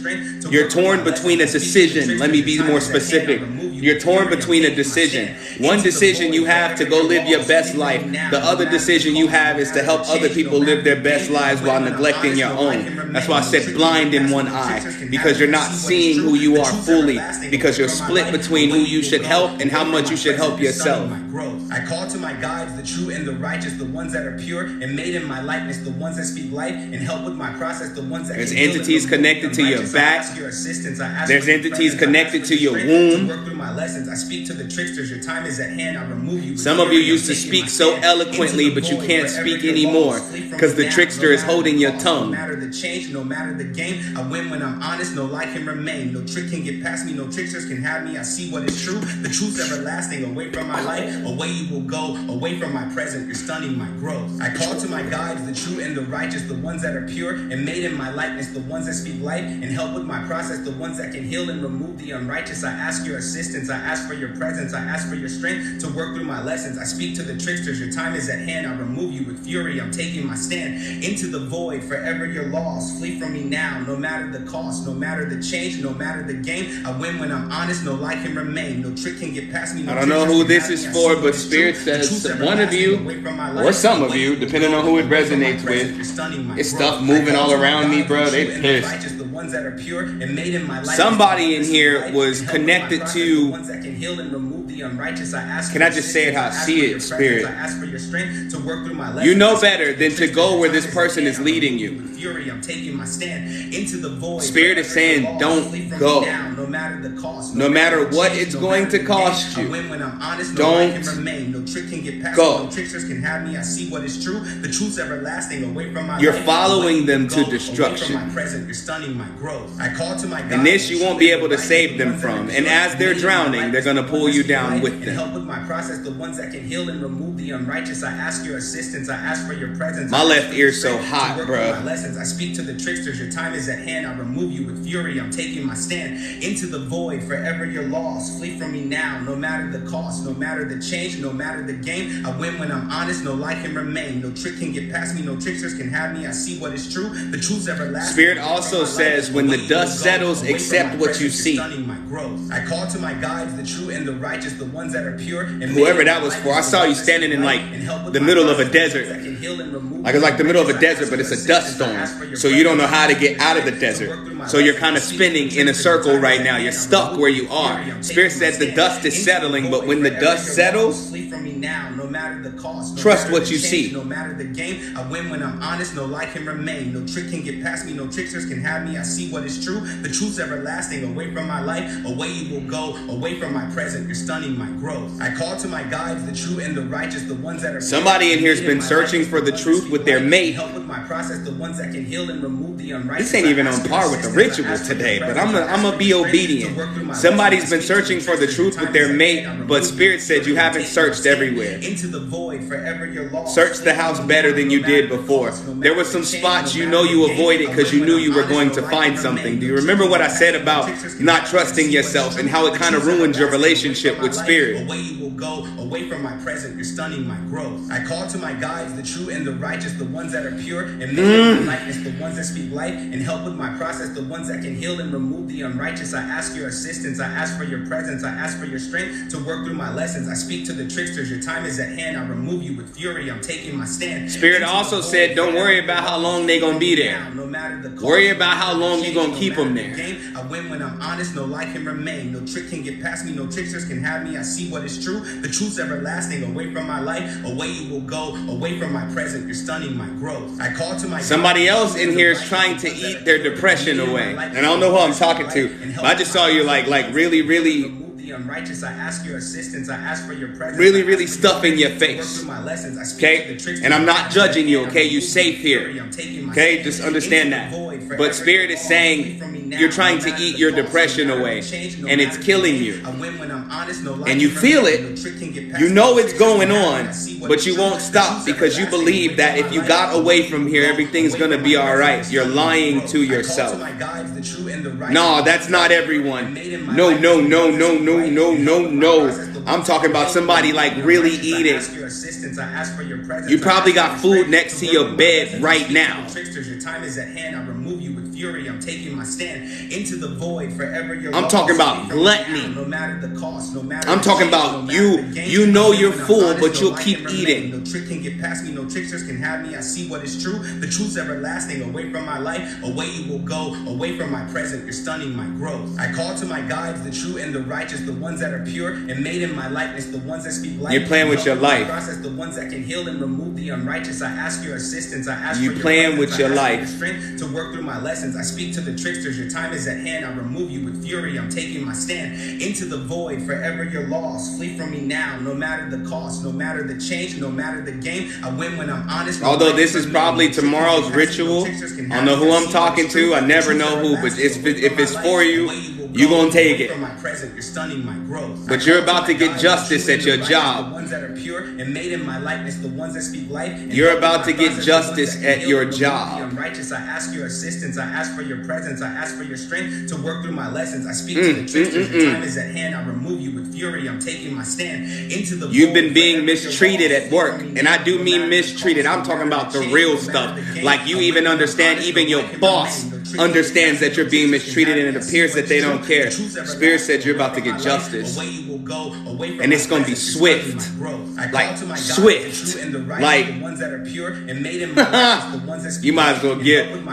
You're torn between a decision. Let me be more specific. You're torn between a decision. One decision you have to go live your best life. The other decision you have is to help other people live their best lives while neglecting your own. That's why I said blind in one eye, because you're not seeing who you are fully, because you're split between who you should help and how much you should help yourself. I call to my guides, the true and the righteous, the ones that are pure and made in my likeness, the ones that speak life and help with my process, the ones that. There's entities connected to your back. There's entities connected to your womb. I speak to the tricksters, your time is at hand. I remove you. Some of you used to speak so eloquently, but you can't speak anymore because the trickster is holding your tongue. No matter the change, no matter the game, I win when I'm honest, no lie can remain, no trick can get past me, no tricksters can have me. I see what is true, the truth's everlasting. Away from my life, away you will go, away from my present, you're stunning my growth. I call to my guides, the true and the righteous, the ones that are pure and made in my likeness, the ones that speak life and help with my process, the ones that can heal and remove the unrighteous. I ask your assistance, I ask for your presence, I ask for your strength to work through my lessons. I speak to the tricksters, your time is at hand. I remove you with fury, I'm taking my stand into the void. Forever you're lost, flee from me now, no matter the cost, no matter the change, no matter the game. I win when I'm honest, no lie can remain, no trick can get past me. No I don't know who this is for, but Spirit says one of you, or some of you, depending on who it resonates with, it's stuff moving all around me, bro. They pissed. Somebody in here was connected to, can I just say it how I see it, Spirit? You know better than to go where this person is leading you. Spirit is saying, don't go. No matter what it's going to cost you, don't go. You're following them to destruction. And this you won't be able to save them from. And as they're drowning, they're going to pull you down with them. My left ear's so hot, bro. I speak to the tricksters, your time is at hand. I remove you with fury, I'm taking my stand into the void. Forever you're lost, flee from me now, no matter the cost, no matter the change, no matter the game. I win when I'm honest, no lie can remain, no trick can get past me, no tricksters can have me. I see what is true, the truth's everlasting. Spirit also says, when the dust settles, accept what you see. I call to my guides, the true and the righteous, the ones that are pure. And whoever that was for, I saw you standing in like the middle of a desert. Like it's like the middle of a desert, but it's a dust storm. So you don't know how to get out of the desert. So you're kind of spinning in a circle right now. You're stuck where you are. Spirit said the dust is settling, but when the dust settles, now, no matter the cost. Trust what you see. No matter the game, I win when I'm honest. No lie can remain. No trick can get past me. No tricksters can have me. I see what is true. The truth's everlasting. Away from my life, away you will go. Away from my present, you're stunning my growth. I call to my guides, the true and the righteous, the ones that are. Somebody in here has been searching for the truth with their mate. Help with my process, the ones that can heal and remove the unrighteous. This ain't even on par with the ritual today, but I'm gonna be obedient. Somebody's been searching for the truth with their mate, but Spirit said you haven't searched everywhere. Into the void, forever you're lost. Search the house better than you did before. There were some spots you know you avoided because you knew you were going to find something. Do you remember what I said about not trusting yourself and how it kind of ruined your relationship with Spirit? Away you will go, away from my present, you're stunning my growth. I call to my guides, the true and the righteous, the ones that are pure and made in my likeness, the ones that speak life and help with my process, the ones that can heal and remove the unrighteous. I ask your assistance, I ask for your presence, I ask for your strength to work through my lessons. I speak to the tricksters, your time is at hand, I remove you with fury, I'm taking my stand. Spirit also said, don't worry about how long they're going to be there. No matter the cost, worry about how long you're going to keep them there. I win when I'm honest, no lie can remain. No trick can get past me, no tricksters can have me. I see what is true, the truth's everlasting. Away from my life, away you will go. Away from my present, you're stunning my growth. I call to my somebody else in here is trying to eat their depression away. And I don't know who I'm talking to, but I just saw you like really unrighteous. I ask your assistance, I ask for your presence. Really stuffing your face. Okay? And I'm not judging you, okay? You're safe here. Okay? Just understand that. But Spirit is saying you're trying to eat your depression away, and it's killing you. And you feel it. You know it's going on, but you won't stop because you believe that if you got away from here, everything's going to be all right. You're lying to yourself. No, that's not everyone. No. I'm talking about somebody like really eating. You probably got food next to your bed right now. Your time is at hand. I remove you with fury. I'm taking my stand into the void forever. I'm talking about gluttony. No matter the cost, no matter I'm talking about you know you're full, but you'll keep eating. No trick can get past me. No tricksters can have me. I see what is true. The truth's everlasting. Away from my life, away you will go. Away from my present, you're stunning my growth. I call to my guides, the true and the righteous, the ones that are pure and made in my likeness, the ones that speak life. You're playing with your life. Process, the ones that can heal and remove the unrighteous. I ask your assistance. I ask you for your playing with your life. Strength to work through my lessons. I speak to the tricksters. Your time is at hand. I remove you with fury. I'm taking my stand into the void. Forever you're lost. Flee from me now. No matter the cost, no matter the change, no matter the game. I win when I'm honest. Although this is probably tomorrow's ritual. I don't know who I'm talking to. I never know who, but if it's for you, you're going to take it. But you're about to get justice at your job. You're about to get justice at your job. I ask your assistance. I ask for your presence. I ask for your strength to work through my lessons. I speak to the tricksters. Your time is at hand. I remove you with fury. I'm taking my stand into the. You've been being mistreated at work, and I do mean mistreated. I'm talking about the real stuff. Like you even understand, even your boss understands that you're being mistreated, and it appears that they don't care. Spirit said you're about to get justice, and it's going to be swift, like swift, like you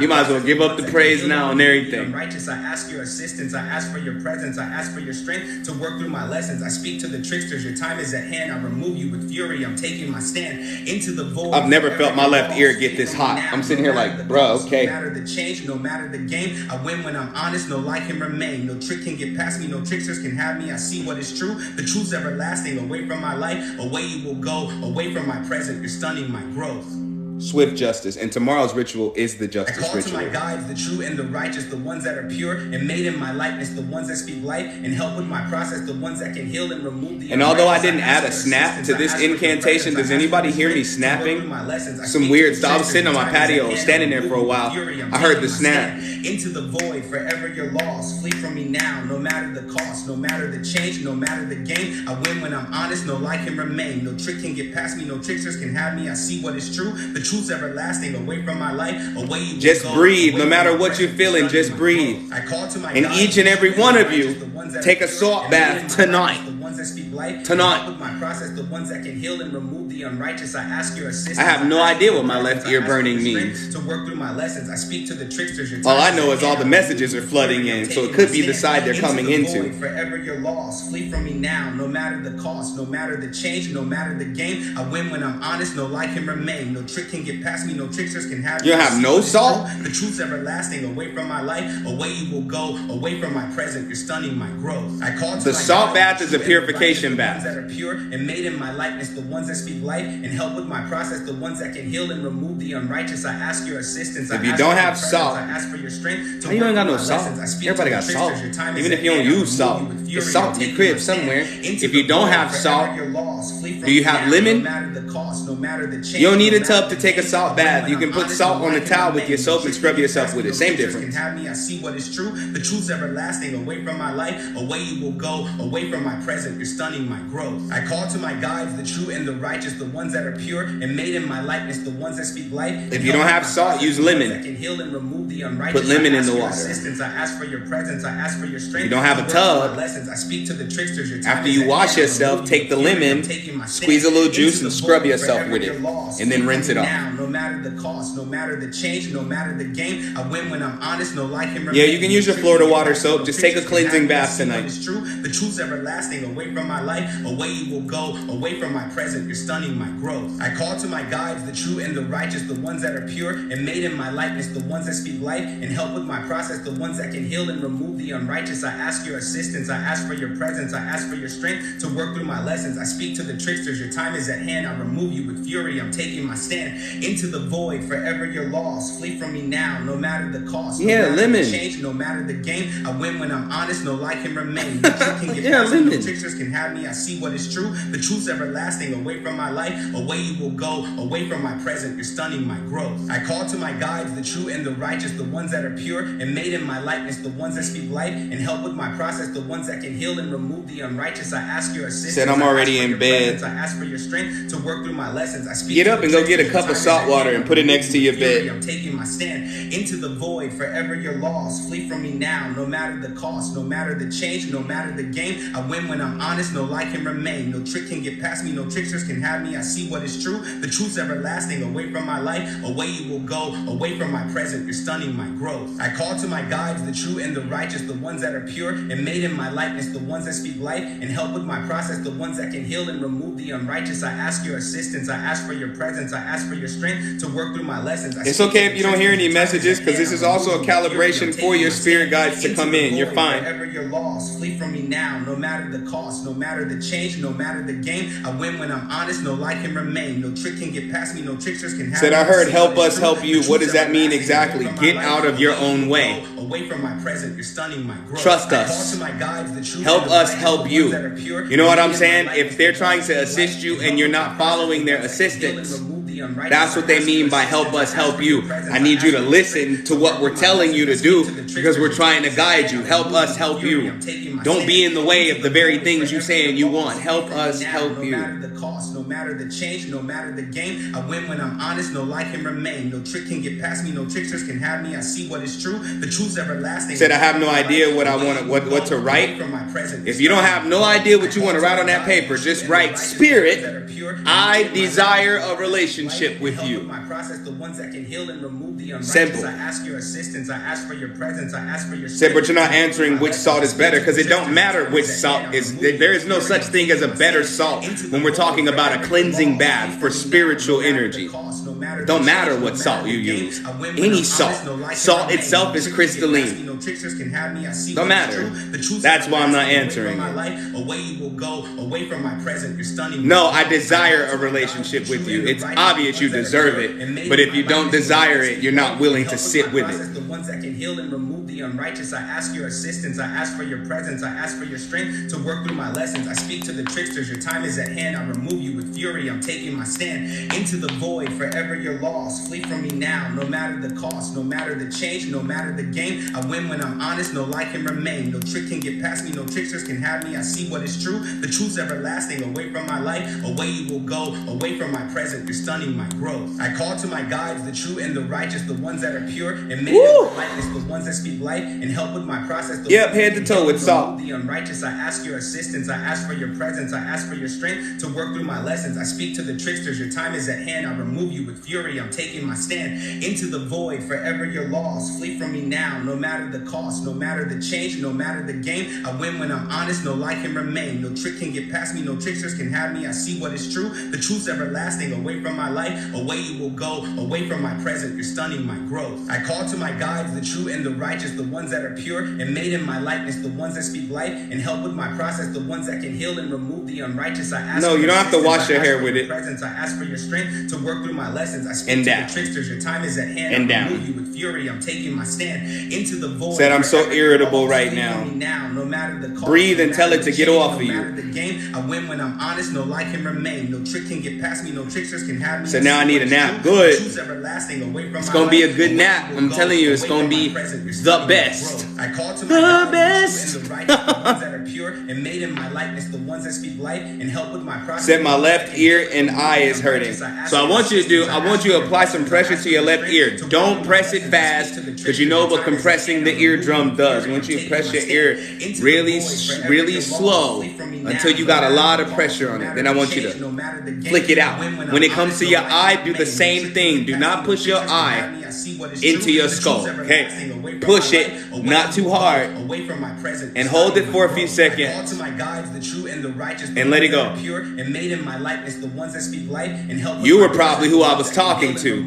might as well give up the praise now and everything. Righteous, I ask your assistance. I ask for your presence. I ask for your strength to work through my lessons. I speak to the tricksters. Your time is at hand. I remove you with fury. I'm taking my stand into the void. I've never felt my left ear get this hot. I'm sitting here like, bro, okay. No matter the change, no matter the game, I win when I'm honest. No lie can remain. No trick can get past me. No tricksters can have me. I see what is true. The truth's everlasting. Away from my life, away you will go. Away from my present, you're stunning my growth. Swift justice, and tomorrow's ritual is the justice ritual. I call ritual. to my guides, the true and the righteous, the ones that are pure and made in my likeness, the ones that speak life and help with my process, the ones that can heal and remove the. And although I didn't add a snap to this incantation, does anybody hear me snapping? Some weird stuff. I was sitting on my patio, standing there for a while. I heard the snap. Into the void, forever you're lost. Flee from me now, no matter the cost, no matter the change, no matter the game. I win when I'm honest. No lie can remain. No trick can get past me. No tricksters can have me. I see what is true. The truth's everlasting. Away from my life, away you just go. Breathe. No matter what you're feeling, just breathe. I call to my and each and every one of you take a salt bath tonight. life. To not. Help with my process, the ones that can heal and remove the unrighteous. I ask your assistance. I have no idea what my left ear burning means. To work through my lessons, I speak to the tricksters. All I know is all the messages are flooding in, so it could be the side they're coming into. Forever you're lost. Flee from me now, no matter the cost, no matter the change, no matter the game. I win when I'm honest, no lie can remain. No trick can get past me, no tricksters can have me. You have no salt? The truth's everlasting. Away from my life, away you will go. Away from my present, you're stunning my growth. I call to the salt bath is a purification bath. The ones that are pure and made in my likeness, the ones that speak life and help with my process, the ones that can heal and remove the unrighteous. I ask your assistance. If you don't have salt, I ask for your strength. you ain't got no salt. Everybody got salt. Even if you don't use salt, there's salt in your crib somewhere. If you don't have salt, do you have lemon? You don't need a tub to take a salt bath. You can put salt on the towel with your soap and scrub yourself with it. Same difference. I see what is true. The truth's everlasting. Away from my life, away you will go. Away from my present, you're stunning my growth. I call to my guides, the true and the righteous, the ones that are pure and made in my likeness, the ones that speak life. If you don't have salt, use lemon. Put lemon in the water. I ask for your presence. I ask for your strength. You don't have a tub. I speak to the tricksters. After you wash yourself, take the lemon, squeeze a little juice, and scrub yourself with it, and then rinse it off. No matter the cost, no matter the change, no matter the game, I win when I'm honest. No lie can remain. Yeah, you can use your Florida water soap. Just take a cleansing bath tonight. It's true. The truth's everlasting. Away from my life, away you will go. Away from my present, you're stunning my growth. I call to my guides, the true and the righteous, the ones that are pure and made in my likeness, the ones that speak life and help with my process, the ones that can heal and remove the unrighteous. I ask your assistance. I ask for your presence. I ask for your strength to work through my lessons. I speak to the tricksters. Your time is at hand. I remove you with fury. I'm taking my stand into the void. Forever you're lost. Flee from me now, no matter the cost. Yeah, no matter lemon. The change, no matter the game. I win when I'm honest. No lie can remain. No trick can get yeah, past lemon. Me. No tricksters can have me. I see what is true. The truth's everlasting. Away from my life, away you will go. Away from my present, you're stunning my growth. I call to my guides, the true and the righteous, the ones that are pure and made in my likeness, the ones that speak life and help with my process, the ones that can heal and remove the unrighteous. I ask your assistance. Said I'm already in bed. I ask for your strength to work through my lessons. I speak. Get up and go get a cup of salt water and put it next to your bed. I'm taking my stand into the void. Forever you're lost. Flee from me now, no matter the cost, no matter the change, no matter the game. I win when I'm honest. No lie can remain. No trick can get past me. No tricksters can have me. I see what is true. The truth's everlasting. Away from my life, away you will go. Away from my present, you're stunning my growth. I call to my guides, the true and the righteous, the ones that are pure and made in my likeness, the ones that speak life and help with my process, the ones that can heal and remove the unrighteous. I ask your assistance. I ask for your presence. I ask for your strength to work through my lessons. It's okay if you don't hear any messages, because this is also a calibration for your spirit guides to come in. You're fine. Wherever you're lost, flee from me now, no matter the cost, no matter the change, no matter the game. I win when I'm honest. No lie can remain. No trick can get past me. No tricksters can have me. Said I heard help us help you. What does that mean exactly? Get out of your own way. Away from my present, you're stunning my growth. Trust us. Help us help you. You know what I'm saying? If they're trying to assist you and you're not following their assistance, that's what they mean by help us help you. I need you to listen to what we're telling you to do, because we're trying to guide you. Help us help you. Don't be in the way of the very things you saying you want. Help us help you. No matter the cost, no matter the change, no matter the game. I win when I'm honest. No lie can remain. No trick can get past me. No tricksters can have me. I see what is true. The truth's everlasting. Said I have no idea what I want, what to write. If you don't have no idea what you want to write on that paper, just write spirit. I desire a relationship with you. Simple. I ask your assistance. I ask for your presence. I ask for your. Said, but you're not answering which salt is better, because it don't matter which salt is. There is no such thing as a better salt when we're talking about a cleansing bath for spiritual energy. Don't matter what salt you use. Any salt. Salt itself is crystalline. Don't matter. That's why I'm not answering it. No, I desire a relationship with you. It's obvious you deserve it. But if you don't desire it, you're not willing to sit with it. The ones that can heal and remove the unrighteous. I ask your assistance. I ask for your presence. I ask for your strength to work through my lessons. I speak to the tricksters. Your time is at hand. I remove you with fury. I'm taking my stand into the void. Forever forever you're lost. Flee from me now, no matter the cost, no matter the change, no matter the game. I win when I'm honest, no lie can remain. No trick can get past me, no tricksters can have me. I see what is true, the truth's everlasting. Away from my life, away you will go. Away from my present, you're stunning my growth. I call to my guides, the true and the righteous, the ones that are pure and made in my likeness, the ones that speak life and help with my process. Yep, head to toe with salt. The unrighteous, I ask your assistance, I ask for your presence, I ask for your strength to work through my lessons. I speak to the tricksters, your time is at hand. I remove you with fury, I'm taking my stand into the void. Forever you're lost. Flee from me now, no matter the cost, no matter the change, no matter the game. I win when I'm honest, no lie can remain. No trick can get past me, no tricksters can have me. I see what is true, the truth's everlasting. Away from my life, away you will go. Away from my present, you're stunning my growth. I call to my guides, the true and the righteous, the ones that are pure and made in my likeness, the ones that speak life and help with my process, the ones that can heal and remove the unrighteous. I ask no, you don't have to wash your hair with it. Presence. I ask for your strength to work through my lessons. I speak to the tricksters, your time is at hand. And I remove you with fury, I'm taking my stand into the void. Said I'm so irritable right now. No matter the cost, breathe and tell it to get off of you. No matter the game, I win when I'm honest, no lie can remain. No trick can get past me, no tricksters can have me. So now I need a nap. Good. It's gonna be a good nap. I'm telling you, it's gonna be the best. I call to the best. The righteous, the ones that are pure and made in my likeness, the ones that speak life and help with my process. Said my left ear and eye is hurting. So I want you to apply some pressure to your left ear. Don't press it fast, because you know what compressing the eardrum does. I want you to press your ear really slow until you got a lot of pressure on it. Then I want you to flick it out. When it comes to your eye, do the same thing. Do not push your eye into your skull. Okay? Push it, not too hard, and hold it for a few seconds, and let it go. You were probably who I was talking to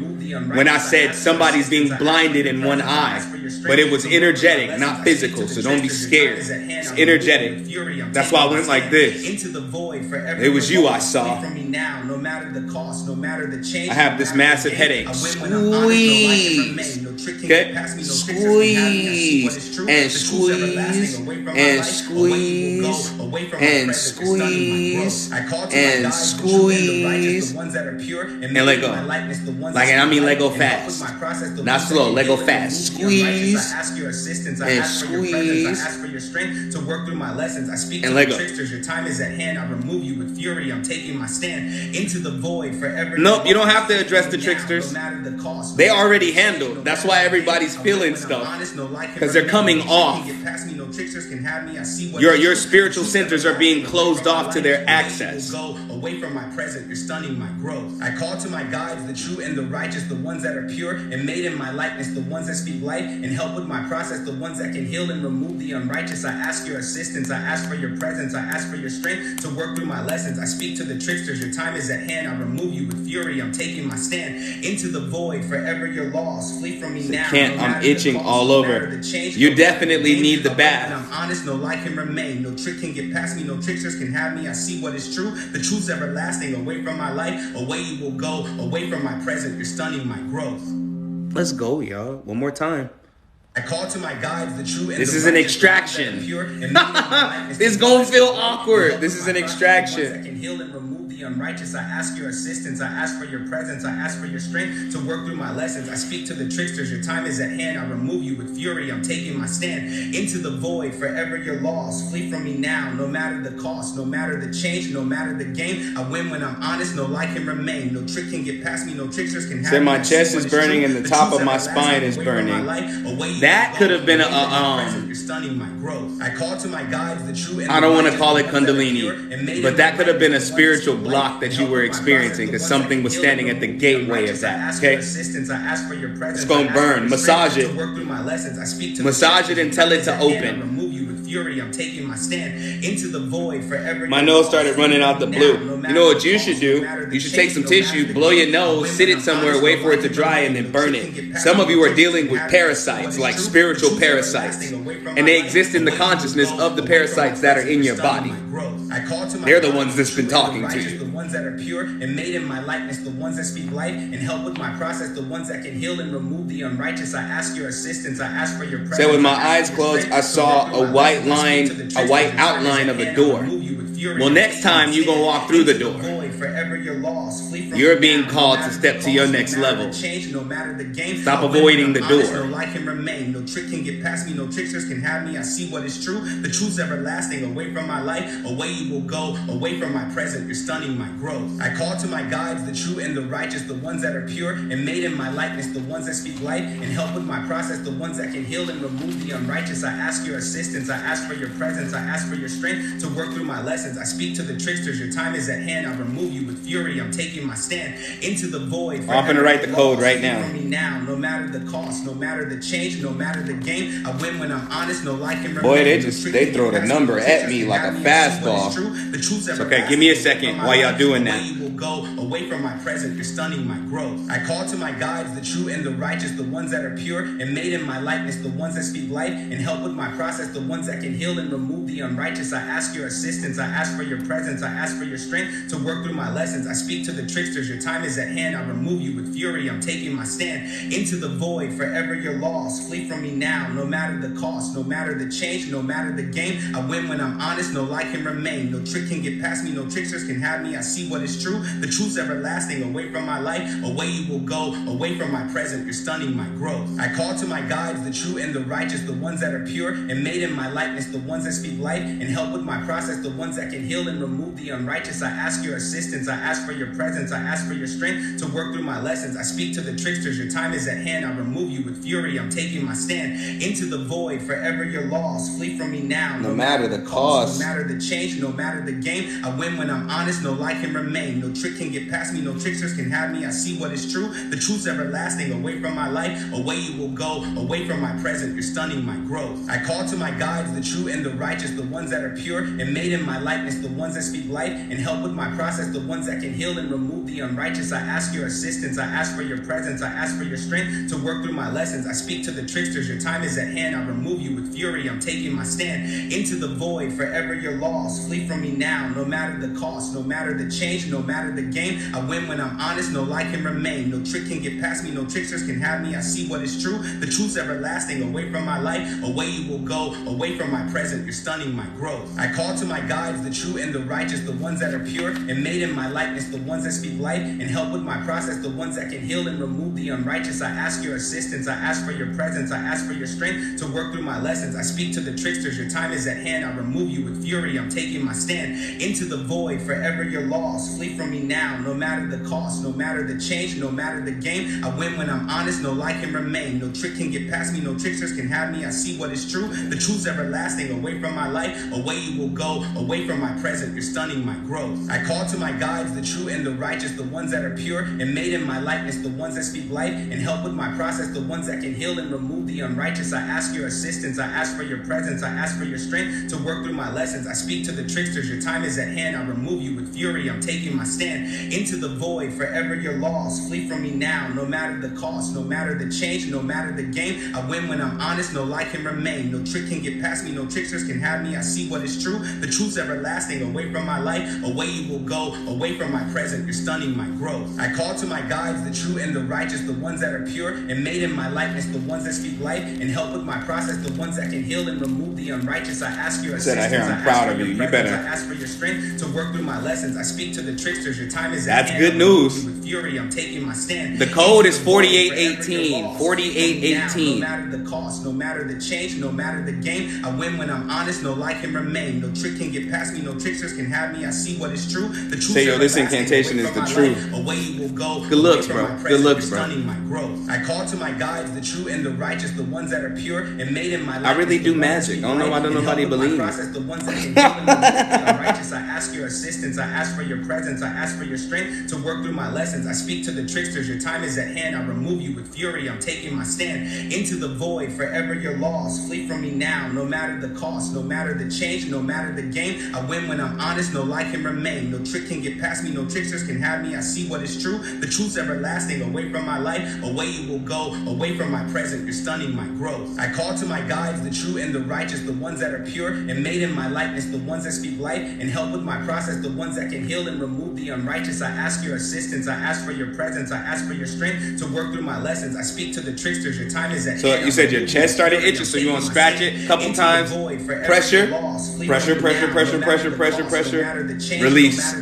when I said somebody's being blinded in one eye, but it was energetic, not physical, so don't be scared. It's energetic. That's why I went like this. It was you I saw. I have this massive headache. Squeeze. Okay? Squeeze. And squeeze. And squeeze. And squeeze. And squeeze. And let go. Like, I mean, let go fast. Not slow. Let go fast. Squeeze. And squeeze. And let go. Your time is at hand. I remove you with fury. I'm taking my stand into the void forever. Nope, you don't have to address the tricksters. They already handled. That's why everybody's feeling stuff, because they're coming off. Your spiritual centers are being closed off to their access. Away from my present, you're stunning my growth. I call to my guides, the true and the righteous, the ones that are pure and made in my likeness, the ones that speak life and help with my process, the ones that can heal and remove the unrighteous. I ask your assistance, I ask for your presence, I ask for your strength to work through my lessons. I speak to the tricksters, your time is at hand. I remove you with fury, I'm taking my stand into the void. Forever you're lost. Flee from me now. I'm itching all over. You definitely need the bath. I'm honest, no lie can remain. No trick can get past me, no tricksters can have me. I see what is true, the truth's everlasting. Away from my life, away you will go. Away from my present, you're stunning my growth. Let's go, y'all. One more time. I call to my guides, the true and this is an extraction. It's gonna feel awkward. This is an extraction. Unrighteous, I ask your assistance, I ask for your presence, I ask for your strength to work through my lessons. I speak to the tricksters, your time is at hand. I remove you with fury, I'm taking my stand into the void. Forever you're lost. Flee from me now, no matter the cost, no matter the change, no matter the game. I win when I'm honest, no lie can remain. No trick can get past me, no tricksters can have me. My chest is burning and the top of my spine is burning. That could have been you're stunning my growth. I call to my guides, the true and I don't want to call it Kundalini, but that could have been a spiritual block that you were experiencing, because something was standing at the gateway of that. Okay? It's going to burn. Massage it. Massage it and tell it to open. I'm taking my stand into the void forever. My nose started running out the blue. You know what you should do? You should take some tissue, blow your nose, sit it somewhere, wait for it to dry, and then burn it. Some of you are dealing with parasites, like spiritual parasites, and they exist in the consciousness of the parasites that are in your body. They're the ones that's been talking to you. The ones that are pure and made in my likeness, the ones that speak life and help with my process, the ones that can heal and remove the unrighteous. I ask your assistance, I ask for your presence. So with my eyes closed, I saw a white line, a white outline of a door. Well, next time you're going to walk through the door. you're lost, flee from You're me being now. called No to matter step the to your cost, next no matter level. the change, no matter the game. Stop I win avoiding when the I'm honest, door. no lie can remain. No trick can get past me, no tricksters can have me. I see what is true. The truth's everlasting. Away from my life, away you will go. Away from my present, you're stunning my growth. I call to my guides, the true and the righteous, the ones that are pure and made in my likeness, the ones that speak life and help with my process, the ones that can heal and remove the unrighteous. I ask your assistance, I ask for your presence, I ask for your strength to work through my lessons. I speak to the tricksters, your time is at hand. I'll remove you with fury. I'm taking my stand into the void. I'm gonna write the code right now. From me now, no matter the cost, no matter the change, no matter the game. I win when I'm honest, no lie can remain. Boy, they throw the number at me like a fastball. It's okay, give me a second while y'all doing that. You will go away from my present, you're stunning my growth. I call to my guides, the true and the righteous, the ones that are pure and made in my likeness, the ones that speak life and help with my process, the ones that can heal and remove the unrighteous. I ask your assistance, I ask for your presence, I ask for your strength to work through my lessons. I speak to the tricksters, your time is at hand. I'll remove you with fury. I'm taking my stand into the void. Forever you're lost. Flee from me now, no matter the cost, no matter the change, no matter the game. I win when I'm honest, no lie can remain. No trick can get past me, no tricksters can have me. I see what is true. The truth's everlasting. Away from my life, away you will go. Away from my present, you're stunning my growth. I call to my guides, the true and the righteous, the ones that are pure and made in my likeness, the ones that speak life and help with my process, the ones that can heal and remove the unrighteous. I ask your assistance, I ask for your presence, I ask for your strength to work through my lessons. I speak to the tricksters, your time is at hand. I'll remove you with fury. I'm taking my stand into the void. Forever you're lost. Flee from me now. No matter the cost, no matter the change, no matter the game. I win when I'm honest, no lie can remain. No trick can get past me, no tricksters can have me. I see what is true. The truth's everlasting. Away from my life, away you will go. Away from my present, you're stunning my growth. I call to my guides, the true and the righteous, the ones that are pure and made in my likeness, the ones that speak life and help with my process, the ones that can heal and remove the unrighteous. I ask your assistance, I ask for your presence, I ask for your strength to work through my lessons. I speak to the tricksters, your time is at hand. I'll remove you with fury. I'm taking my stand into the void. Forever you're lost. Flee from me now, no matter the cost, no matter the change, no matter the game. I win when I'm honest, no lie can remain. No trick can get past me, no tricksters can have me. I see what is true. The truth's everlasting. Away from my life, away you will go. Away from my present, you're stunning my growth. I call to my guides, the true and the righteous, the ones that are pure and made in my likeness, the ones that speak life and help with my process, the ones that can heal and remove the unrighteous. I ask your assistance, I ask for your presence, I ask for your strength to work through my lessons. I speak to the tricksters, your time is at hand. I'll remove you with fury. I'm taking my stand into the void. Forever you're lost. Flee from me now, no matter the cost, no matter the change, no matter the game. I win when I'm honest, no lie can remain. No trick can get past me, no tricksters can have me. I see what is true. The truth's everlasting. Away from my life, away you will go. Away from my present, you're stunning my growth. I call to my guides, the true and the righteous, the ones that are pure and made in my likeness, the ones that speak life and help with my process, the ones that can heal and remove the unrighteous. I ask your assistance, I ask for your presence, I ask for your strength to work through my lessons. I speak to the tricksters, your time is at hand. I'll remove you with fury. I'm taking my stand into the void. Forever you're lost. Flee from me now, no matter the cost, no matter the change, no matter the game. I win when I'm honest, no lie can remain. No trick can get past me, no tricksters can have me. I see what is true. The truth's everlasting. Away from my life, away you will go. Away from my present, you're stunning my growth. I call to my guides, the true and the righteous, the ones that are pure and made in my likeness, the ones that speak life and help with my process, the ones that can heal and remove the unrighteous. I ask your assistance, I hear I'm proud of you. You better. I ask for your strength to work through my lessons. I speak to the tricksters, your time is at hand. That's good news. With fury, I'm taking my stand. The code is 4818. 4818. No matter the cost, no matter the change, no matter the game. I win when I'm honest, no lie can remain. No trick can get past me, no tricksters can have me. I see what is true. The truth. Say, yo, this incantation is the truth. Away you will go. Good looks, bro. Good looks, bro. Stunning my growth. I call to my guides, the true and the righteous, the ones that are pure and made in my life. I really do magic. I don't know why nobody believes. The ones that can heal and remove the unrighteous. I ask your assistance. I ask for your presence. I ask for your strength to work through my lessons. I speak to the tricksters. Your time is at hand. I'll remove you with fury. I'm taking my stand into the void. Forever you're lost. Flee from me now, no matter the cost, no matter the change, no matter the game. I win when I'm honest, no lie can remain. No trick can get past me, no tricksters can have me. I see what is true. The truth's everlasting. Away from my life, away you will go. Away from my present, you're stunning my growth. I call to my guides, the true and the righteous, the ones that are pure and made in my likeness, the ones that speak life and help with my process, the ones that can heal and remove the unrighteous. I ask your assistance. I ask for your presence. I ask for your strength to work through my lessons. I speak to the tricksters. Your time is at hand. So you said your chest started itching, so you want to scratch it a couple times. Pressure, pressure, pressure, pressure, pressure, pressure, pressure. Release.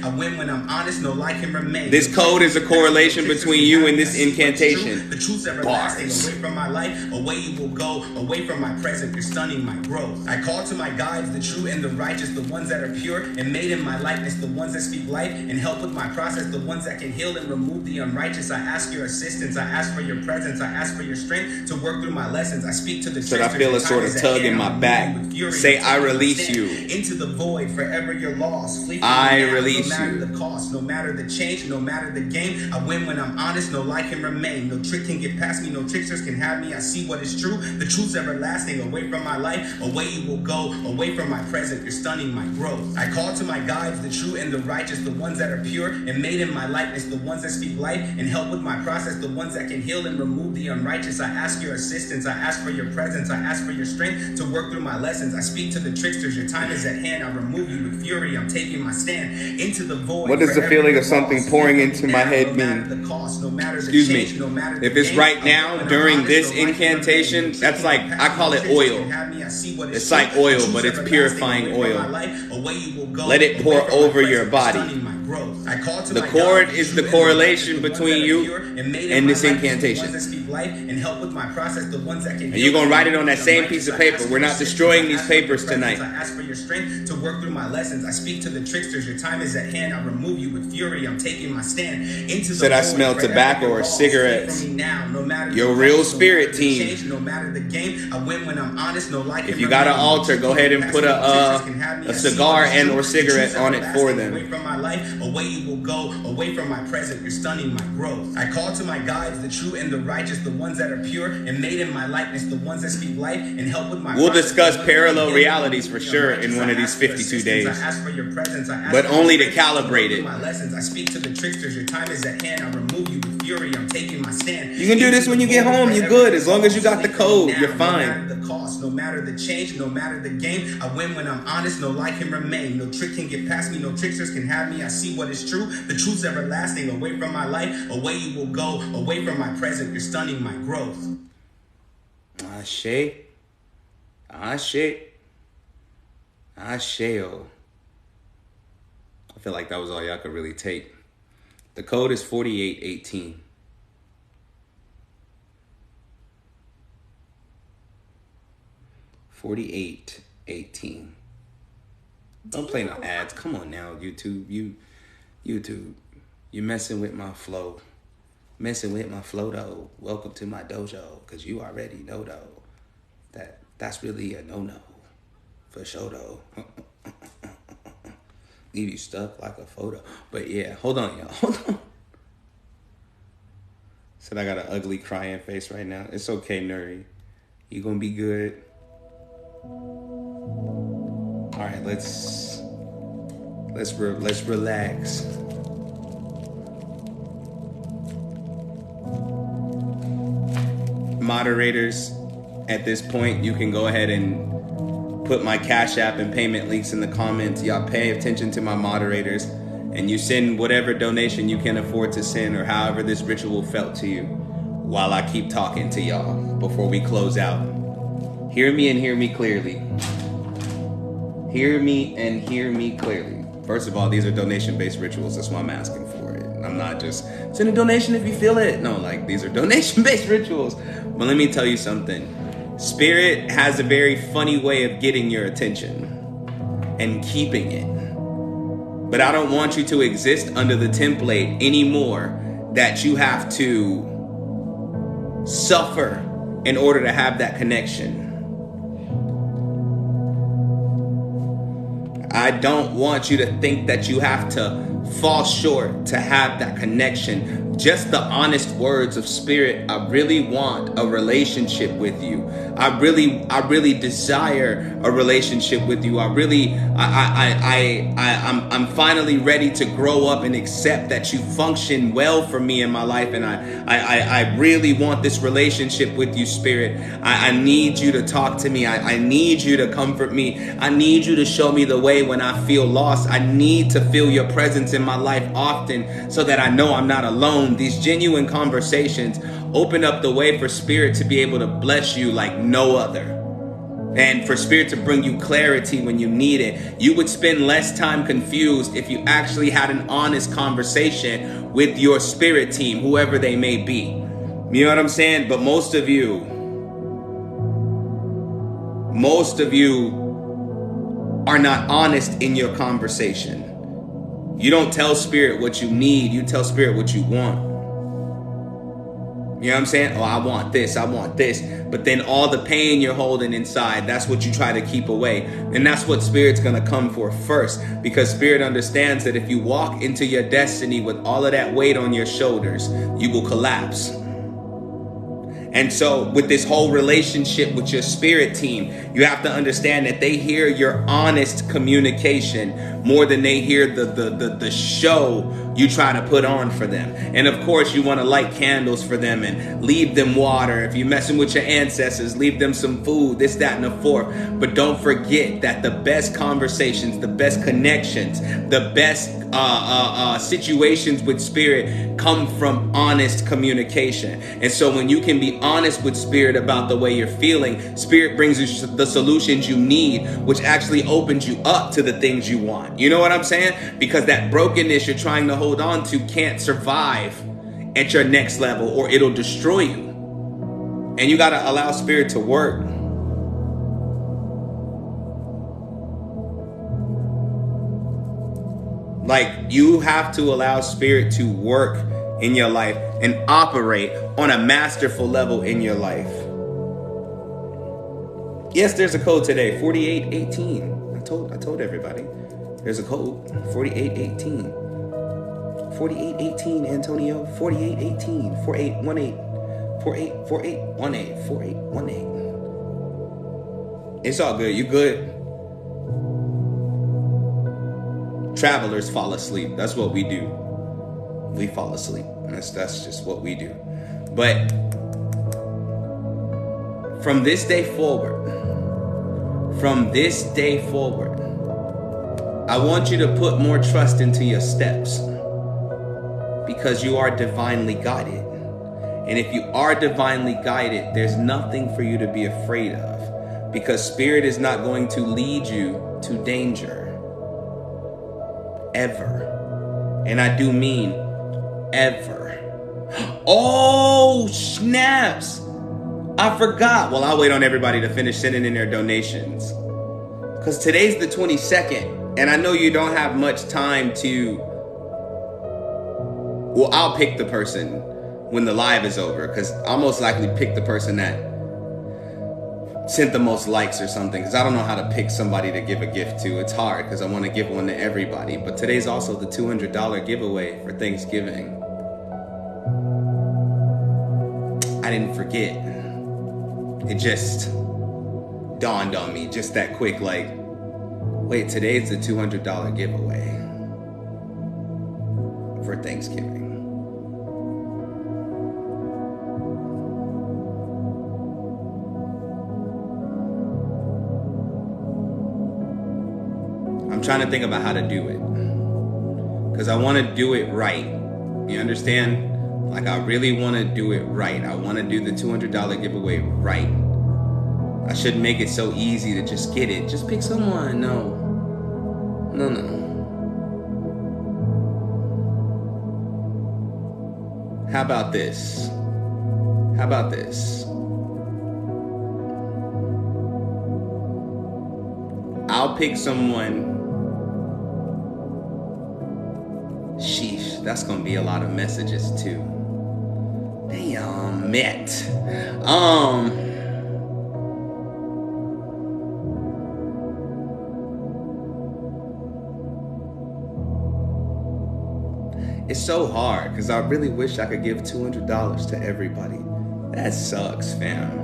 I win when I'm honest, no lie can remain. This code is a correlation between you and this incantation. The truth's everlasting. Away from my life, away you will go. Away from my present, you're stunning my growth. I call to my guides, the true and the righteous, the ones that are pure and made in my likeness, the ones that speak life and help with my process, the ones that can heal and remove the unrighteous. I ask your assistance. I ask for your presence. I ask for your strength to work through my lessons. I speak to the so I feel a sort of tug in my back. Say, I release you. Into the void, forever you're lost. Flee from I me now, release no matter you. the cost, no matter the change, no matter the game. I win when I'm honest, no lie can remain. No trick can get past me, no tricksters can have me. I see what is true, the truth's everlasting. Away from my life, away you will go. Away from my present, you're stunning my growth. I call to my guides, the true and the righteous, the ones that are pure and made in my likeness, the ones that speak life and help with my process, the ones that can heal and remove the unrighteous. I ask your assistance. I ask for your presence. I ask for your strength to work through my lessons. I speak to the tricksters. Your time is at hand. I remove you with fury. I'm taking my stand into the void. What does the feeling of something pouring into my head mean? Excuse me. If it's right now during this incantation, that's like, I call it oil. It's like oil, but it's purifying oil. Let it pour over your body. The cord is the correlation between you and this incantation. And you're going to write it on that same piece of paper. We're not destroying these papers tonight. I ask for your strength to work through my lessons. I speak to the tricksters. Your time is at hand. I remove you with fury. I'm taking my stand into the Said I smell tobacco or cigarettes. Your real spirit team. No matter the game, I win when I'm honest. No lie. If you got an altar, go ahead and put a cigar and or cigarette on it for them. Away from my life, away you will go. Away from my present, you're stunning my growth. I call to my guides, the true and the righteous, the ones that are pure and made in my likeness, the ones that speak life and help with my. We'll discuss parallel realities for sure in one of these 52 days. I ask for your presence. I ask but only to calibrate it. My lessons. I speak to the tricksters. Your time is at hand. I remove you with fury. I'm taking my stand. You can do this when you get home. You're good. As long as you got the code, you're fine. No matter the cost, no matter the change, no matter the game. I win when I'm honest. No lie can remain. No trick can get past me. No tricksters can have me. I see what is true. The truth's everlasting. Away from my life, away you will go. Away from my present, you're stunning my growth. Ashe. Ashe. Asheo. I feel like that was all y'all could really take. The code is 4818. 4818. Don't play no ads. Come on now, YouTube. YouTube. You messing with my flow. Messing with my flow though. Welcome to my dojo. Cause you already know though. That's really a no-no. For sure though. Leave you stuck like a photo. But yeah, hold on, y'all. Hold on. Said I got an ugly crying face right now. It's okay, Nuri. You gonna be good. All right, let's relax. Moderators, at this point, you can go ahead and put my Cash App and payment links in the comments. Y'all pay attention to my moderators, and you send whatever donation you can afford to send, or however this ritual felt to you, while I keep talking to y'all before we close out. Hear me and hear me clearly. Hear me and hear me clearly. First of all, these are donation-based rituals. That's why I'm asking for it. I'm not just send a donation if you feel it. No, like these are donation-based rituals. But let me tell you something. Spirit has a very funny way of getting your attention and keeping it. But I don't want you to exist under the template anymore that you have to suffer in order to have that connection. I don't want you to think that you have to fall short to have that connection just the honest words of Spirit, I really want a relationship with you. I really desire a relationship with you. I'm finally ready to grow up and accept that you function well for me in my life, and I really want this relationship with you, Spirit. I need you to talk to me. I need you to comfort me. I need you to show me the way when I feel lost. I need to feel your presence in my life often so that I know I'm not alone. These genuine conversations open up the way for Spirit to be able to bless you like no other. And for Spirit to bring you clarity when you need it. You would spend less time confused if you actually had an honest conversation with your spirit team, whoever they may be. You know what I'm saying? But most of you are not honest in your conversation. You don't tell Spirit what you need. You tell Spirit what you want. You know what I'm saying? Oh, I want this. But then all the pain you're holding inside, that's what you try to keep away. And that's what Spirit's going to come for first. Because Spirit understands that if you walk into your destiny with all of that weight on your shoulders, you will collapse. And so with this whole relationship with your spirit team, you have to understand that they hear your honest communication more than they hear the show you try to put on for them. And of course, you want to light candles for them and leave them water. If you're messing with your ancestors, leave them some food, this, that, and the fourth. But don't forget that the best conversations, the best connections, the best situations with Spirit come from honest communication. And so when you can be honest with Spirit about the way you're feeling, Spirit brings you the solutions you need, which actually opens you up to the things you want. You know what I'm saying? Because that brokenness you're trying to hold on to can't survive at your next level, or it'll destroy you. And you got to allow Spirit to work. Like, you have to allow Spirit to work in your life and operate on a masterful level in your life. Yes, there's a code today, 4818. I told everybody. There's a code, 4818. 4818, Antonio. 4818. 4818. 4818. 4818. It's all good. You good? Travelers fall asleep. That's what we do. We fall asleep. That's just what we do. But from this day forward, I want you to put more trust into your steps, because you are divinely guided. And if you are divinely guided, there's nothing for you to be afraid of, because Spirit is not going to lead you to danger. Ever. And I do mean ever. Oh, snaps. I forgot. Well, I'll wait on everybody to finish sending in their donations, because today's the 22nd, and I know you don't have much time to... Well, I'll pick the person when the live is over, because I'll most likely pick the person that sent the most likes or something, because I don't know how to pick somebody to give a gift to. It's hard because I want to give one to everybody. But today's also the $200 giveaway for Thanksgiving. I didn't forget. It just dawned on me just that quick, like, wait, today's the $200 giveaway for Thanksgiving. I'm trying to think about how to do it, because I want to do it right. You understand? Like, I really want to do it right. I want to do the $200 giveaway right. I shouldn't make it so easy to just get it. Just pick someone. No. How about this? I'll pick someone. Sheesh, that's gonna be a lot of messages too. Damn it. It's so hard because I really wish I could give $200 to everybody. That sucks, fam.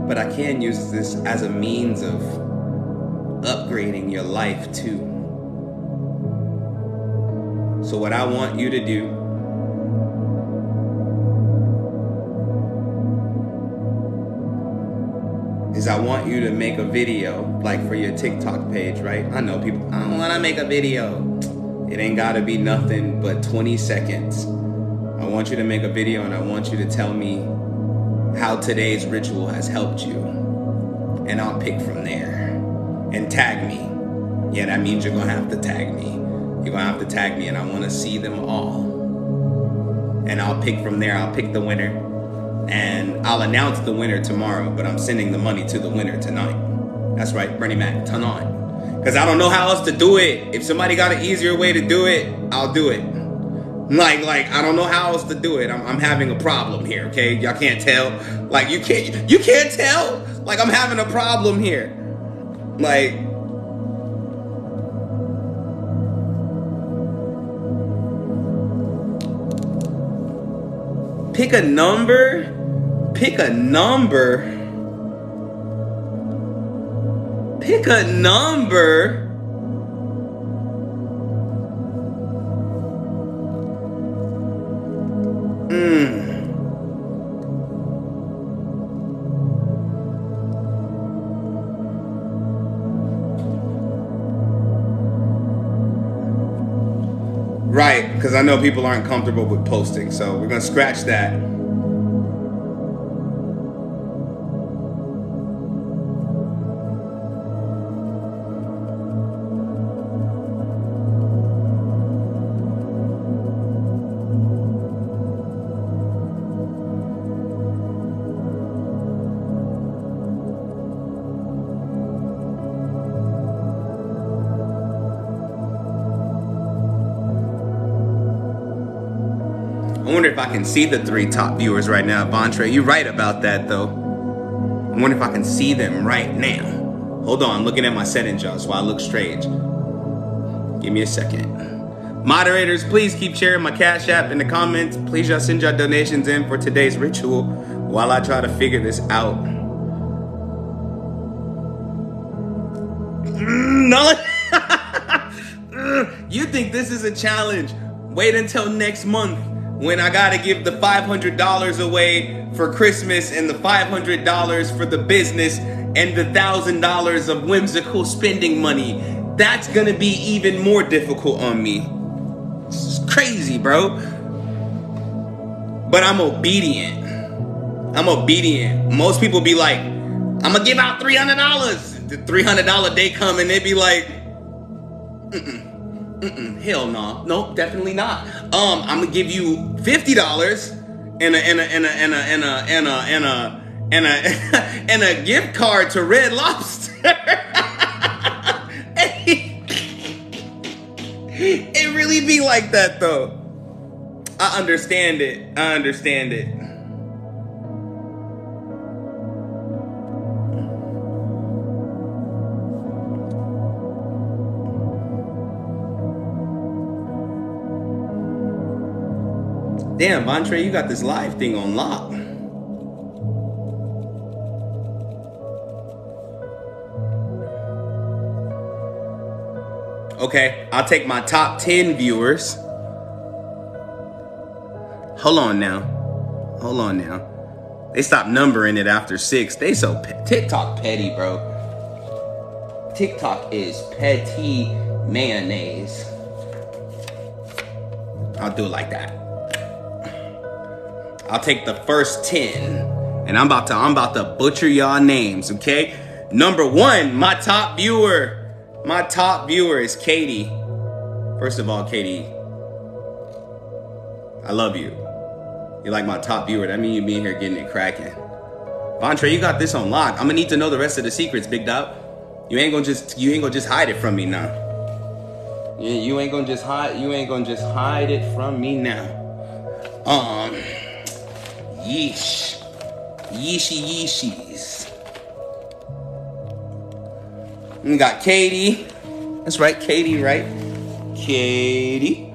But I can use this as a means of upgrading your life too. So what I want you to do is I want you to make a video, like for your TikTok page, right? I know people, I don't want to make a video. It ain't got to be nothing but 20 seconds. I want you to make a video and I want you to tell me how today's ritual has helped you. And I'll pick from there. And tag me. Yeah, that means you're going to have to tag me. You're going to have to tag me and I want to see them all. And I'll pick from there. I'll pick the winner. And I'll announce the winner tomorrow, but I'm sending the money to the winner tonight. That's right, Bernie Mac, tonight. Because I don't know how else to do it. If somebody got an easier way to do it, I'll do it. Like I don't know how else to do it. I'm having a problem here, okay? Y'all can't tell. Like you can't tell? Like I'm having a problem here. Like pick a number. Pick a number. Pick a number. Right, because I know people aren't comfortable with posting, so we're gonna scratch that. I wonder if I can see the 3 top viewers right now. Vontre, you're right about that though. I wonder if I can see them right now. Hold on, I'm looking at my settings, y'all, so I look strange. Give me a second. Moderators, please keep sharing my Cash App in the comments. Please y'all send y'all donations in for today's ritual while I try to figure this out. No. You think this is a challenge? Wait until next month, when I gotta give the $500 away for Christmas and the $500 for the business and the $1,000 of whimsical spending money. That's gonna be even more difficult on me. This is crazy, bro. But I'm obedient. I'm obedient. Most people be like, I'm gonna give out $300. The $300 day come and they be like, hell no. Nope, definitely not. I'm gonna give you $50 and a gift card to Red Lobster. It really be like that though. I understand it. I understand it. Damn, Vontre, you got this live thing on lock. Okay, I'll take my top 10 viewers. Hold on now. Hold on now. They stopped numbering it after 6. They so TikTok petty, bro. TikTok is petty mayonnaise. I'll do it like that. I'll take the first 10, and I'm about to butcher y'all names, okay? Number 1, my top viewer. My top viewer is Katie. First of all, Katie, I love you. You're like my top viewer. That means you being here getting it cracking. Vontre, you got this on lock. I'm gonna need to know the rest of the secrets, big dog. You ain't gonna just hide it from me now. You ain't gonna just hide it from me now. Yeesh. Yeeshy yeeshies. We got Katie. That's right, Katie, right? Katie.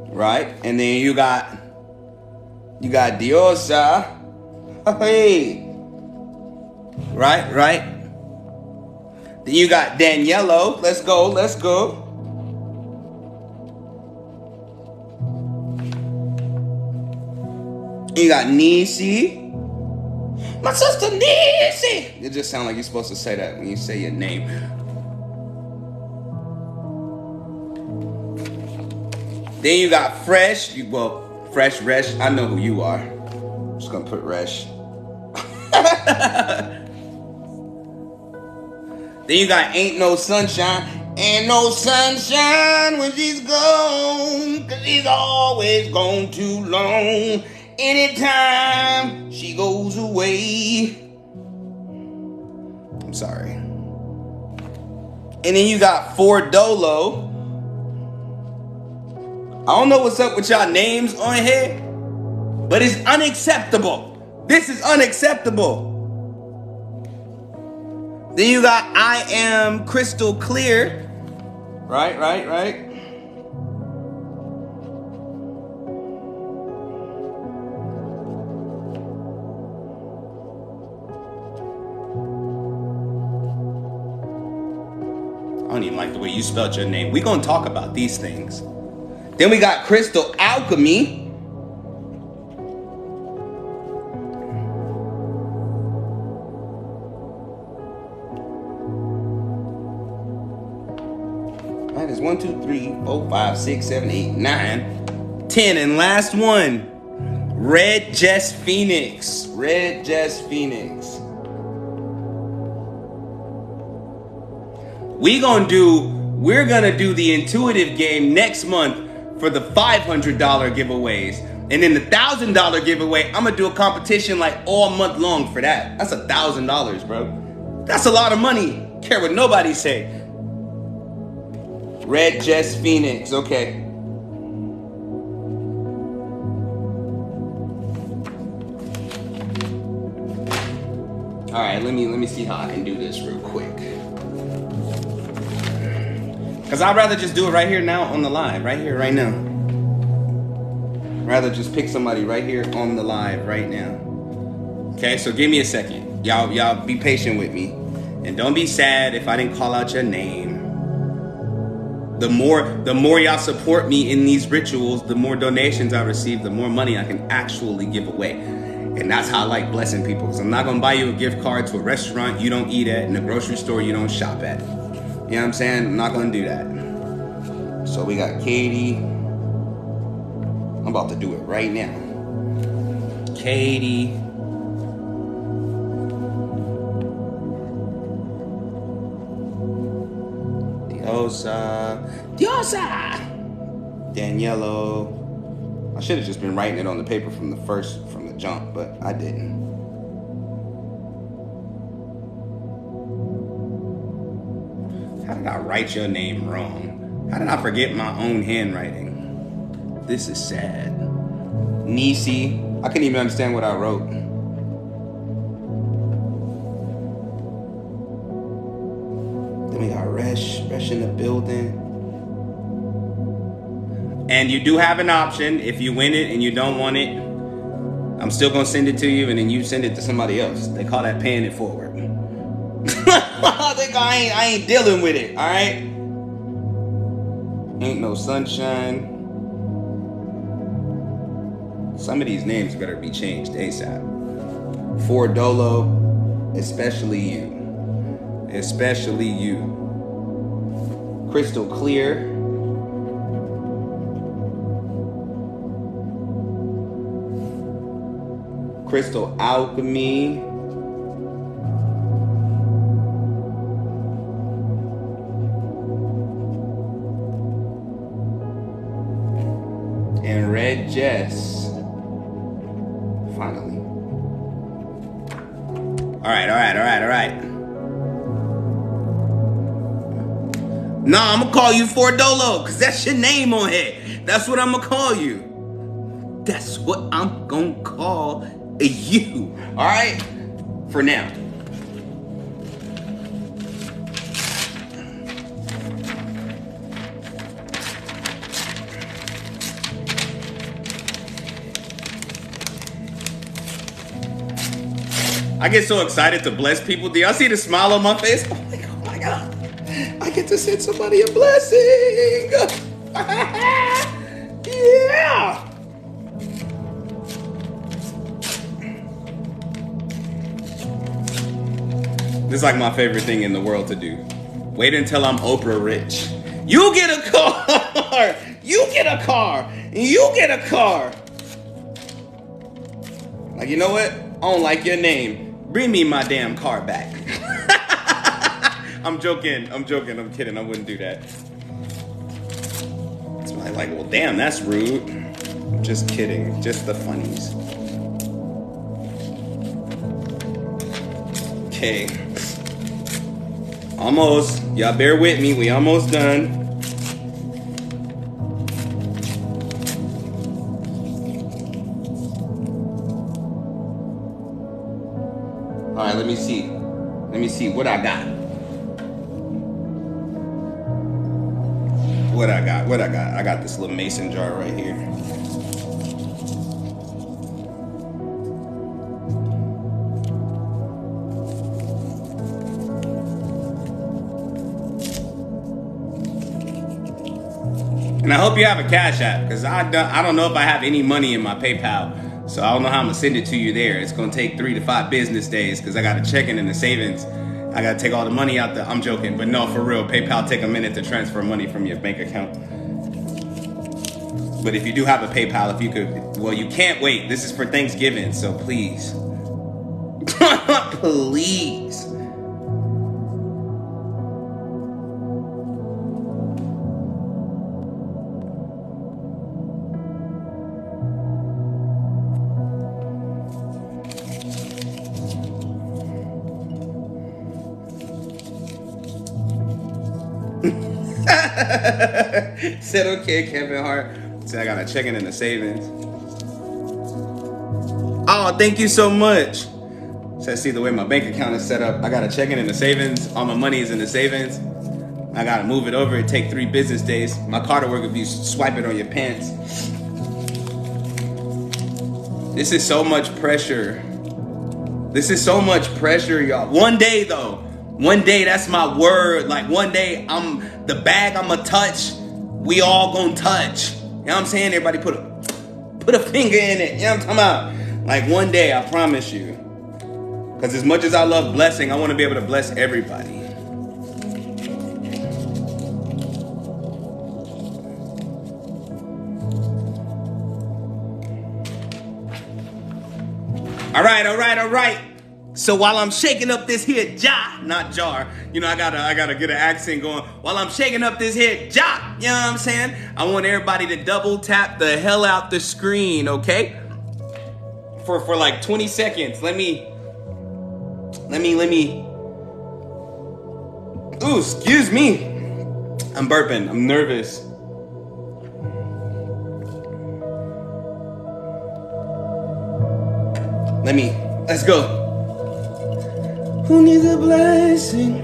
Right? And then you got Diosa. Hey. Right? Then you got Daniello. Let's go. You got Nisi. My sister Nisi. It just sounds like you're supposed to say that when you say your name. Then you got Fresh. Fresh, Resh. I know who you are. I'm just gonna put Resh. Then you got Ain't No Sunshine. Ain't no sunshine when she's gone, 'cause she's always gone too long. Anytime she goes away. I'm sorry. And then you got For Dolo. I don't know what's up with y'all names on here, but it's unacceptable. This is unacceptable. Then you got I Am Crystal Clear. Right. I don't even like the way you spelled your name. We're going to talk about these things. Then we got Crystal Alchemy. That is 1, 2, 3, 4, 5, 6, 7, 8, 9, 10, and last one. Red Jess Phoenix. We're gonna do the intuitive game next month for the $500 giveaways. And then the $1,000 giveaway, I'm gonna do a competition like all month long for that. That's $1,000, bro. That's a lot of money. Care what nobody say. Red Jess Phoenix, okay. All right, let me see how I can do this real quick. Because I'd rather just do it right here now on the live, right here, right now. Rather just pick somebody right here on the live right now. Okay, so give me a second. Y'all be patient with me. And don't be sad if I didn't call out your name. The more y'all support me in these rituals, the more donations I receive, the more money I can actually give away. And that's how I like blessing people. Because I'm not going to buy you a gift card to a restaurant you don't eat at and a grocery store you don't shop at. You know what I'm saying? I'm not going to do that. So we got Katie. I'm about to do it right now. Katie. Diosa. Daniello. I should have just been writing it on the paper from the jump, but I didn't. How did I write your name wrong? How did I forget my own handwriting? This is sad. Nisi. I couldn't even understand what I wrote. Then we got Resh in the building. And you do have an option. If you win it and you don't want it, I'm still going to send it to you, and then you send it to somebody else. They call that paying it forward. I ain't dealing with it, all right? Ain't no sunshine. Some of these names better be changed ASAP. For Dolo, especially you. Crystal Clear. Crystal Alchemy. And Red Jess. Finally. All right. Nah, I'm gonna call you For Dolo, because that's your name on here. That's what I'm gonna call you. That's what I'm gonna call you. All right? For now. I get so excited to bless people. Do y'all see the smile on my face? Oh my God. I get to send somebody a blessing. Yeah. This is like my favorite thing in the world to do. Wait until I'm Oprah rich. You get a car. You get a car. You get a car. Like, you know what? I don't like your name. Bring me my damn car back. I'm joking. I'm kidding. I wouldn't do that. It's like, well, damn, that's rude. I'm just kidding. Just the funnies. Okay. Almost. Y'all bear with me. We almost done. All right, let me see. Let me see what I got. What I got? I got this little mason jar right here. And I hope you have a Cash App, because I don't know if I have any money in my PayPal. So I don't know how I'm going to send it to you there. It's going to take 3 to 5 business days, because I got to check in the savings. I got to take all the money out I'm joking. But no, for real, PayPal take a minute to transfer money from your bank account. But if you do have a PayPal, if you could, well, you can't wait. This is for Thanksgiving, so please. Please. Said okay, Kevin Hart. Said I got a checking in the savings. Oh, thank you so much. Said, see the way my bank account is set up, I got a checking in the savings. All my money is in the savings. I gotta move it over. It take 3 business days. My card will work if you swipe it on your pants. This is so much pressure. This is so much pressure, y'all. One day though. One day, that's my word. Like one day, the bag I'ma touch, we all gonna touch. You know what I'm saying? Everybody put a finger in it. You know what I'm talking about? Like one day, I promise you. Because as much as I love blessing, I want to be able to bless everybody. All right. So while I'm shaking up this here not jar, you know, I gotta get an accent going. While I'm shaking up this here jar, you know what I'm saying? I want everybody to double tap the hell out the screen, okay? For like 20 seconds. Let me. Ooh, excuse me. I'm burping. I'm nervous. Let's go. Who needs a blessing?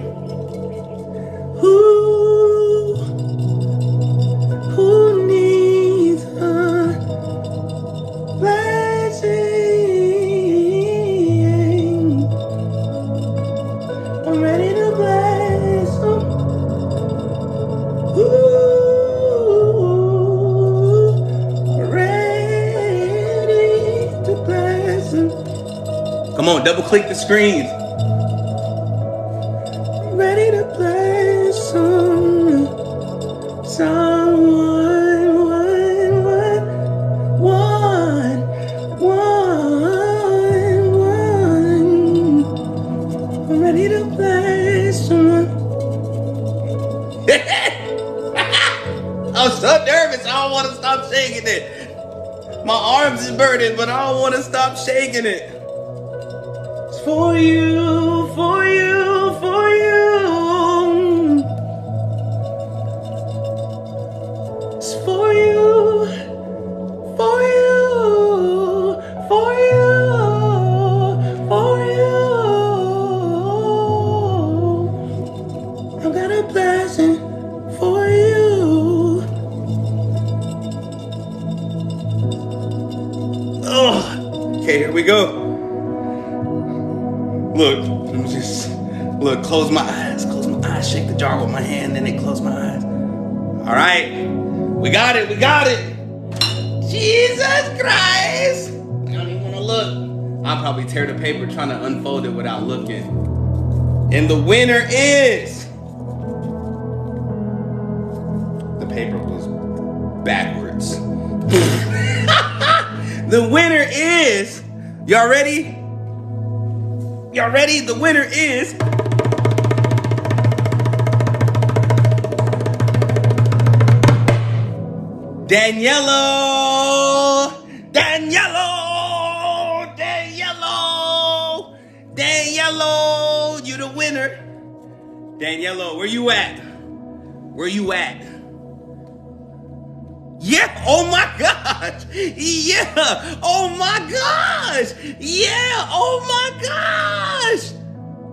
Who needs a blessing? I'm ready to bless them. Ready to bless them. Come on, double click the screens. Ready to bless one. I'm ready to bless someone. I'm so nervous. I don't want to stop shaking it. My arms is burning, but I don't want to stop shaking it. It's for you, for you, for you. It's for you, for you, for you, for you. I've got a blessing for you. Oh, okay, here we go. Look, let me just look. Close my eyes. Close my eyes. Shake the jar with my hand, then close my eyes. All right, we got it. We got it. Jesus Christ! I don't even want to look. I'll probably tear the paper trying to unfold it without looking. And the winner is. The paper was backwards. The winner is. Y'all ready? Y'all ready? The winner is. Daniello! Daniello! Daniello! Daniello! You the winner. Daniello, where you at? Where you at? Yeah! Oh my gosh! Yeah! Oh my gosh! Yeah! Oh my gosh!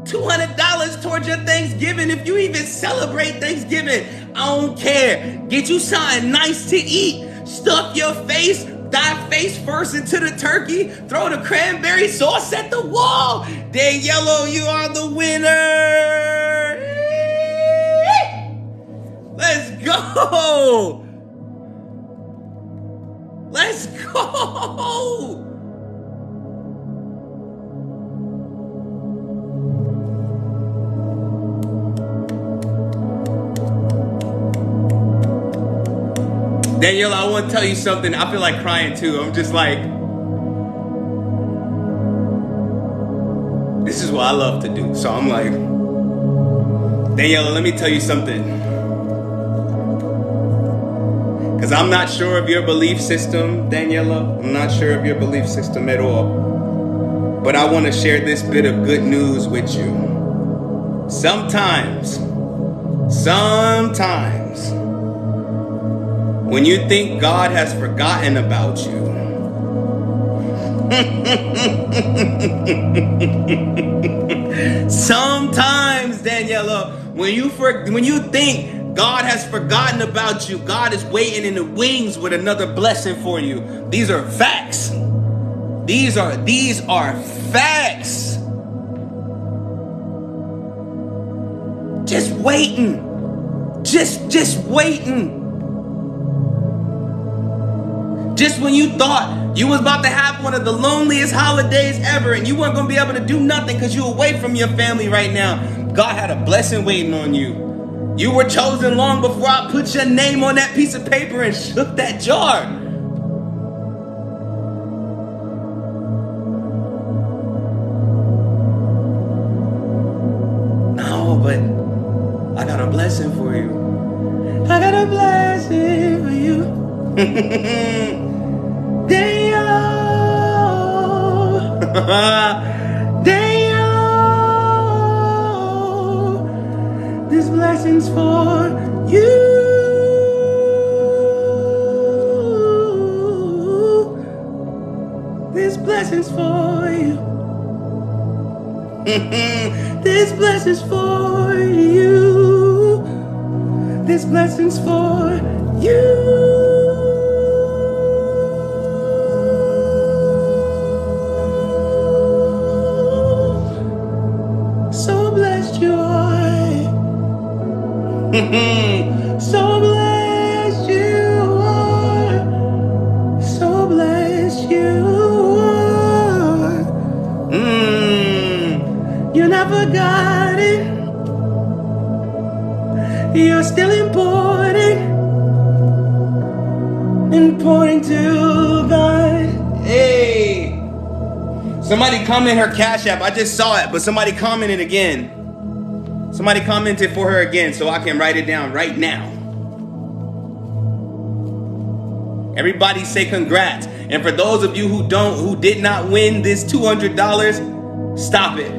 $200 towards your Thanksgiving if you even celebrate Thanksgiving. I don't care. Get you something nice to eat. Stuff your face. Dive face first into the turkey. Throw the cranberry sauce at the wall. Daniello, you are the winner. Let's go. Let's go. Danielle, I want to tell you something. I feel like crying too. I'm just like, this is what I love to do. So I'm like, Danielle, let me tell you something. Because I'm not sure of your belief system, Daniela. I'm not sure of your belief system at all. But I want to share this bit of good news with you. Sometimes, when you think God has forgotten about you, sometimes, Daniela, when you think God has forgotten about you, God is waiting in the wings with another blessing for you. These are facts. These are facts. Just waiting. Just waiting. Just when you thought you was about to have one of the loneliest holidays ever and you weren't going to be able to do nothing because you're away from your family right now, God had a blessing waiting on you. You were chosen long before I put your name on that piece of paper and shook that jar. No, but I got a blessing for you. I got a blessing for you. This blessing's for you. This blessing's for you. This blessing's for you. This blessing's for you. So blessed you are. So blessed you are. You're not forgotten. You're still important. Important to God. Hey. Somebody comment her Cash App. I just saw it, but somebody commented again. Somebody commented for her again so I can write it down right now. Everybody say congrats. And for those of you who did not win this $200, stop it.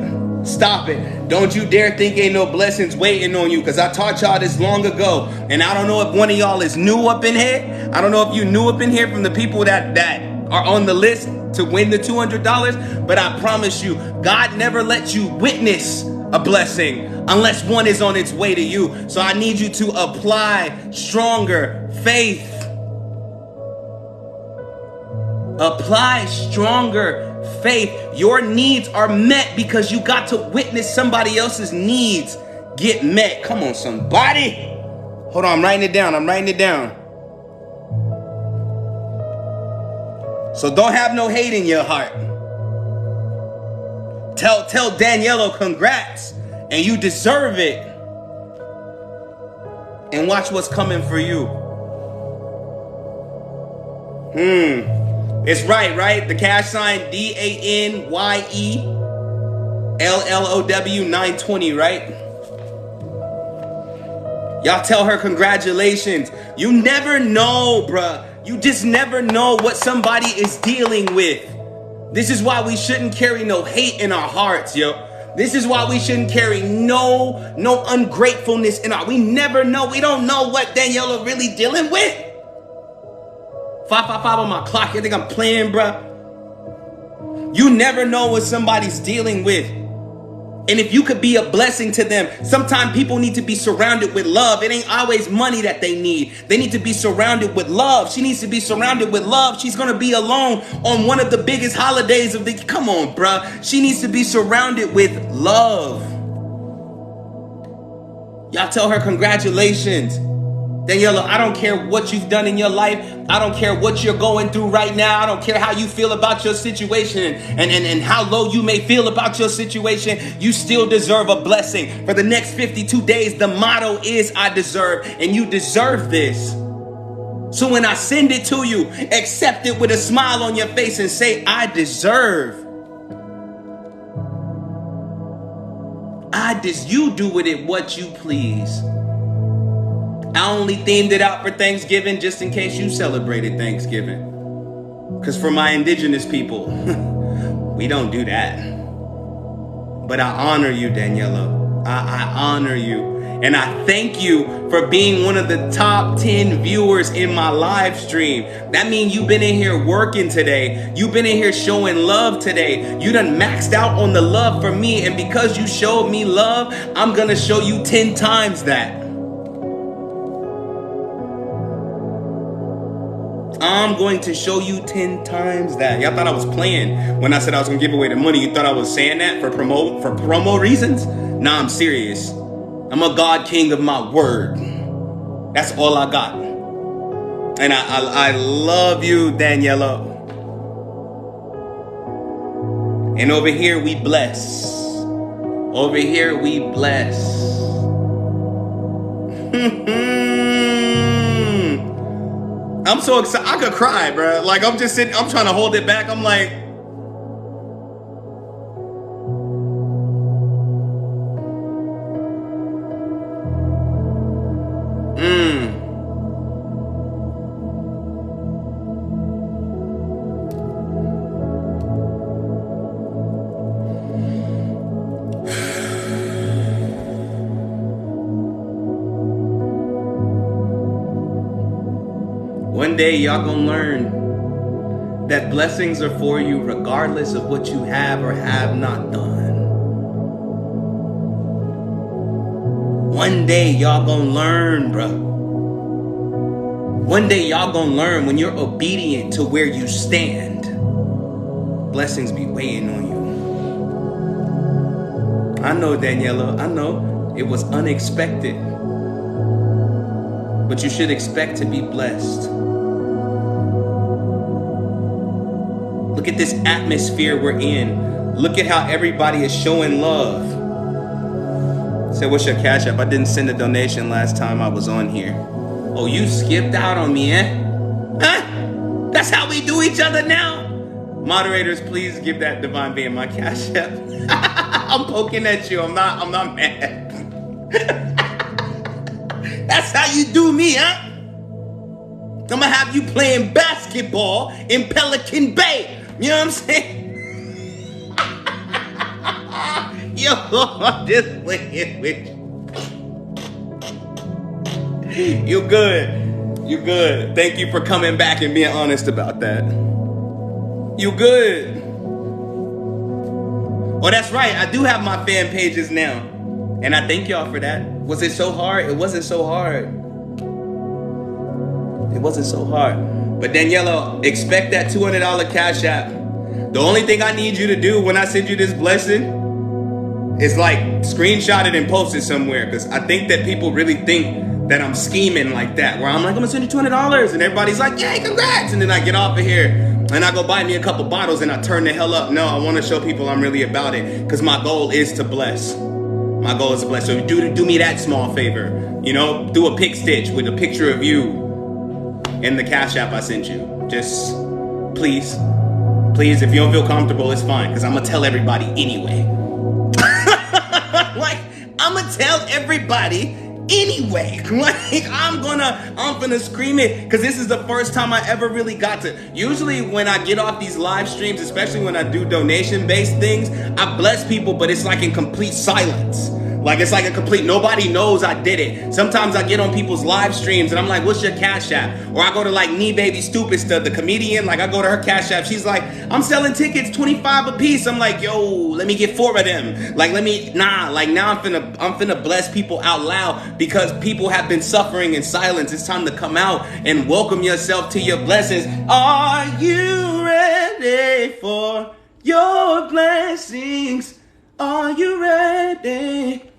Stop it. Don't you dare think ain't no blessings waiting on you, because I taught y'all this long ago. And I don't know if one of y'all is new up in here. I don't know if you new up in here from the people that are on the list to win the $200. But I promise you, God never lets you witness a blessing unless one is on its way to you. So I need you to apply stronger faith. Apply stronger faith. Your needs are met because you got to witness somebody else's needs get met. Come on, somebody. Hold on, I'm writing it down. So don't have no hate in your heart. Tell Daniello congrats, and you deserve it. And watch what's coming for you. It's right? The cash sign DANYELLOW 920, right? Y'all tell her congratulations. You never know, bruh. You just never know what somebody is dealing with. This is why we shouldn't carry no hate in our hearts, yo. This is why we shouldn't carry no ungratefulness in our. We never know. We don't know what Daniela really dealing with. 555 on my clock. You think I'm playing, bruh? You never know what somebody's dealing with. And if you could be a blessing to them, sometimes people need to be surrounded with love. It ain't always money that they need. They need to be surrounded with love. She needs to be surrounded with love. She's going to be alone on one of the biggest holidays of the... Come on, bruh. She needs to be surrounded with love. Y'all tell her congratulations. Daniela, I don't care what you've done in your life. I don't care what you're going through right now. I don't care how you feel about your situation and how low you may feel about your situation. You still deserve a blessing. For the next 52 days, the motto is I deserve, and you deserve this. So when I send it to you, accept it with a smile on your face and say, I deserve. You do with it what you please. I only themed it out for Thanksgiving just in case you celebrated Thanksgiving. Because for my indigenous people, we don't do that. But I honor you, Daniela. I honor you. And I thank you for being one of the top 10 viewers in my live stream. That means you've been in here working today. You've been in here showing love today. You done maxed out on the love for me. And because you showed me love, I'm going to show you 10 times that. I'm going to show you 10 times that. Y'all thought I was playing when I said I was going to give away the money. You thought I was saying that for promo reasons? Nah, I'm serious. I'm a God King of my word. That's all I got. And I love you, Daniela. And over here we bless. Over here we bless. I'm so excited. I could cry, bro. Like, I'm just sitting, I'm trying to hold it back. I'm like, One day y'all gonna learn that blessings are for you regardless of what you have or have not done. One day y'all gonna learn, bro. One day y'all gonna learn when you're obedient to where you stand, blessings be weighing on you. I know, Daniela, I know it was unexpected, but you should expect to be blessed. Look at this atmosphere we're in. Look at how everybody is showing love. Say, what's your cash app? I didn't send a donation last time I was on here. Oh, you skipped out on me, eh? Huh? That's how we do each other now? Moderators, please give that divine being my cash app. I'm poking at you. I'm not mad. That's how you do me, huh? I'm gonna have you playing basketball in Pelican Bay. You know what I'm saying? Yo, I'm just playing with you. You good. You good. Thank you for coming back and being honest about that. You good. Oh, that's right. I do have my fan pages now. And I thank y'all for that. Was it so hard? It wasn't so hard. It wasn't so hard. But Daniela, expect that $200 cash app. The only thing I need you to do when I send you this blessing is like screenshot it and post it somewhere, because I think that people really think that I'm scheming like that, where I'm like, I'm gonna send you $200 and everybody's like, yay, congrats, and then I get off of here and I go buy me a couple bottles and I turn the hell up. No, I want to show people I'm really about it, because my goal is to bless. My goal is to bless. So do me that small favor, you know, do a pic stitch with a picture of you in the Cash App I sent you. Just please, if you don't feel comfortable, it's fine, because I'm gonna tell everybody anyway. Like, I'm gonna tell everybody anyway. Like, I'm gonna scream it, because this is the first time I ever really got to. Usually when I get off these live streams, especially when I do donation-based things, I bless people, but it's like in complete silence. Like, it's like a complete, nobody knows I did it. Sometimes I get on people's live streams and I'm like, what's your Cash App? Or I go to like Me Baby Stupid Stud, the comedian, like I go to her Cash App. She's like, I'm selling tickets, 25 a piece. I'm like, yo, let me get 4 of them. Like, now I'm finna bless people out loud, because people have been suffering in silence. It's time to come out and welcome yourself to your blessings. Are you ready for your blessings? Are you ready?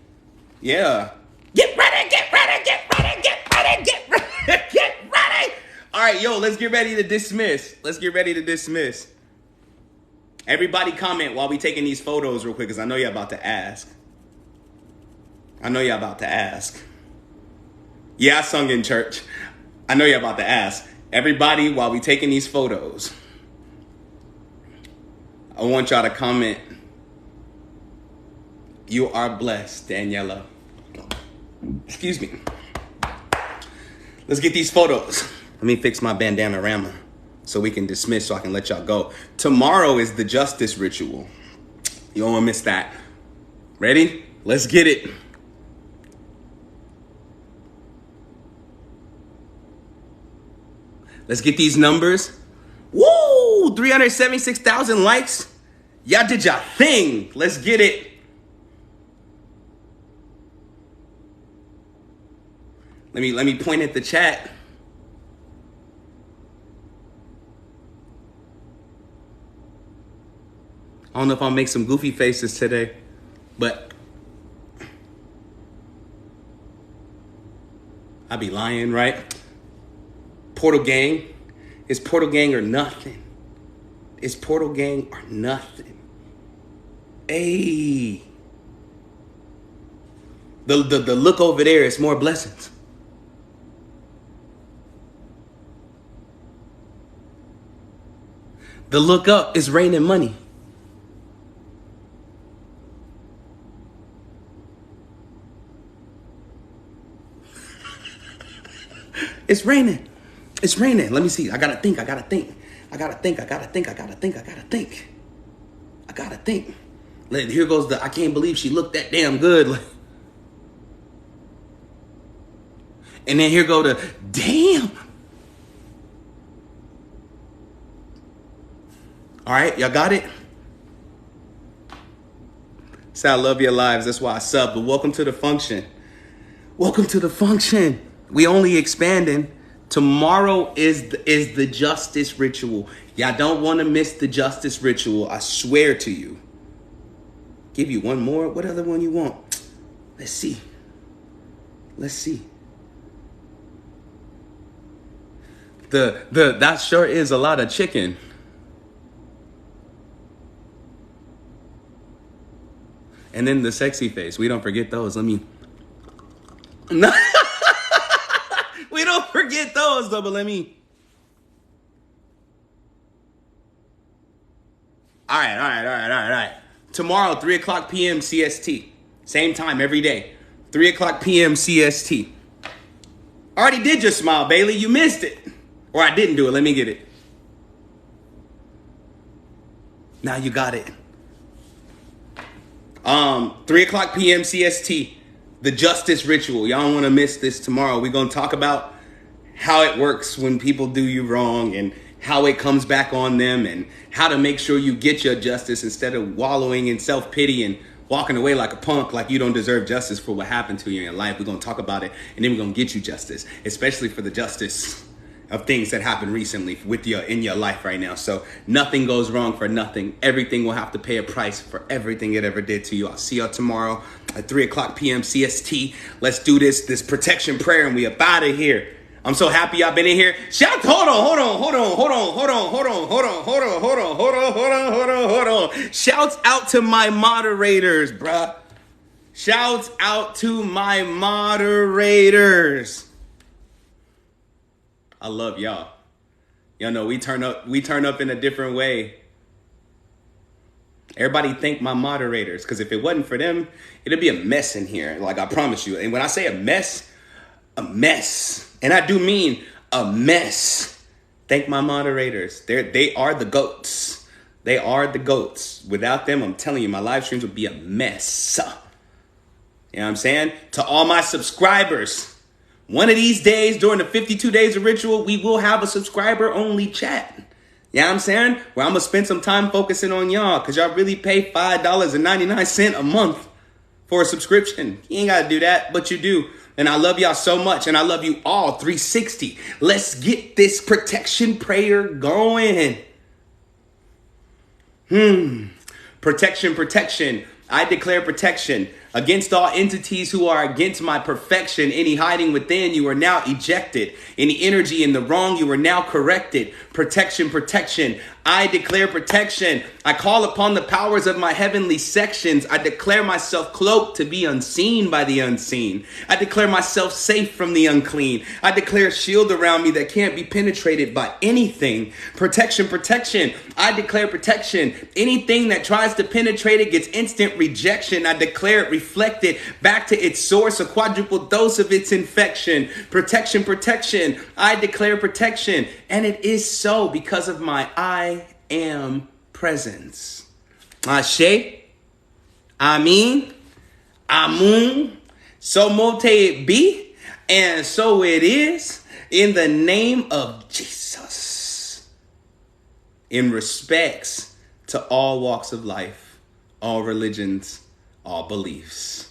Yeah. Get ready, get ready, get ready, get ready, get ready, get ready. All right, yo, let's get ready to dismiss. Everybody comment while we taking these photos real quick, because I know you're about to ask. Yeah, I sung in church. I know you're about to ask. Everybody, while we taking these photos, I want y'all to comment, you are blessed, Daniela. Excuse me. Let's get these photos. Let me fix my bandana rama so we can dismiss, so I can let y'all go. Tomorrow is the justice ritual. You don't want to miss that. Ready? Let's get it. Let's get these numbers. Woo! 376,000 likes. Y'all did y'all thing. Let's get it. Let me point at the chat. I don't know if I'll make some goofy faces today, but I be lying, right? Portal Gang. It's Portal Gang or nothing. It's Portal Gang or nothing. Hey. The look over there is more blessings. The look up is raining money. It's raining. It's raining. Let me see. I gotta think. Here goes the, I can't believe she looked that damn good. And then here go the, damn. All right, y'all got it? Say I love your lives. That's why I sub. But welcome to the function. Welcome to the function. We only expanding. Tomorrow is the justice ritual. Y'all don't want to miss the justice ritual. I swear to you. Give you one more. What other one you want? Let's see. That sure is a lot of chicken. And then the sexy face. We don't forget those. No. We don't forget those though, but let me. All right. Tomorrow, 3 o'clock p.m. CST. Same time every day. 3 o'clock p.m. CST. I already did your smile, Bailey. You missed it. Or I didn't do it. Let me get it. Now you got it. 3 o'clock p.m. CST. The justice ritual. Y'all don't want to miss this tomorrow. We're going to talk about how it works when people do you wrong and how it comes back on them and how to make sure you get your justice instead of wallowing in self-pity and walking away like a punk, like you don't deserve justice for what happened to you in your life. We're going to talk about it, and then we're going to get you justice, especially for the justice of things that happened recently with you in your life right now. So nothing goes wrong for nothing. Everything will have to pay a price for everything it ever did to you. I'll see y'all tomorrow at 3 o'clock p.m. CST. Let's do this protection prayer and we up out of here. I'm so happy y'all been in here. Hold on. Shouts out to my moderators, bruh. Shouts out to my moderators. I love y'all. Y'all know we turn up in a different way. Everybody thank my moderators, because if it wasn't for them, it'd be a mess in here. Like, I promise you. And when I say a mess, and I do mean a mess. Thank my moderators. They are the GOATs. They are the GOATs. Without them, I'm telling you, my live streams would be a mess. You know what I'm saying? To all my subscribers, one of these days during the 52 days of ritual, we will have a subscriber only chat. You know what I'm saying? Where I'm going to spend some time focusing on y'all, because y'all really pay $5.99 a month for a subscription. You ain't got to do that, but you do. And I love y'all so much. And I love you all 360. Let's get this protection prayer going. Protection. I declare protection against all entities who are against my perfection. Any hiding within, you are now ejected. Any energy in the wrong, you are now corrected. Protection. I declare protection. I call upon the powers of my heavenly sections. I declare myself cloaked to be unseen by the unseen. I declare myself safe from the unclean. I declare a shield around me that can't be penetrated by anything. Protection. I declare protection. Anything that tries to penetrate it gets instant rejection. I declare it reflected back to its source, a quadruple dose of its infection. Protection. I declare protection. And it is so because of my I am presence. Ashe, Amin, Amun, so mote it be, and so it is, in the name of Jesus. In respects to all walks of life, all religions, all beliefs.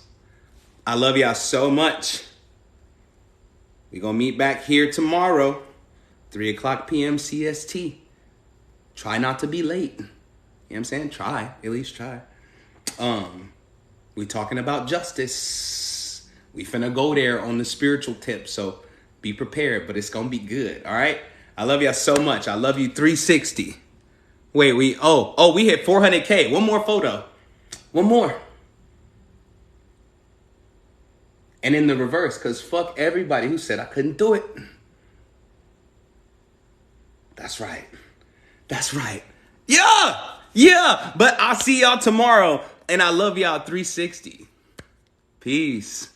I love y'all so much. We're going to meet back here tomorrow, 3 o'clock p.m. CST. Try not to be late. You know what I'm saying? At least try. We talking about justice. We finna go there on the spiritual tip, so be prepared, but it's gonna be good, all right? I love y'all so much. I love you 360. Wait, we hit 400K. One more photo. One more. And in the reverse, because fuck everybody who said I couldn't do it. That's right. Yeah. But I'll see y'all tomorrow. And I love y'all 360. Peace.